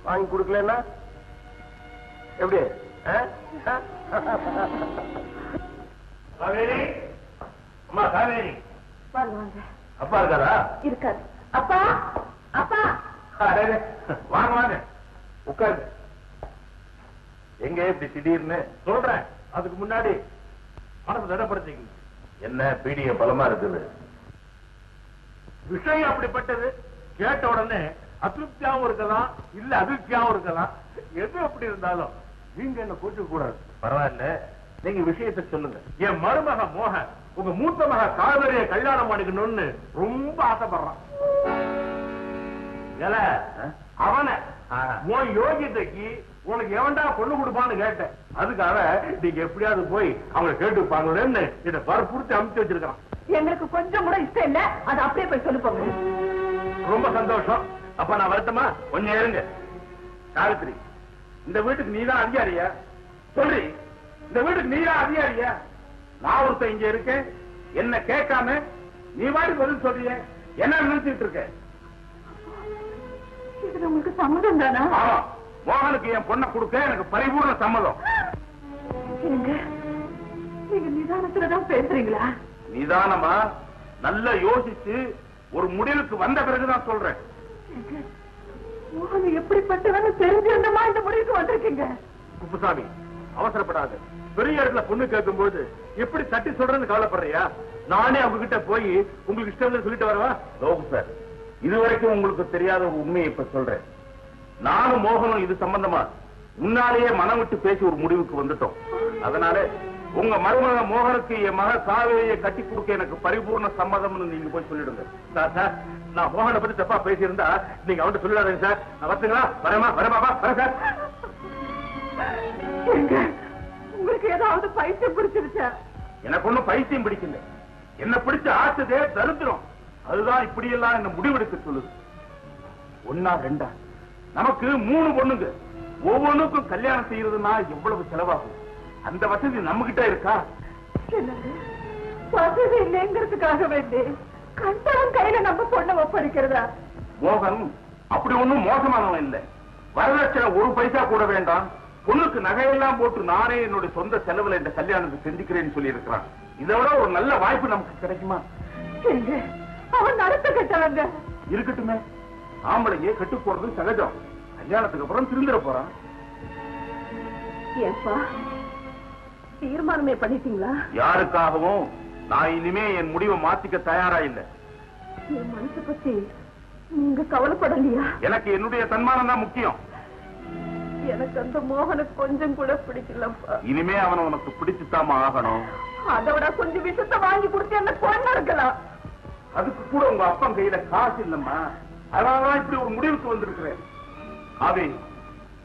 Speaker 1: வாங்கி கொடுக்கலன்னா எப்படி? காவேரி, அம்மா காவேரி.
Speaker 4: வாங்க.
Speaker 1: அப்பா இருக்காரா?
Speaker 4: இருக்காரு. அப்பா அப்பா.
Speaker 1: வாங்க வாங்க, உட்காருங்க. எங்க இப்படி திடீர்னு? சொல்றேன், அதுக்கு முன்னாடி மனசு தடப்படுத்திக்கங்க. என்ன பீடிய பலமா இருக்குது? விஷயம் அப்படிப்பட்டது. கேட்ட உடனே அதிருப்தியாவும் இருக்கலாம், இல்ல அதிருப்தியாவும் இருக்கலாம். எது அப்படி இருந்தாலும் நீங்க என்ன கூட்டு கூடாது. பரவாயில்ல, நீங்க விஷயத்தை சொல்லுங்க. என் மருமக மோகன் உங்க மூத்த மக காவேரிய கல்யாணம் பண்ணிக்கணும்னு ரொம்ப ஆசைப்படுறான். அவனை உன் யோகியத்தைக்கு உனக்கு எவன்டா பொண்ணு கொடுப்பான்னு கேட்டேன். அதுக்காக நீங்க எப்படியாவது போய் அவங்க கேட்டுப்பாங்களேன்னு இதை வற்புறுத்தி அமுச்சு வச்சிருக்கான்.
Speaker 4: எங்களுக்கு கொஞ்சம் கூட இஷ்டம் இல்ல, அது அப்படியே போய் சொல்லு போங்க.
Speaker 1: ரொம்ப சந்தோஷம். அப்ப நான் வருத்தமா? கொஞ்சம் இருங்க. சாவித்ரி, இந்த வீட்டுக்கு நீதான் அதிகாரியா? சொல்லி, இந்த வீட்டுக்கு நீதான் அதிகாரியா? நான் ஒருத்தன் இங்க இருக்கேன், என்ன கேட்காம நீ வாடி பதில் சொல்றிய, என்ன நினைச்சிட்டு இருக்க?
Speaker 4: இது உங்களுக்கு சம்மதம் தானா?
Speaker 1: ஆமா, மோகனுக்கு என் பொண்ணை கொடுக்க எனக்கு பரிபூர்ண சம்மதம்.
Speaker 4: நீங்க நிதானத்துலதான் பேசுறீங்களா?
Speaker 1: நிதானமா நல்லா யோசிச்சு ஒரு முடிவுக்கு வந்த பிறகுதான் சொல்றேன்.
Speaker 4: மோகன் எப்படிப்பட்டவன்னு தெரிஞ்சிருந்தமா இந்த முடிவுக்கு வந்திருக்கீங்க?
Speaker 1: குப்புசாமி, அவசரப்படாது. பெரிய இடத்துல பொண்ணு கேட்கும் போது எப்படி தட்டி சொல்றேன்னு கவலைப்படுறியா? நானே அவங்க கிட்ட போய் உங்களுக்கு இஷ்டம் சொல்லிட்டு வரவா? லோகு சார், இதுவரைக்கும் உங்களுக்கு தெரியாத ஒரு உண்மையை இப்ப சொல்றேன். நானும் மோகனும் இது சம்பந்தமா முன்னாலேயே மனம் விட்டு பேசி ஒரு முடிவுக்கு வந்துட்டோம். அதனால உங்க மருமக மோகனுக்கு என் மக காவேரியை கட்டி கொடுக்க எனக்கு பரிபூர்ண சம்மதம்னு நீங்க போய் சொல்லிடுங்க. சார், நான் மோகனை பத்தி தப்பா பேசியிருந்தா நீங்க அவன்கிட்ட சொல்லிடாதீங்க சார். நான் வரட்டுங்களா? வரேமா? வரேமாப்பா? வரேன் சார்.
Speaker 4: உங்களுக்கு ஏதாவது பைத்தியம் பிடிச்சிருச்சா?
Speaker 1: எனக்கு ஒண்ணும் பைத்தியம் பிடிக்கல. என்ன பிடிச்ச ஆசதே தரித்திரம். அதுதான் இப்படி எல்லாம் என்ன முடிவெடுக்க சொல்லுது. ஒன்னா ரெண்டா, நமக்கு 3 பொண்ணுங்க. ஒவ்வொன்றுக்கும் கல்யாணம் செய்யறதுன்னா எவ்வளவு செலவாகும்? அந்த வசதி நம்ம கிட்ட இருக்கா?
Speaker 4: வசதி இல்லைங்கிறதுக்காக வேண்டி கண்டவன் கையில நம்ம பொண்ணை ஒப்படைக்கிறதா?
Speaker 1: மோகன் அப்படி ஒண்ணும் மோசமானவன் இல்லை. வரதட்சணை 1 பைசா கூட வேண்டாம். பொண்ணுக்கு நகையெல்லாம் போட்டு நானே என்னுடைய சொந்த செலவுல இந்த கல்யாணத்தை செஞ்சுக்கிறேன்னு சொல்லி இருக்கிறான். இதை விட ஒரு நல்ல வாய்ப்பு நமக்கு கிடைக்குமா?
Speaker 4: அவன் நடத்த கட்டவங்க.
Speaker 1: இருக்கட்டுமே, ஆம்பளைங்க கெட்டு போறது சகஜம். கல்யாணத்துக்கு அப்புறம் திருந்திர போறான்.
Speaker 4: ஏப்பா, தீர்மானமே பண்ணிட்டீங்களா?
Speaker 1: யாருக்காகவும் நான் இனிமே என் முடிவை மாத்திக்க தயாரா இல்லை.
Speaker 4: என் மனசை பத்தி நீங்க கவலைப்படலையா?
Speaker 1: எனக்கு என்னுடைய தன்மானம் தான் முக்கியம்.
Speaker 4: எனக்கு அந்த மோகனை கொஞ்சம் கூட பிடிக்கலப்பா.
Speaker 5: இனிமே அவனை உனக்கு பிடிச்சுத்தாம ஆகணும்.
Speaker 4: அதோட கொஞ்சம் விஷத்தை வாங்கி கொடுத்து என்ன கொண்டு இருக்கலாம்.
Speaker 5: அதுக்கு கூட உங்க அப்பா கையில காசு இல்லம்மா. அதனாலதான் இப்படி ஒரு முடிவுக்கு வந்திருக்கிறேன். ஆவே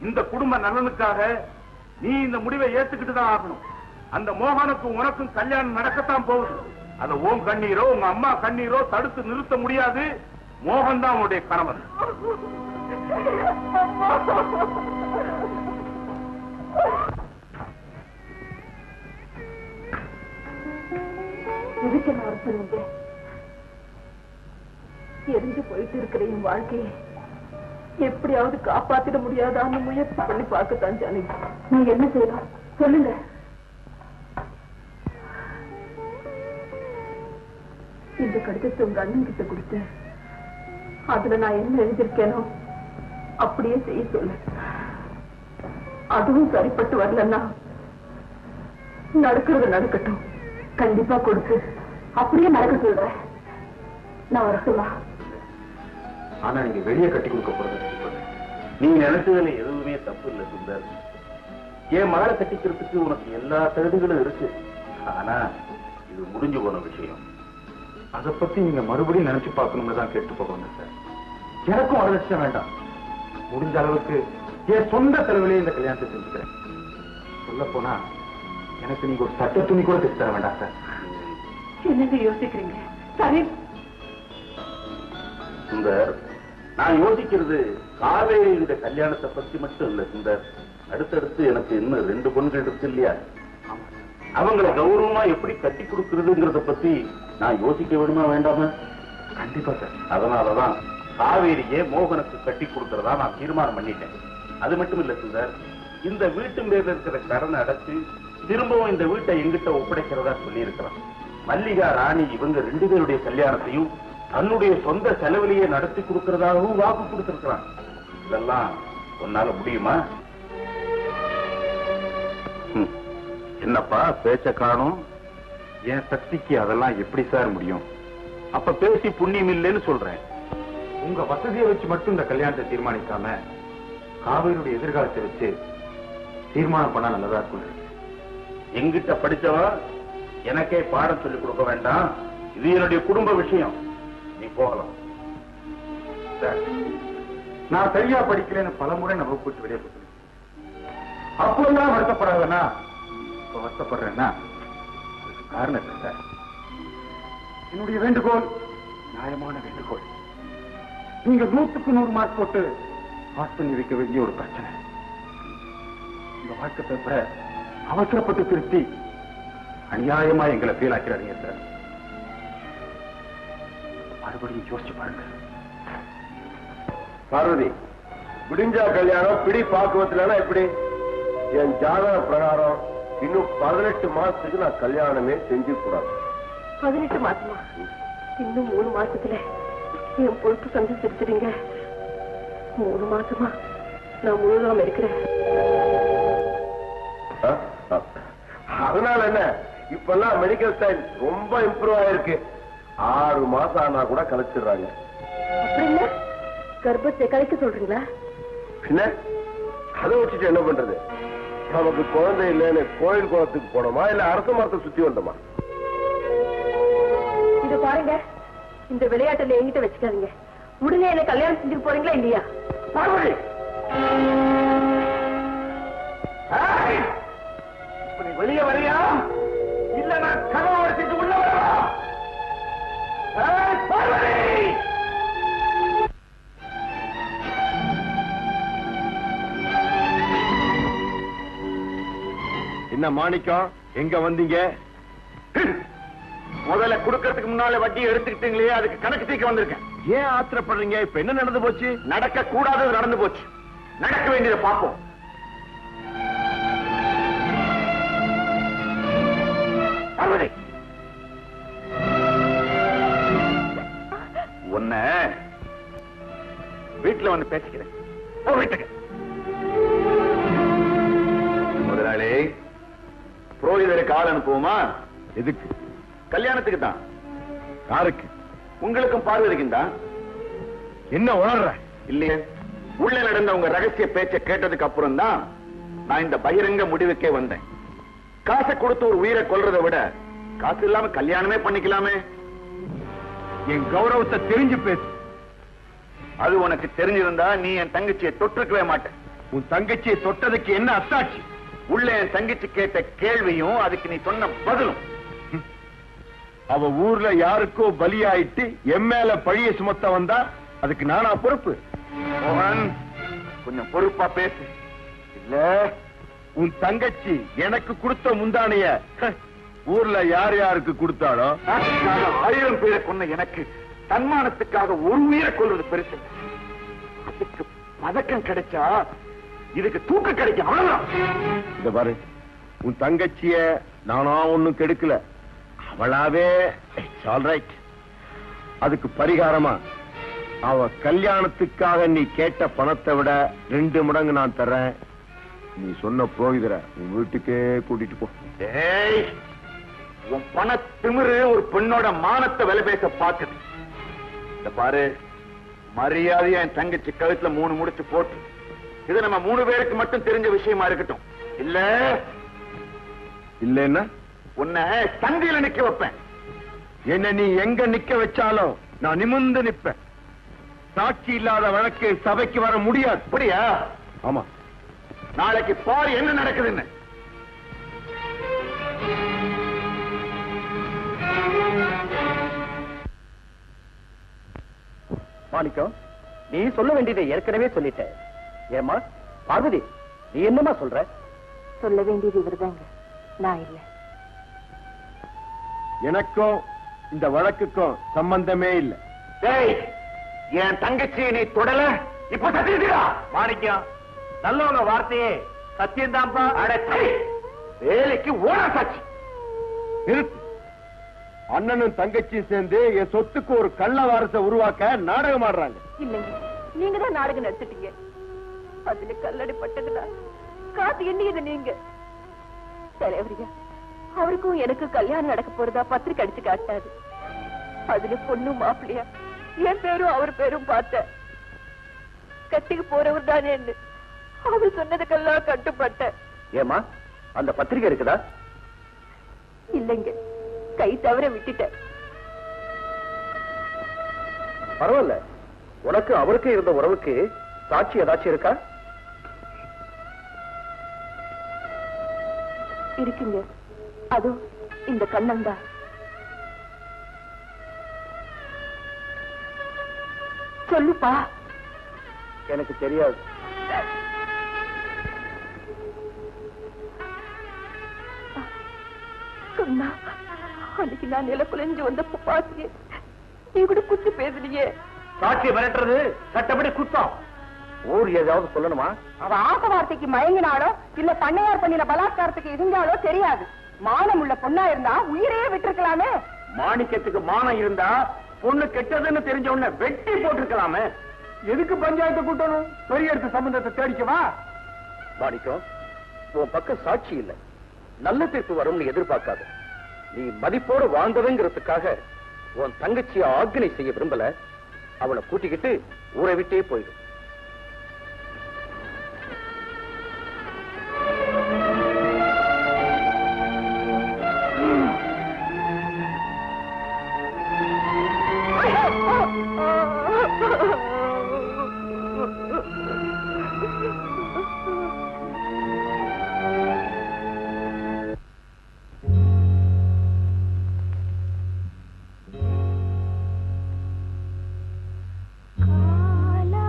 Speaker 5: இந்த குடும்ப நலனுக்காக நீ இந்த முடிவை ஏத்துக்கிட்டு தான் ஆகணும். அந்த மோகனுக்கும் உனக்கும் கல்யாணம் நடக்கத்தான் போகுது. அத ஓம் கண்ணீரோ உங்க அம்மா கண்ணீரோ தடுத்து நிறுத்த முடியாது. மோகன் தான் உன்னுடைய கணவன்.
Speaker 4: இதுக்கு என்ன சொன்னீங்க? எரிஞ்சு போயிட்டு இருக்கிற என் வாழ்க்கையை எப்படியாவது காப்பாத்திட முடியாதான்னு முயற்சி பண்ணி பார்க்கத்தான் ஜானகி. நான் என்ன செய்யலாம் சொல்லுங்க. இந்த கடிதத்தை உங்க அண்ணன் கிட்ட கொடுத்து அதுல நான் என்ன எழுதியிருக்கேனோ அப்படியே செய்ய சொல்லு. அதுவும் சரிப்பட்டு வரலன்னா நடக்கிறது நடக்கட்டும், கண்டிப்பா கொடுத்து அப்படியே நடக்க சொல்றேன். நான் வரட்டுமா?
Speaker 5: ஆனா நீங்க வெளியே கட்டி கொடுக்க போறது நீங்க நினைச்சதுல எதுவுமே தப்பு இல்லை சுந்தர். என் மகளை கட்டிக்கிறதுக்கு உனக்கு எல்லா தகுதிகளும் இருக்கு. ஆனா இது முடிஞ்சு போன விஷயம். அதை பத்தி நீங்க மறுபடியும் நினைச்சு பார்க்கணும்னு தான் கேட்டு போகணும் சார். எனக்கும் வரலட்சம் வேண்டாம். முடிஞ்ச அளவுக்கு என் சொந்த செலவிலேயே இந்த கல்யாணத்தை செஞ்சுக்கிறேன். சொல்ல போனா எனக்கு நீங்க ஒரு சட்ட துணி கூட தைச்சு தர வேண்டாம் சார்.
Speaker 4: என்னங்க யோசிக்கிறீங்க? சரி
Speaker 5: சுந்தர், நான் யோசிக்கிறது காவேரி இந்த கல்யாணத்தை பத்தி மட்டும் இல்ல சுந்தர். அடுத்தடுத்து எனக்கு இன்னும் 2 பொண்கள் இருக்கு இல்லையா? அவங்களை கௌரவமா எப்படி கட்டி கொடுக்கறதுங்கிறத பத்தி நான் யோசிக்க வேணுமா வேண்டாமா? கண்டிப்பா சார். அதனாலதான் காவேரியே மோகனுக்கு கட்டி கொடுக்கறதா நான் தீர்மானம் பண்ணிட்டேன். அது மட்டும் இல்ல சுந்தர், இந்த வீட்டு மேல இருக்கிற கடனை அடைச்சு திரும்பவும் இந்த வீட்டை எங்கிட்ட ஒப்படைக்கிறதா சொல்லி இருக்கிறான். மல்லிகா ராணி இவங்க 2 பேருடைய கல்யாணத்தையும் தன்னுடைய சொந்த செலவிலேயே நடத்தி கொடுக்கறதாகவும் வாக்கு கொடுத்திருக்கிறான். இதெல்லாம் உன்னால முடியுமா? என்னப்பா பேச்ச காணும்? என் சக்திக்கு அதெல்லாம் எப்படி சார் முடியும்? அப்ப பேசி புண்ணியம் இல்லைன்னு சொல்றேன். உங்க வசதியை வச்சு மட்டும் இந்த கல்யாணத்தை தீர்மானிக்காம காவிரியுடைய எதிர்காலத்தை வச்சு தீர்மானம் பண்ணா நல்லதா இருக்கும். எங்கிட்ட படிச்சவன் எனக்கே பாடம் சொல்லிக் கொடுக்க வேண்டாம். இது என்னுடைய குடும்ப விஷயம். நீ போகலாம். நான் சரியா படிக்கிறேன்னு பல முறை நம்ம கூட்டு வெளியே போட்டு அப்பெல்லாம் வருத்தப்படாதனா இப்ப வருத்தப்படுறேன்னா காரணம் இல்லை சார். என்னுடைய வேண்டுகோள் நியாயமான வேண்டுகோள். நீங்க 100க்கு 100 மார்க் போட்டு பாஸ் பண்ணி வைக்க வேண்டிய ஒரு பிரச்சனை. இந்த வாழ்க்கை பேப்பரை அவசரப்பட்டு திருத்தி அநியாயமா எங்களை ஃபீல் ஆக்கிறாதீங்க சார். மறுபடியும் யோசிச்சு பாருங்க.
Speaker 1: பார்வதி, விடிஞ்சா கல்யாணம் பிடி பாக்குவத்துல எப்படி? என் ஜாதக பிரகாரம் இன்னும் 18 மாசத்துக்கு நான் கல்யாணமே செஞ்சு கூடாது.
Speaker 4: 18 மாசமா? இன்னும் 3 மாசத்துல என் பொறுப்பு சந்தி சிரிச்சிடுங்க. 3 மாசமா நான் முழுகாம இருக்கிறேன்.
Speaker 1: அதனால என்ன, இப்பெல்லாம் மெடிக்கல் சயின்ஸ் ரொம்ப இம்ப்ரூவ் ஆயிருக்கு. 6 மாசம் ஆனா கூட கலைச்சிடுறாங்க.
Speaker 4: அப்படி இல்ல கர்ப்பத்தை கலைக்க சொல்றீங்களா?
Speaker 1: பின்ன அதை வச்சுட்டு என்ன பண்றது? நமக்கு குழந்தை இல்லைன்னு கோயில் குளத்துக்கு போனோமா இல்ல அரச மரத்தை சுத்தி வந்தோமா?
Speaker 4: இது பாருங்க, இந்த விளையாட்டுல என்கிட்ட வச்சுக்காதீங்க. உடனே என்ன கல்யாணம் செஞ்சுட்டு போறீங்களா இல்லையா?
Speaker 1: பார்வதி,
Speaker 5: நீ வெளியே வரியா இல்ல நான் கதவை உடைச்சிட்டு உள்ள வரவா? பார்வதி,
Speaker 1: என்ன மாணிக்கம், எங்க வந்தீங்க?
Speaker 5: முதல்ல கொடுக்கறதுக்கு முன்னால வட்டி எடுத்துக்கிட்டீங்களே, அதுக்கு கணக்கு தீக்க வந்திருக்கேன்.
Speaker 1: ஏன் ஆத்திரப்படுறீங்க? இப்ப என்ன நடந்து போச்சு?
Speaker 5: நடக்க கூடாதது நடந்து போச்சு. நடக்க வேண்டியதை பார்ப்போம். பார்வதி, உன்னை வீட்டுல வந்து பேசிக்கிறேன். வீட்டுக்கு முதலாளி, புரோகிதருக்கு ஆள் அனுப்புவோமா? எதுக்கு? கல்யாணத்துக்கு தான். யாருக்கு? உங்களுக்கும் பார்வதிக்கும் தான். என்ன உணர்ற? இல்லையே, உள்ள நடந்த உங்க ரகசிய பேச்சை கேட்டதுக்கு அப்புறம் தான் நான் இந்த பகிரங்க முடிவுக்கே வந்தேன். காசை கொடுத்து ஒரு உயிரை கொல்றதை விட காசு இல்லாம கல்யாணமே பண்ணிக்கலாமே.
Speaker 1: என் கௌரவத்தை தெரிஞ்சு பேசு.
Speaker 5: அது உனக்கு தெரிஞ்சிருந்தா நீ என் தங்கச்சியை தொட்டிருக்கவே மாட்டேன்.
Speaker 1: உன் தங்கச்சியை தொட்டதுக்கு என்ன அத்தாட்சி?
Speaker 5: உள்ள என் தங்கச்சி கேட்ட கேள்வியும் அதுக்கு நீ சொன்ன பதிலும்.
Speaker 1: அவ ஊர்ல யாருக்கோ பலியாயிட்டு என் மேல பழிய சுமத்த வந்தா அதுக்கு நானா பொறுப்பு?
Speaker 5: மோகன், கொஞ்சம் பொறுப்பா பேசு.
Speaker 1: இல்ல, உன் தங்கச்சி எனக்கு கொடுத்த முந்தானைய ஊர்ல யார் யாருக்கு கொடுத்தாளோ
Speaker 5: 1000 பேரை கொன்ன எனக்கு தன்மானத்துக்காக ஒரு உயிரை கொள்றது பெருசு. அதுக்கு பதக்கம் கிடைச்சா இதுக்கு தூக்க கிடைக்கும். அவ்வளவுதான்.
Speaker 1: இந்த பாரு, உன் தங்கச்சிய நானா ஒண்ணும் கெடுக்கல, அவளாவே ஆல்ரைட். அதுக்கு பரிகாரமா அவ கல்யாணத்துக்காக நீ கேட்ட பணத்தை விட 2 மடங்கு நான் தர்றேன். நீ சொன்ன புரோகிதரை உன் வீட்டுக்கே கூட்டிட்டு போ.
Speaker 5: ஏய், உன் பண திமிரு ஒரு பெண்ணோட மானத்தை விலை பேச பாக்குது. இந்த பாரு, மரியாதையா என் தங்கச்சி கழுத்துல 3 முடிச்சு போட்டு இது நம்ம 3 பேருக்கு மட்டும் தெரிஞ்ச விஷயமா இருக்கட்டும். இல்ல
Speaker 1: இல்லன்னா
Speaker 5: உன்னை சந்தியில நிக்க வைப்பேன்.
Speaker 1: என்ன நீ எங்க நிக்க வச்சாலும் நான் நிமிர்ந்து நிப்பேன். சாட்சி இல்லாத வழக்கு சபைக்கு வர முடியாது.
Speaker 5: அப்படியா?
Speaker 1: ஆமா.
Speaker 5: நாளைக்கு பாரு என்ன நடக்குதுன்னு.
Speaker 3: மாணிக்கம், நீ சொல்ல வேண்டியதை ஏற்கனவே சொல்லிட்ட. ஏமா பார்வதி, நீ என்னமா சொல்ற?
Speaker 4: சொல்ல வேண்டியது இவர்தாங்க, நான் இல்ல.
Speaker 1: எனக்கும் இந்த வழக்குக்கும் சம்பந்தமே இல்லை.
Speaker 5: டேய், என் தங்கச்சி நீ தொடல, இப்ப சத்தியதா? மாணிக்கம், நல்லவங்க வார்த்தையே சத்தியம்தான்ப்பா. அடச்சை, வேலைக்கு ஓட சாட்சி.
Speaker 1: நிறுத்து. அண்ணனும் தங்கச்சியும் சேர்ந்து என் சொத்துக்கு ஒரு கள்ள வாரத்தை உருவாக்க நாடகம் ஆடுறாங்க.
Speaker 4: இல்லைங்க, நீங்க தான் நாடகம் நடத்திட்டீங்க. அதுல கல்லடி பட்டதுல காத்து எண்ணியது நீங்க. தலைவரியா, அவருக்கும் எனக்கு கல்யாணம் நடக்க போறதா பத்திரிக்கை அடிச்சு காட்டாது. அதுல பொண்ணு மாப்பிள்ளையா என் பேரும் அவர் பேரும் பார்த்த கட்டிக்கு போறவர் தானே. அவர் சொன்னதுக்கெல்லாம் கட்டுப்பட்ட.
Speaker 3: ஏமா அந்த பத்திரிகை இருக்குதா?
Speaker 4: இல்லைங்க, கை தவற விட்டுட்டேன்.
Speaker 3: பரவாயில்ல, உனக்கு அவருக்கு இருந்த உறவுக்கு சாட்சி ஏதாச்சும் இருக்கா?
Speaker 4: இருக்குங்க, அதோ இந்த கண்ணம் தான். சொல்லுப்பா.
Speaker 3: எனக்கு தெரியாது.
Speaker 4: சொன்னா அன்னைக்கு நான் நில குலைஞ்சு வந்தப்ப பாத்தியே, நீ கூட குத்தி பேசுறியே.
Speaker 3: சாட்சியை மிரட்டுறது சட்டப்படி குத்தம். ஊர் ஏதாவது சொல்லணுமா?
Speaker 10: அவ ஆசை வார்த்தைக்கு மயங்கினாலோ இல்ல பண்ணையார் பண்ணின பலாத்காரத்துக்கு இருந்தாலோ தெரியாது. மானம் உள்ள பொண்ணா இருந்தா உயிரையே விட்டுருக்கலாமே.
Speaker 3: மாணிக்கத்துக்கு மானம் இருந்தா பொண்ணு கெட்டதுன்னு தெரிஞ்ச உடனே வெட்டி போட்டிருக்கலாமே.
Speaker 2: எதுக்கு பஞ்சாயத்தை கூட்டணும்? பெரிய இடத்து சம்பந்தத்தை தேடிக்கவா?
Speaker 3: மாணிக்கம், உன் பக்கம் சாட்சி இல்ல, நல்ல தீர்ப்பு வரும்னு எதிர்பார்க்காத. நீ மதிப்போடு வாழ்ந்ததுங்கிறதுக்காக உன் தங்கச்சியை ஆக்னை செய்ய விரும்பல. அவனை கூட்டிக்கிட்டு ஊரை விட்டே போயிடும்.
Speaker 7: காலா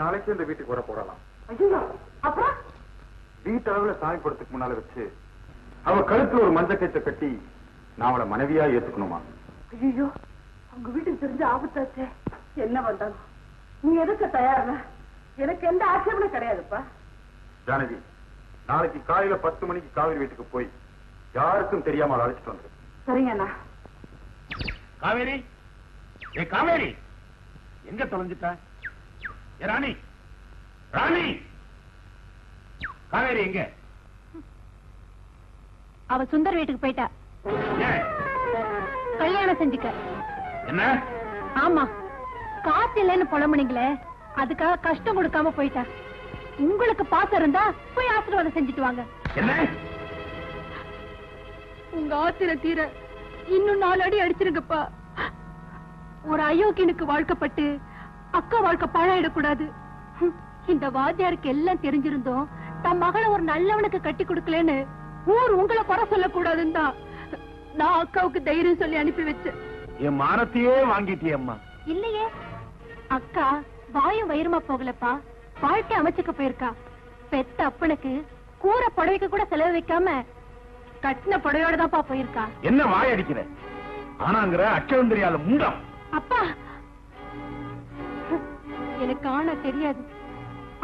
Speaker 8: நாளைக்கு இந்த வீட்டுக்கு வர போடலாம்.
Speaker 4: ஐயோ, அப்புறம்
Speaker 8: வீட்டளவுல சாமி படத்துக்கு முன்னால வச்சு அவ கழுத்துல ஒரு மஞ்சள் கயிற்றை கட்டி நான் அவளை மனைவியா ஏத்துக்கணுமா?
Speaker 4: ஐயோ, உங்க வீட்டுக்கு தெரிஞ்ச ஆபத்தாச்சே. என்ன பண்றாங்க? நீ எதுக்கு தயாரா? எனக்கு எந்த ஆட்சேபனும் கிடையாதுப்பா.
Speaker 8: ஜானகி, நாளைக்கு காலையில 10 மணிக்கு காவிரி வீட்டுக்கு போய் யாருக்கும் தெரியாம அழைச்சிட்டு வந்து.
Speaker 4: சரிங்க அண்ணா.
Speaker 3: காவேரி, ஏ காவேரி, எங்க தொலைஞ்சிட்ட? ஏ ராணி, ராணி, காவேரி எங்க?
Speaker 7: அவ சுந்தர் வீட்டுக்கு போயிட்டா.
Speaker 3: ஏன்?
Speaker 7: கல்யாணம் செஞ்சுக்க.
Speaker 3: என்ன?
Speaker 7: ஆமா, காசு இல்லைன்னு புலம்புனீங்களே, அதுக்காக கஷ்டம் கொடுக்காம போயிட்டா. உங்களுக்கு பாசம் இருந்தா போய் ஆசீர்வாதம் செஞ்சுட்டு வாங்க.
Speaker 3: என்ன?
Speaker 7: உங்க ஆத்திர தீர இன்னும் 4 அடி அடிச்சிருங்கப்பா. ஒரு அயோக்கியனுக்கு வாழ்க்கப்பட்டு அக்கா வாழ்க்கை பாழாயிடக்கூடாது. இந்த வாத்தியாருக்கு எல்லாம் தெரிஞ்சிருந்தோம் தன் மகளை ஒரு நல்லவனுக்கு கட்டி கொடுக்கலன்னு ஊர் உங்களை குறை சொல்லக்கூடாதுன்னு தான் நான் அக்காவுக்கு தைரியம் சொல்லி அனுப்பி வச்சேன்.
Speaker 3: என் மானத்தையே வாங்கிட்டியம்மா.
Speaker 7: இல்லையே, அக்கா வாயும் வயிறுமா போகலப்பா, வாழ்க்கை அமைச்சுக்க போயிருக்கா. பெத்த அப்பனுக்கு கூரை புடவைக்கு கூட செலவு வைக்காம கட்டின புடவையோட தான்ப்பா போயிருக்கா.
Speaker 3: என்ன வாய் அடிக்கிற? ஆனாங்கிற அச்சம் தெரியாத முண்டம்.
Speaker 7: அப்பா, எனக்கு ஆனா தெரியாது,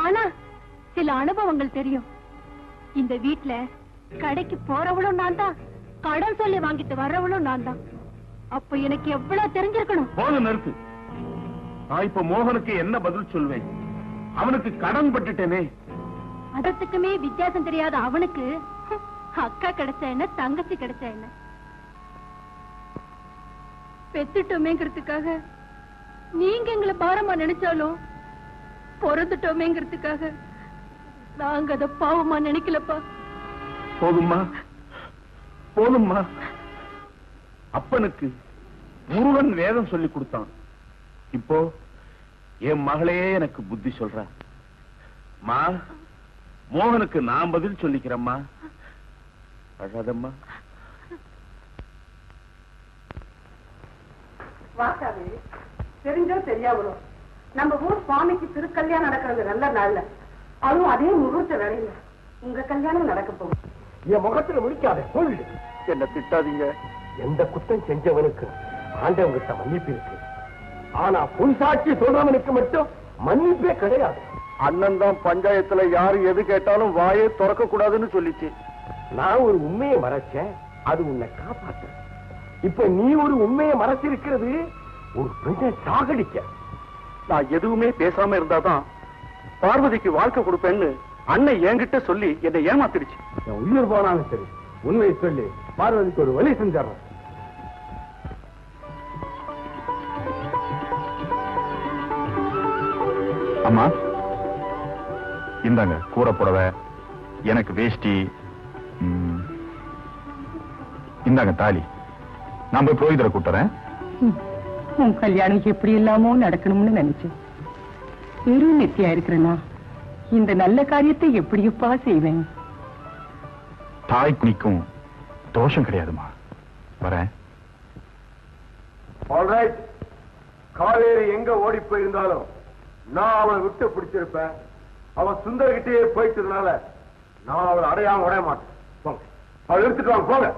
Speaker 7: ஆனா சில அனுபவங்கள் தெரியும். இந்த வீட்டுல கடைக்கு போறவளும் நான் தான், கடன் சொல்லி வாங்கிட்டு வர்றவளும் நான் தான். அப்ப எனக்கு எவ்வளவு தெரிஞ்சிருக்கணும்.
Speaker 3: போதும், நிறுத்து. நான் இப்ப மோகனுக்கு என்ன பதில் சொல்வேன்? அவனுக்கு கடன் பட்டுட்டேனே.
Speaker 7: அதற்குமே வித்தியாசம் தெரியாத அவனுக்கு அக்கா கிடைச்சா என்ன, தங்கச்சி கிடைச்சா என்ன? பெத்துட்டோமேங்கிறதுக்காக நீங்க எங்களை பாரமா நினைச்சாலும் பிறந்துட்டோமேங்கிறதுக்காக நாங்க அத பாவமா நினைக்கலப்பா.
Speaker 3: போதும்மா, போதும்மா. அப்பனுக்கு முருகன் வேதம் சொல்லி கொடுத்தான். இப்போ என் மகளே எனக்கு புத்தி சொல்ற. மா, மோகனுக்கு நான் பதில் சொல்லிக்கிறேம்மா. அழாதம்மா.
Speaker 4: வாக்காது தெரிஞ்சோ தெரியாமலோ நம்ம ஊர் சுவாமிக்கு திருக்கல்யாணம் நடக்கிறது நல்ல நாள்ல, அதுவும் அதே முகூர்த்த வேலையில உங்க கல்யாணம் நடக்க போகும்.
Speaker 6: என் முகத்துல முடிக்காத சொல்லு.
Speaker 3: என்ன திட்டாதீங்க.
Speaker 6: எந்த குற்றம் செஞ்சவனுக்கு ஆண்டவங்கிட்ட மன்னிப்பு இருக்கு, ஆனா பொன்சாட்சி சொல்றவனுக்கு மட்டும் மன்னிப்பே கிடையாது.
Speaker 3: அண்ணன் தான் பஞ்சாயத்துல யாரு எது கேட்டாலும் வாயை திறக்க கூடாதுன்னு சொல்லிச்சு.
Speaker 6: நான் ஒரு உண்மையை மறைச்சேன், அது உன்னை காப்பாற்ற. இப்ப நீ ஒரு உண்மையை மறைச்சிருக்கிறது ஒரு பெண்ணை சாகடிக்க.
Speaker 3: நான் எதுவுமே பேசாம இருந்தாதான் பார்வதிக்கு வாழ்க்கை கொடுப்பேன்னு அண்ணன் என்கிட்ட சொல்லி என்னை ஏமாத்திடுச்சு.
Speaker 6: என் உயிர் போனாலும் சரி, உண்மையை சொல்லி பார்வதிக்கு ஒரு வழி செஞ்சிடறேன்.
Speaker 8: அம்மா, இந்தாங்க கூரை புடவை, எனக்கு வேஷ்டி, இந்தாங்க தாலி. நான் போய் புரோகிதரை கூட்டுறேன்.
Speaker 10: உன் கல்யாணம் எப்படி இல்லாமோ நடக்கணும்னு நினைச்சேன். வெறும் நெத்தியா இருக்கிறேனா இந்த நல்ல காரியத்தை எப்படியப்பா செய்வேன்?
Speaker 8: தாய்க்கு நிக்கும் தோஷம் கிடையாதுமா. வரேன்.
Speaker 1: ஆல்ரைட், காவேரி எங்க ஓடி போயிருந்தாலும் நான் அவளை விட்டு பிடிச்சிருப்பேன். அவன் சுந்தர்கிட்டே போயிட்டதுனால நான் அவளை அடையாம உடைய மாட்டேன். போங்க, அவளை எடுத்துட்டு வாங்க, போங்க.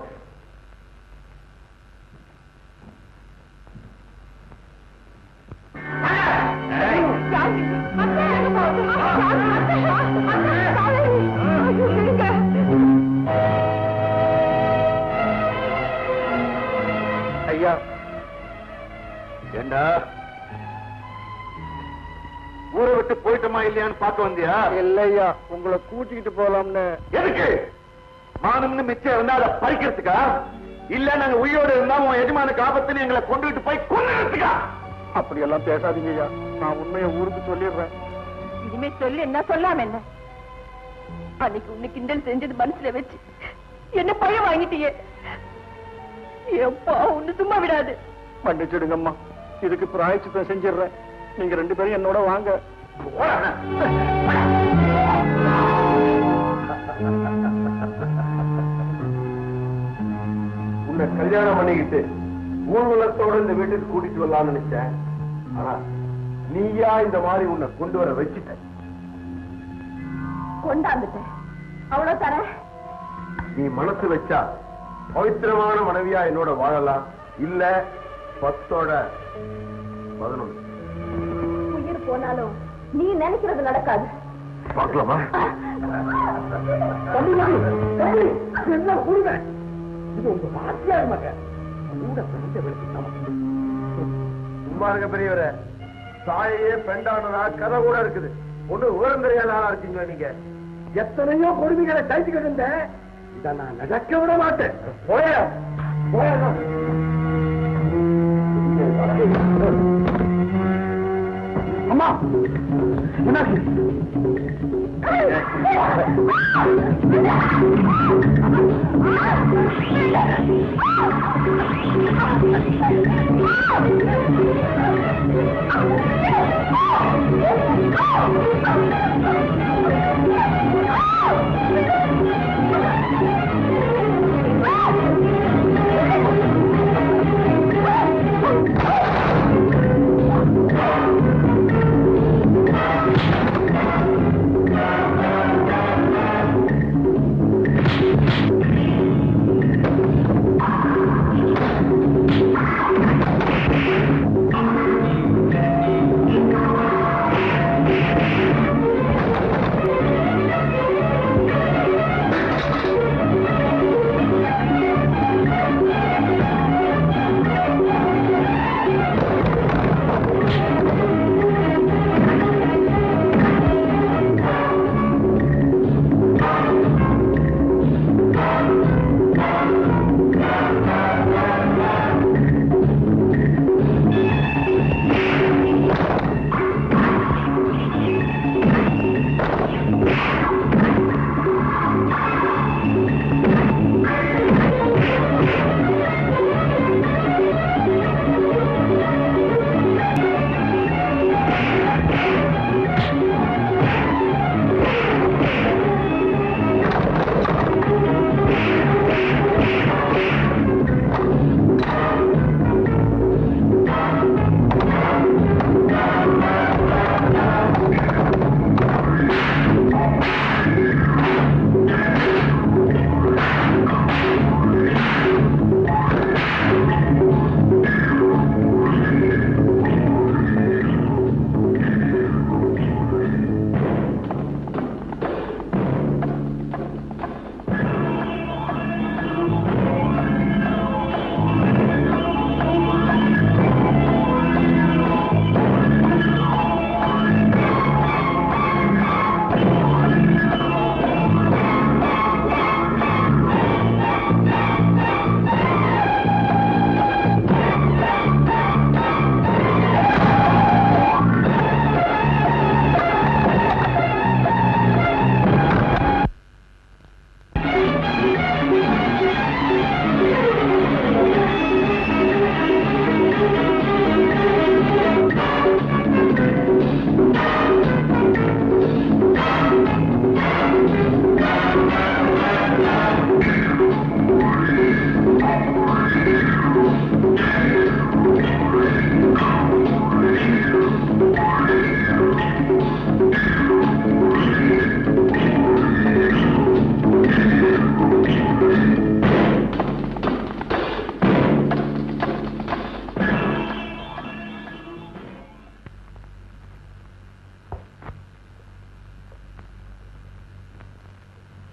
Speaker 3: ஐயா, ஏண்டா
Speaker 1: ஊரை விட்டு போயிட்டோமா இல்லையான்னு பார்க்க வந்தியா?
Speaker 3: இல்லையா, உங்களை கூட்டிக்கிட்டு போலாம்னு.
Speaker 1: எதுக்கு? மானம்னு மிச்சம் இருந்தா அதை பறிக்கிறதுக்கா? இல்ல நாங்க உயிரோடு இருந்தா உன் எஜமானுக்கு ஆபத்துன்னு எங்களை கொண்டுகிட்டு போய் கொண்டுறதுக்கா?
Speaker 3: அப்படி எல்லாம் பேசாதீங்க ஐயா. நான் உண்மையை ஊருக்கு சொல்லிடுறேன்.
Speaker 4: இனிமே சொல்லி என்ன சொல்லாம என்ன? அன்னைக்கு உன்னை கிண்டல் செஞ்சது மனசுல வச்சு என்ன பய வாங்கிட்டியே. எப்பா ஒண்ணு சும்மா விடாது.
Speaker 3: மன்னிச்சிடுங்கம்மா, இதுக்கு பிராயச்சித்தம் செஞ்சிடுறேன். நீங்க 2 பேரும் என்னோட வாங்க.
Speaker 1: உன்னை கல்யாணம் பண்ணிக்கிட்டு ஊர்வலத்தோட இந்த வீட்டுக்கு கூட்டிட்டு வரலாம்னு நினைச்சேன். ஆனா நீயா இந்த மாதிரி உன்னை கொண்டு வர வச்சுட்ட.
Speaker 4: கொண்டாந்துட்டேன், அவ்வளவு தர.
Speaker 1: நீ மனசு வச்சா பவித்திரமான மனைவியா என்னோட வாழலாம், இல்ல 10ஓட 11.
Speaker 4: உயிர் போனாலும் நீ நினைக்கிறது நடக்காது.
Speaker 1: பார்க்கலாமா?
Speaker 6: என்ன கூடுங்க, இது உங்க வாத்தியார் மக கூட பிறந்த வெளுத்து.
Speaker 1: சும்மா இருக்க பெரியவரே, தாயே பெண்டானதா கதை கூட இருக்குது. ஒண்ணு உயர்ந்தறியாத ஆளா இருக்கீங்க நீங்க.
Speaker 6: எத்தனையோ கொடுமைகளை தைச்சுக்கிட்டு இருந்தேன், இதை நான் நடக்க விட மாட்டேன். போய அம்மா, என்னாச்சு?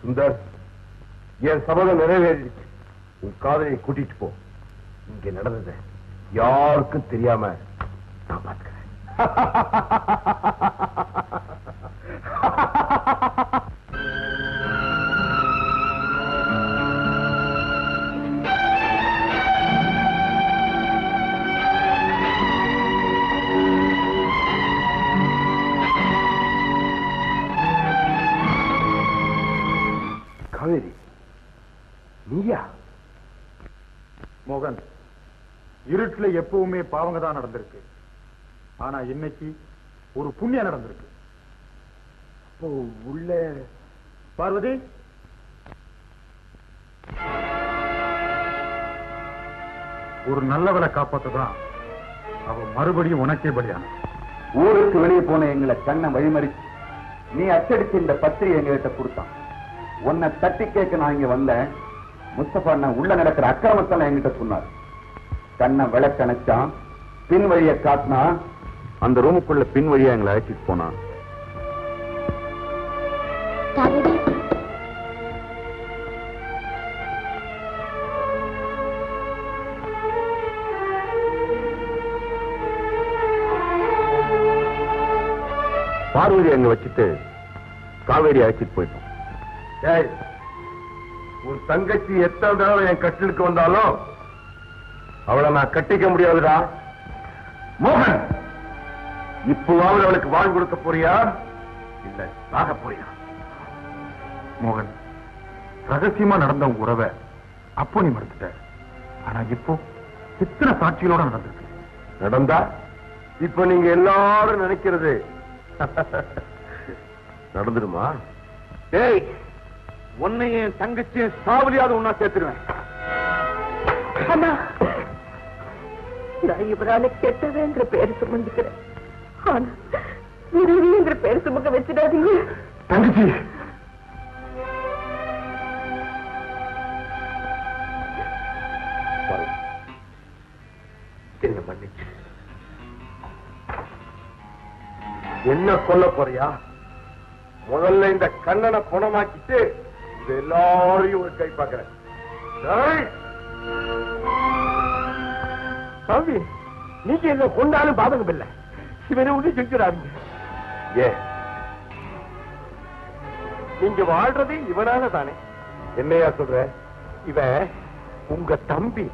Speaker 1: சுந்தர், என் சபதம் நிறைவேறிடுச்சு. உன் காதலை கூட்டிட்டு போ. இங்க நடந்தது யாருக்கும் தெரியாம நான் பார்க்கிறேன். காவேரி, நீயா?
Speaker 8: மோகன், இருட்டுல எப்பவுமே பாவங்க தான் நடந்திருக்கு. ஆனா இன்னைக்கு ஒரு புண்ணியம் நடந்திருக்கு.
Speaker 1: அப்போ உள்ள
Speaker 8: பார்வதி, ஒரு நல்லவளை காப்பாத்ததான் அவ மறுபடியும் உனக்கே பலியான.
Speaker 5: ஊருக்கு வெளியே போன எங்களை கண்ணை வழிமறிச்சு நீ அச்சடிச்சு இந்த பத்திரிகை எங்ககிட்ட கொடுத்தான். உன்னை தட்டி கேட்க நான் இங்க வந்தேன். முஸ்தபா அண்ணன் உள்ள நடக்கிற அக்கிரமத்தெல்லாம் என்கிட்ட சொன்னார். கண்ணை விளக்கணைச்சான், பின் வழியை காட்டினா, அந்த ரூமுக்குள்ள பின் வழியா எங்களை அழைச்சிட்டு போனான். பார்வதி அங்க வச்சுட்டு காவேரி அழைச்சிட்டு போயிட்டோம்.
Speaker 1: உன் தங்கச்சி எத்தனை தடவை என் கட்டிலுக்கு வந்தாலும் அவளை நான் கட்டிக்க முடியாதுடா.
Speaker 5: மோகன்,
Speaker 1: இப்போவாவது அவளுக்கு வாழ் கொடுக்க போறியா இல்ல சாக போறியா?
Speaker 8: மோகன், ரகசியமா நடந்த உங்க உறவை அப்போ நீ மறுத்துட்ட. ஆனா இப்போ இத்தனை சாட்சிகளோட நடந்திருக்கு.
Speaker 1: நடந்தா இப்ப நீங்க எல்லாரும் நினைக்கிறது நடந்துடுமா?
Speaker 5: டேய், உன்னையும் தங்கச்சியும் சாவலியாவது ஒன்னா சேர்த்துருவேன்.
Speaker 10: அண்ணா, நான் இவரால கெட்டதுங்கிற பேர் சுமந்துக்கிறேன். ஆனா விருவிங்கிற பேர் சுமக்க வச்சிடாதீங்க.
Speaker 8: தங்கச்சி,
Speaker 1: என்ன மன்னிச்சு என்ன கொல்ல போறியா? முதல்ல இந்த கண்ணனை குணமாக்கிட்டு இது எல்லாரையும் ஒரு கை பார்க்கிறேன்.
Speaker 6: சாமி, நீங்க என்ன கொண்டாலும் பாதகம் இல்லை. இவனை ஒண்ணு செஞ்சிடாதீங்க.
Speaker 1: ஏ,
Speaker 6: நீங்க வாழ்றது இவனால தானே.
Speaker 1: என்னையா சொல்ற?
Speaker 6: இவன் உங்க தம்பி.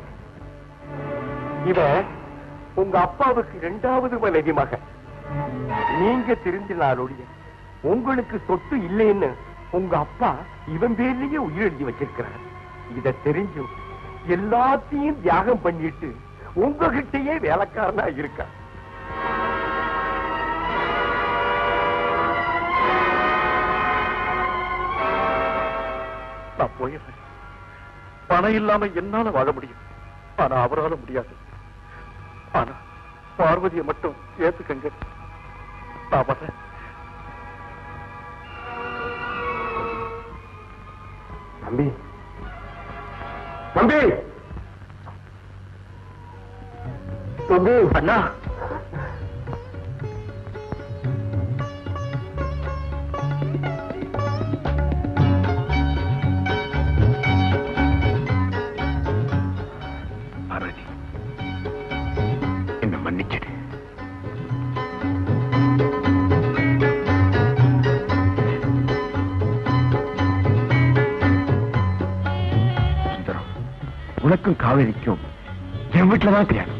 Speaker 6: இவன் உங்க அப்பாவுக்கு 2வது மனைவி மகன். நீங்க தெரிஞ்சினாலோடைய உங்களுக்கு சொத்து இல்லைன்னு உங்க அப்பா இவன் பேர்லயே உயிர் எழுதி வச்சிருக்கிறார். இத தெரிஞ்சும் எல்லாத்தையும் தியாகம் பண்ணிட்டு உங்ககிட்டயே வேலைக்காரனா இருக்க. நான் போயிடுறேன். பணம் இல்லாம என்னால வாழ முடியும், ஆனா அவரால முடியாது. ஆனா பார்வதியை மட்டும் ஏத்துக்கங்க. நான் வர்றேன்.
Speaker 1: தம்பி, தம்பி, தம்பி,
Speaker 6: அண்ணா,
Speaker 8: பார்வதி, என்ன மன்னிச்சிடு. உனக்கும் காவேரிக்கும் என் வீட்டுலதான் கல்யாணம்.